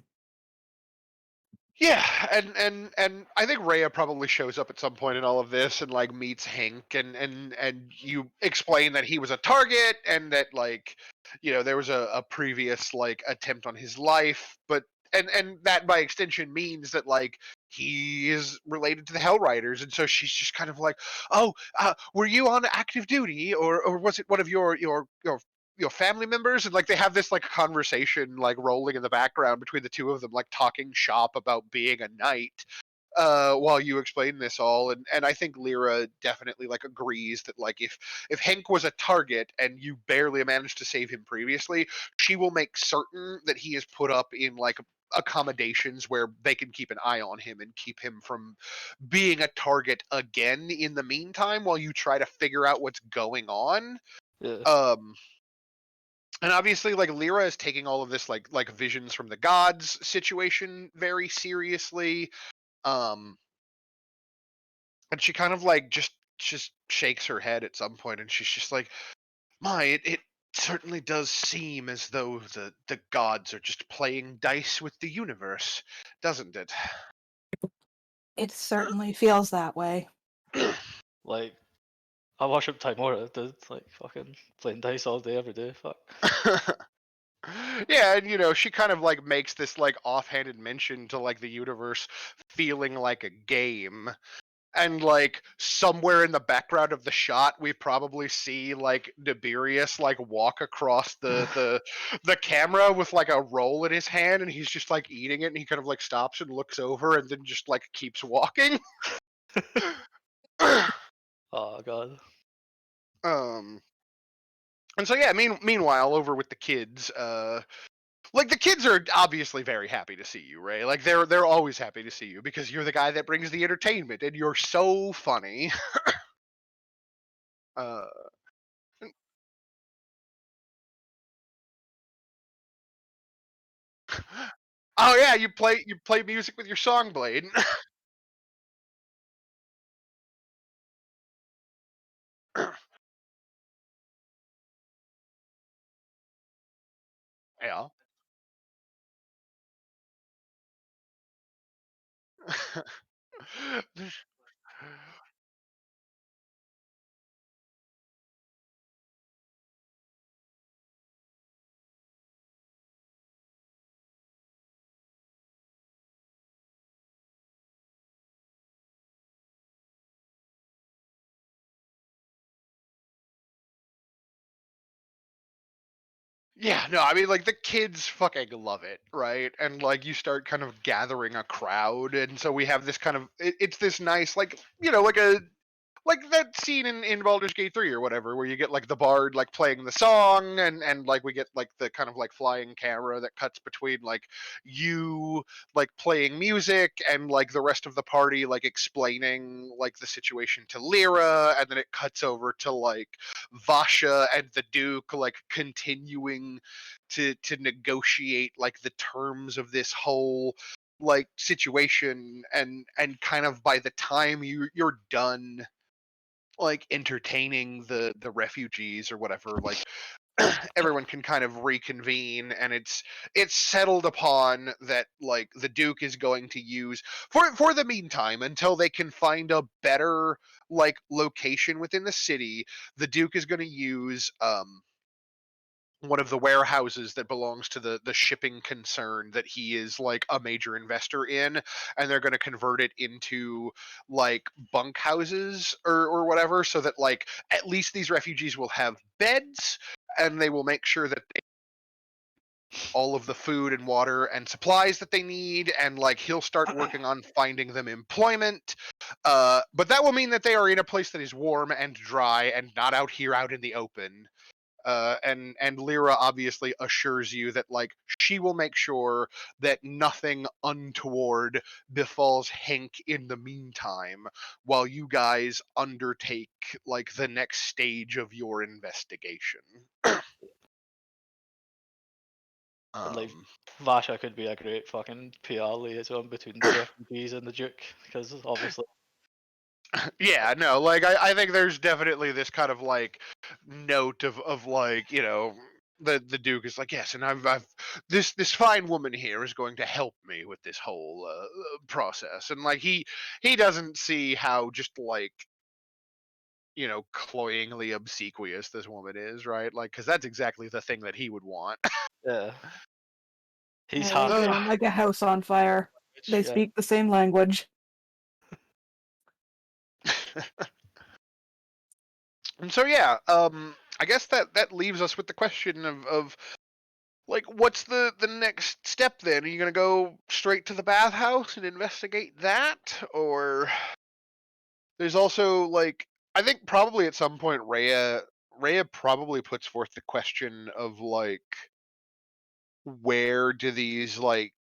Yeah, and I think Rhea probably shows up at some point in all of this and like meets Hank and you explain that he was a target and that like you know there was a previous like attempt on his life, but and that by extension means that like he is related to the Hell Riders, and so she's just kind of like, oh, were you on active duty or was it one of your family members and like they have this like conversation like rolling in the background between the two of them like talking shop about being a knight while you explain this all, and I think Lyra definitely like agrees that like if Hank was a target and you barely managed to save him previously, she will make certain that he is put up in like accommodations where they can keep an eye on him and keep him from being a target again in the meantime while you try to figure out what's going on. Yeah. And obviously like Lyra is taking all of this like visions from the gods situation very seriously. um and she kind of like just shakes her head at some point and she's just like, it certainly does seem as though the gods are just playing dice with the universe, doesn't it? It certainly feels that way. Like, I worship Timora, dude. Like, fucking playing dice all day, every day. Fuck. Yeah, and you know, she kind of like makes this like offhanded mention to like the universe feeling like a game. And like somewhere in the background of the shot, we probably see like Tiberius like walk across the camera with like a roll in his hand, and he's just like eating it, and he kind of like stops and looks over, and then just like keeps walking. Oh god. um, and so yeah, meanwhile, over with the kids, like the kids are obviously very happy to see you, Ray. Like they're always happy to see you because you're the guy that brings the entertainment, and you're so funny. uh, Oh yeah, you play music with your song blade. Yeah. Yeah, no, I mean like the kids fucking love it, right? And like you start kind of gathering a crowd, and so we have this kind of it's this nice like like that scene in Baldur's Gate 3 or whatever, where you get like the bard like playing the song, and like we get like the kind of like flying camera that cuts between like you like playing music and like the rest of the party like explaining like the situation to Lyra, and then it cuts over to like Vasha and the Duke like continuing to negotiate like the terms of this whole like situation, and kind of by the time you're done like entertaining the refugees or whatever, like everyone can kind of reconvene, and it's settled upon that like the Duke is going to use for the meantime until they can find a better like location within the city. The Duke is going to use one of the warehouses that belongs to the shipping concern that he is like a major investor in, and they're going to convert it into like bunk houses or whatever, so that like at least these refugees will have beds, and they will make sure that all of the food and water and supplies that they need, and like he'll start working on finding them employment. But that will mean that they are in a place that is warm and dry and not out here out in the open. And Lyra obviously assures you that like she will make sure that nothing untoward befalls Hank in the meantime, while you guys undertake like the next stage of your investigation. And like um, Vasha could be a great fucking PR liaison between the refugees and the Duke, because obviously. yeah, no, like I think there's definitely this kind of like note of like, you know, the Duke is like, yes, and I've this fine woman here is going to help me with this whole process, and like he doesn't see how just like, you know, cloyingly obsequious this woman is, right? Like, because that's exactly the thing that he would want. Yeah. He's Yeah, they half get Ugh. on like a house on fire. They yeah. speak the same language. And so yeah, I guess that leaves us with the question of like, what's the next step then? Are you gonna go straight to the bathhouse and investigate that, or there's also like, I think probably at some point Rhea probably puts forth the question of like, where do these like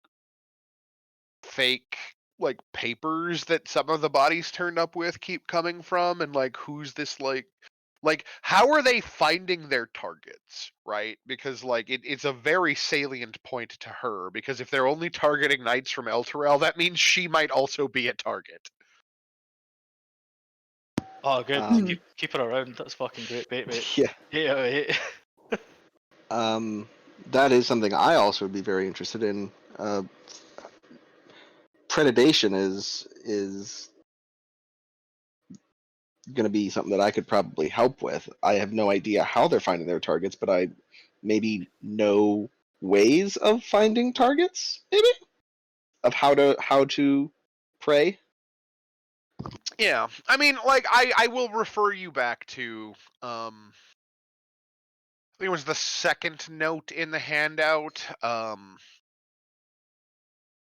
fake like papers that some of the bodies turned up with keep coming from, and like who's this like how are they finding their targets, right? Because like it's a very salient point to her, because if they're only targeting knights from Elturel, that means she might also be a target. Oh, good. Um, Keep her around. That's fucking great bait, mate. yeah. 8 out of 8. That is something I also would be very interested in. Predation is going to be something that I could probably help with. I have no idea how they're finding their targets, but I maybe know ways of finding targets, maybe of how to prey. Yeah, I mean, like I will refer you back to I think it was the second note in the handout.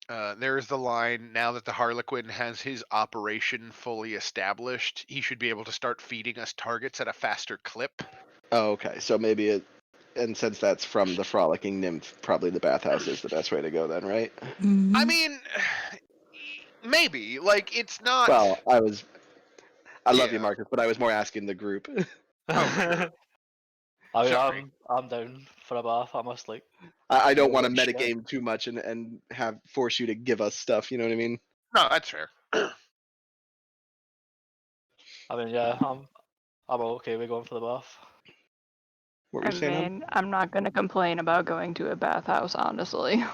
There's the line, now that the Harlequin has his operation fully established, he should be able to start feeding us targets at a faster clip. Oh, okay, so maybe it. And since that's from the Frolicking Nymph, probably the bathhouse is the best way to go then, right? I mean, maybe. Like, it's not. Well, I love you, Yeah. Marcus, but I was more asking the group. Oh, sure. I mean, Sorry. I'm down for a bath. I must like I don't roll want to and shit. metagame too much and force you to give us stuff. You know what I mean? No, that's fair. I mean, yeah, I'm okay with going for the bath. What were I you saying? Em? mean, I'm not going to complain about going to a bathhouse, honestly.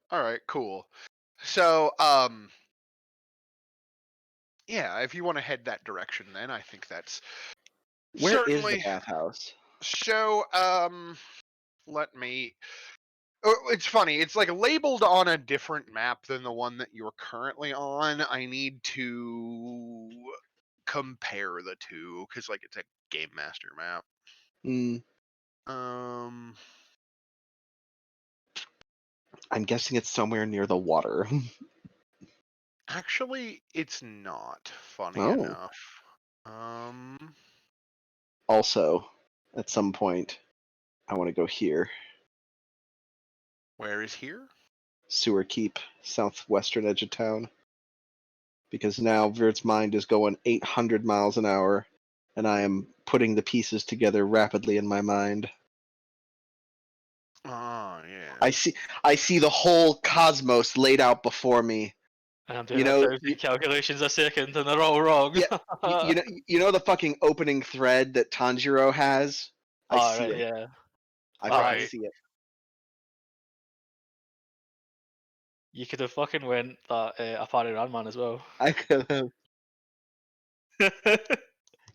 All right, cool. So, yeah, if you want to head that direction, then I think that's Where is the certainly. bathhouse? So, let me. Oh, it's funny. It's like labeled on a different map than the one that you're currently on. I need to compare the two because, like, it's a game master map. Hmm. Um, I'm guessing it's somewhere near the water. actually, it's not. Funny Oh. enough. Also, at some point, I want to go here. Where is here? Sewer Keep, southwestern edge of town. Because now Vert's mind is going 800 miles an hour, and I am putting the pieces together rapidly in my mind. Oh, yeah. I see the whole cosmos laid out before me. And I'm doing You a know, thousand calculations a second, and they're all wrong. yeah, you know the fucking opening thread that Tanjiro has. I All see right, it. yeah. I All fucking Right. right. see it. You could have fucking went that Apari Ranman as well. I could have.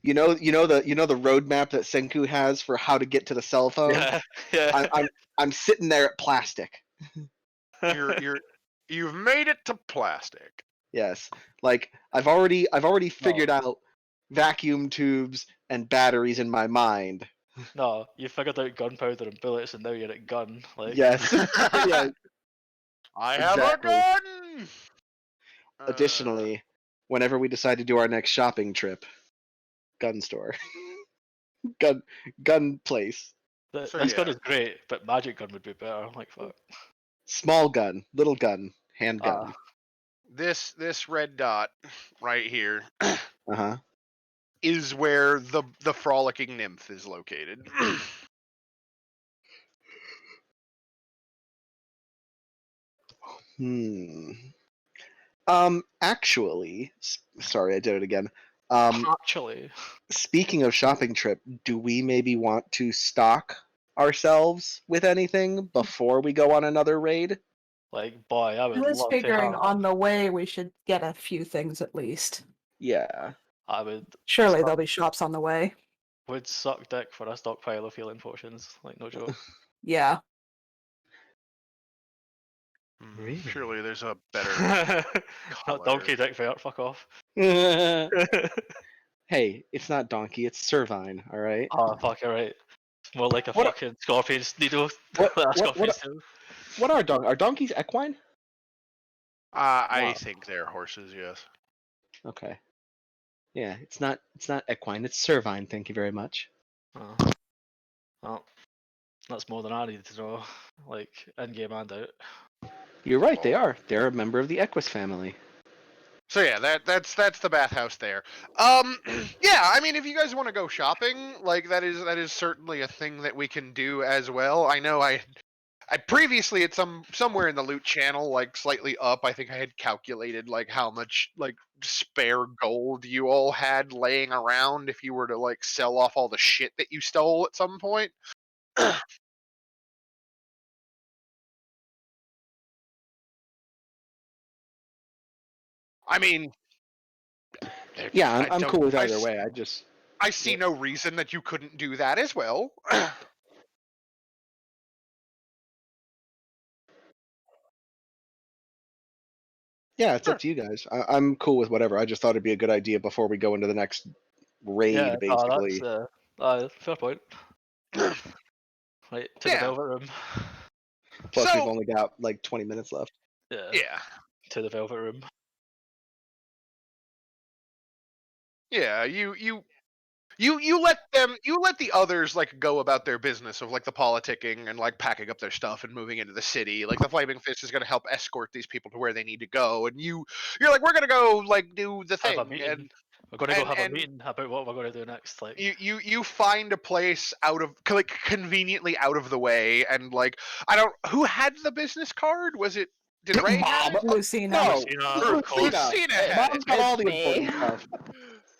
You know the roadmap that Senku has for how to get to the cell phone. Yeah, yeah. I'm sitting there at plastic. You've made it to plastic. Yes, like I've already No, figured out vacuum tubes and batteries in my mind. no, you figured out gunpowder and bullets, and now you're at gun. Like, Yes, yeah, I have a exactly. gun. Additionally, whenever we decide to do our next shopping trip, gun store, gun gun place, th So this gun yeah, is great, but magic gun would be better. Like, fuck. small gun, little gun, Ah, handgun. this red dot right here Uh huh. is where the frolicking nymph is located. Hmm. Actually, sorry, I did it again. actually, Speaking of shopping trip, do we maybe want to stock ourselves with anything before we go on another raid? like, boy, I I would was love to figuring have. on the way we should get a few things at least. Yeah. I would. Surely there'll be shops on the way. Would suck dick for a stockpile of healing potions. Like, no joke. Yeah. Really? Surely there's a better Not color. donkey dick vert. Fuck off. Hey, it's not donkey, it's Servine, all right? Oh, fuck, alright. More like a What- fucking scorpion's needle. What- A what- scorpion's tail. What are donkeys equine? I Wow. think they're horses. Yes. Okay. Yeah, it's not equine. It's cervine. Thank you very much. Oh. Well, that's more than I needed to know. Like in game and out. You're right. They are. They're a member of the Equus family. So yeah, that's the bathhouse there. Yeah, I mean, if you guys want to go shopping, like that is certainly a thing that we can do as well. I know I previously at somewhere in the loot channel, like slightly up, I think I had calculated like how much like spare gold you all had laying around if you were to like sell off all the shit that you stole at some point. I mean, Yeah, I I'm don't- cool with I either s- way. I just I see no reason that you couldn't do that as well. yeah, it's Sure. up to you guys. I'm cool with whatever. I just thought it'd be a good idea before we go into the next raid, Yeah, basically. that's fair point. Right, to the Yeah. velvet room. Plus, we've So only got like 20 minutes left. Yeah. yeah. To the velvet room. Yeah, you let the others like go about their business of like the politicking and like packing up their stuff and moving into the city. Like the Flaming Fist is going to help escort these people to where they need to go, and you're like, we're going to go like do the Have a thing, meeting. We're gonna go have a and meeting about what we're gonna do next. Like you find a place out of like conveniently out of the way, and like who had the business card? Was it did Ray have it? Lucina. No, Lucina, Or of course. Lucina had Mom's it. got all It's the me. important stuff.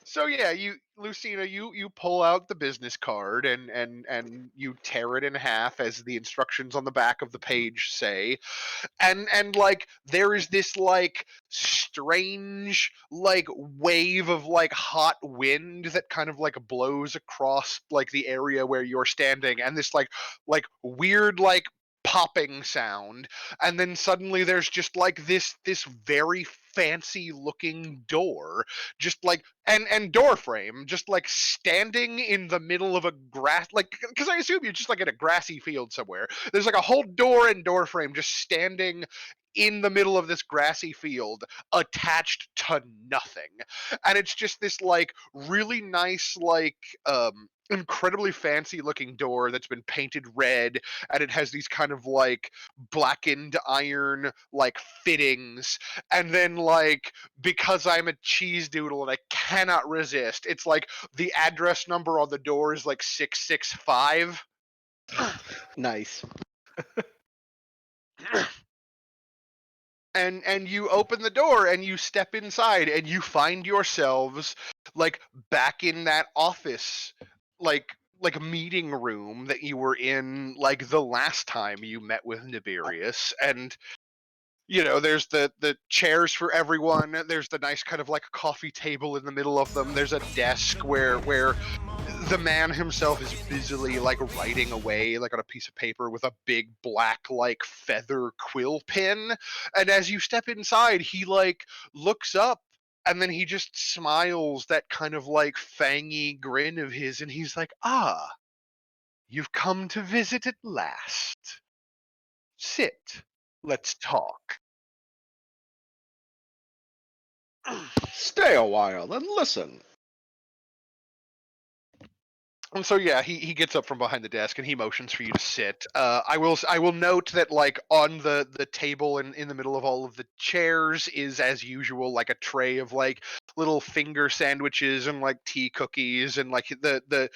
So yeah, Lucina, you pull out the business card and you tear it in half as the instructions on the back of the page say, and like there is this like strange like wave of like hot wind that kind of like blows across like the area where you're standing, and this like weird like popping sound, and then suddenly there's just like this very fancy looking door, just like and door frame just like standing in the middle of a grass, like because I assume you're just like in a grassy field somewhere. There's like a whole door and door frame just standing in the middle of this grassy field attached to nothing, and it's just this like really nice like incredibly fancy looking door that's been painted red, and it has these kind of like blackened iron like fittings, and then like because I'm a cheese doodle and I cannot resist, it's like the address number on the door is like 665. Nice. And you open the door and you step inside and you find yourselves like back in that office, like a meeting room that you were in like the last time you met with Nibirius. And you know, there's the chairs for everyone, there's the nice kind of like coffee table in the middle of them, there's a desk where the man himself is busily like writing away like on a piece of paper with a big black like feather quill pen. And as you step inside, he like looks up and then he just smiles that kind of like fangy grin of his, and he's like, "Ah, you've come to visit at last. Sit. Let's talk." Stay a while and listen. And so yeah, he gets up from behind the desk and he motions for you to sit. I will note that like on the table and in the middle of all of the chairs is as usual like a tray of like little finger sandwiches and like tea cookies, and like the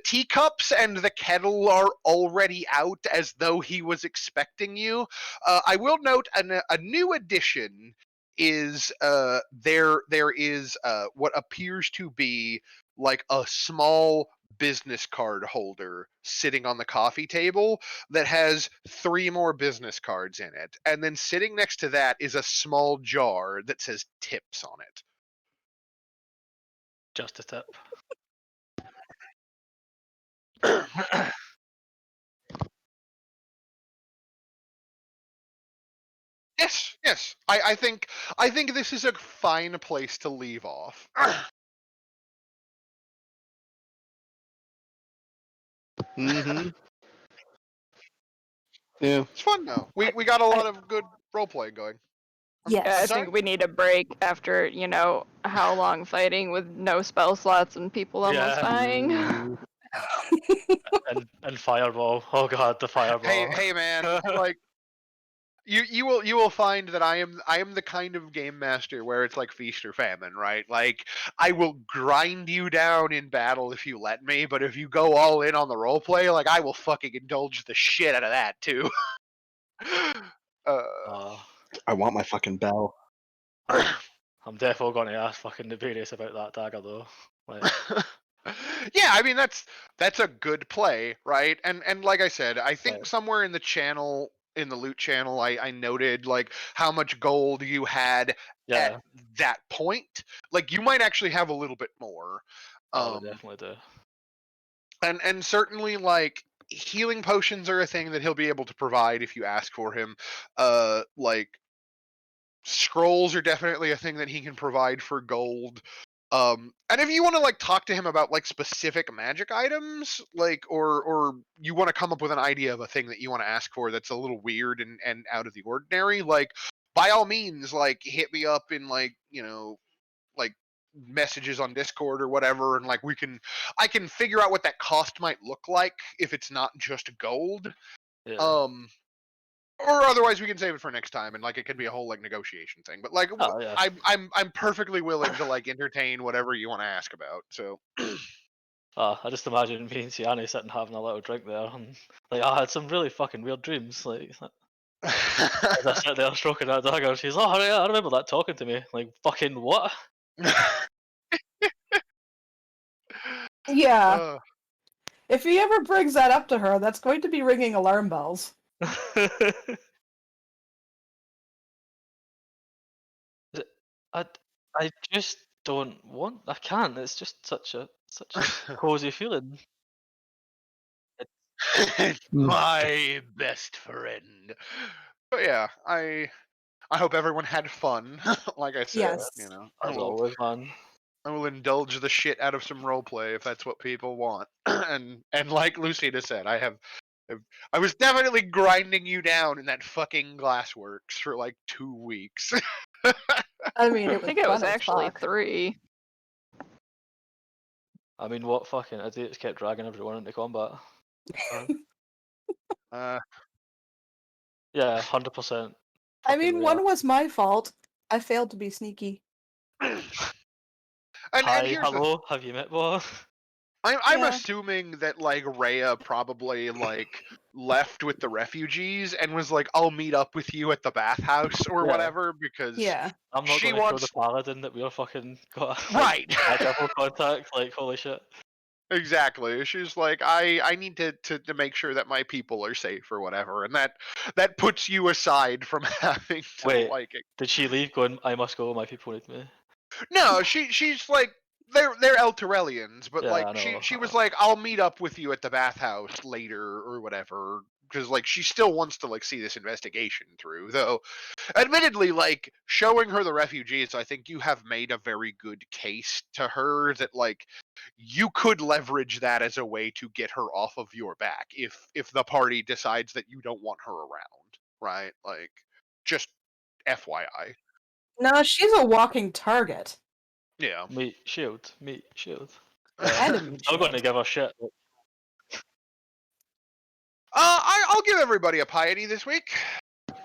teacups and the kettle are already out as though he was expecting you. I will note a new addition is there is what appears to be like a small business card holder sitting on the coffee table that has 3 more business cards in it. And then sitting next to that is a small jar that says tips on it. Just a tip. Yes. I think this is a fine place to leave off. Mm-hmm. Yeah. It's fun though. We got a lot of good role playing going. Yeah, I Yes. Sorry? think we need a break after, how long fighting with no spell slots and people almost Yeah. dying. Mhm. And fireball. Oh god, the fireball. Hey man, like you will find that I am the kind of game master where it's like feast or famine, right? Like I will grind you down in battle if you let me, but if you go all in on the role play, like I will fucking indulge the shit out of that too. Uh, I want my fucking bell. I'm definitely going to ask fucking Tiberius about that dagger though. Like, yeah, I mean that's a good play, right? And like I said, I think Right. somewhere in the channel, in the loot channel, I noted like how much gold you had at yeah, that point. Like you might actually have a little bit more. we definitely do. And certainly like healing potions are a thing that he'll be able to provide if you ask for him. Like scrolls are definitely a thing that he can provide for gold. And if you want to like talk to him about like specific magic items, like or you want to come up with an idea of a thing that you want to ask for that's a little weird and out of the ordinary, like by all means, like hit me up in like like messages on Discord or whatever, and like I can figure out what that cost might look like if it's not just gold. Yeah. Or otherwise we can save it for next time, and like it could be a whole like negotiation thing. But like Oh yeah. I'm perfectly willing to like entertain whatever you want to ask about. So I just imagine me and Siani sitting having a little drink there, and like I had some really fucking weird dreams. Like as I sit there stroking that dagger, she's, oh yeah, I remember that talking to me. Like fucking what? Yeah. uh, If he ever brings that up to her, that's going to be ringing alarm bells. I I just don't want. I can't. It's just such a cozy feeling. my best friend. But yeah, I hope everyone had fun. Like I said, Yes. I As will always, man. I will indulge the shit out of some roleplay if that's what people want. And like Lucina said, I was definitely grinding you down in that fucking glassworks for like 2 weeks. I mean, I it was think it was fun as actually fuck. 3. I mean, what fucking idiots kept dragging everyone into combat? uh, Yeah, 100%. I mean, one was my fault. I failed to be sneaky. and Hi, here's the hello, have you met boy? I'm Yeah. assuming that like Rhea probably like left with the refugees and was like, I'll meet up with you at the bathhouse or Yeah. whatever because Yeah. I'm not she going to show the wants paladin that we're fucking got right. a double contact. Like, holy shit. Exactly. She's like, I need to make sure that my people are safe or whatever, and that puts you aside from having to Wait, like. did she leave going, I must go, my people need me? No, she's like they're Elturellians, but Yeah, like I know. she was like, I'll meet up with you at the bathhouse later or whatever. Because like she still wants to like see this investigation through, though admittedly, like showing her the refugees, I think you have made a very good case to her that like you could leverage that as a way to get her off of your back if the party decides that you don't want her around, right? Like just FYI. No, she's a walking target. Yeah. Meat shield, meat shield. And a I'm meat going to shield. give her shit. I'll give everybody a piety this week.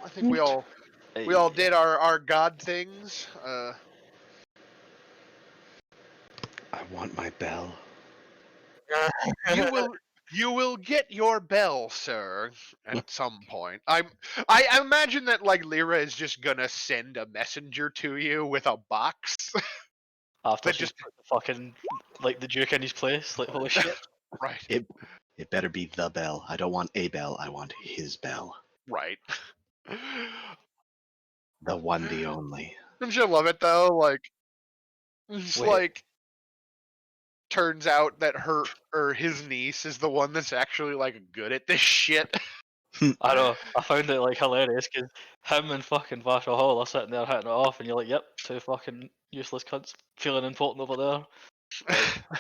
I think we all did our god things. I want my bell. You will get your bell, sir, at some point. I imagine that like Lyra is just gonna send a messenger to you with a box. After that she's just put the fucking, like, the Duke in his place. Like, holy shit. right, It better be the bell. I don't want a bell. I want his bell. right. The one, the only. Don't you love it though? Like it's Wait, like turns out that her or his niece is the one that's actually like good at this shit. I know. I found it, like, hilarious because him and fucking Vashel Hall are sitting there hitting it off, and you're like, yep, two fucking useless cunts feeling important over there. Like,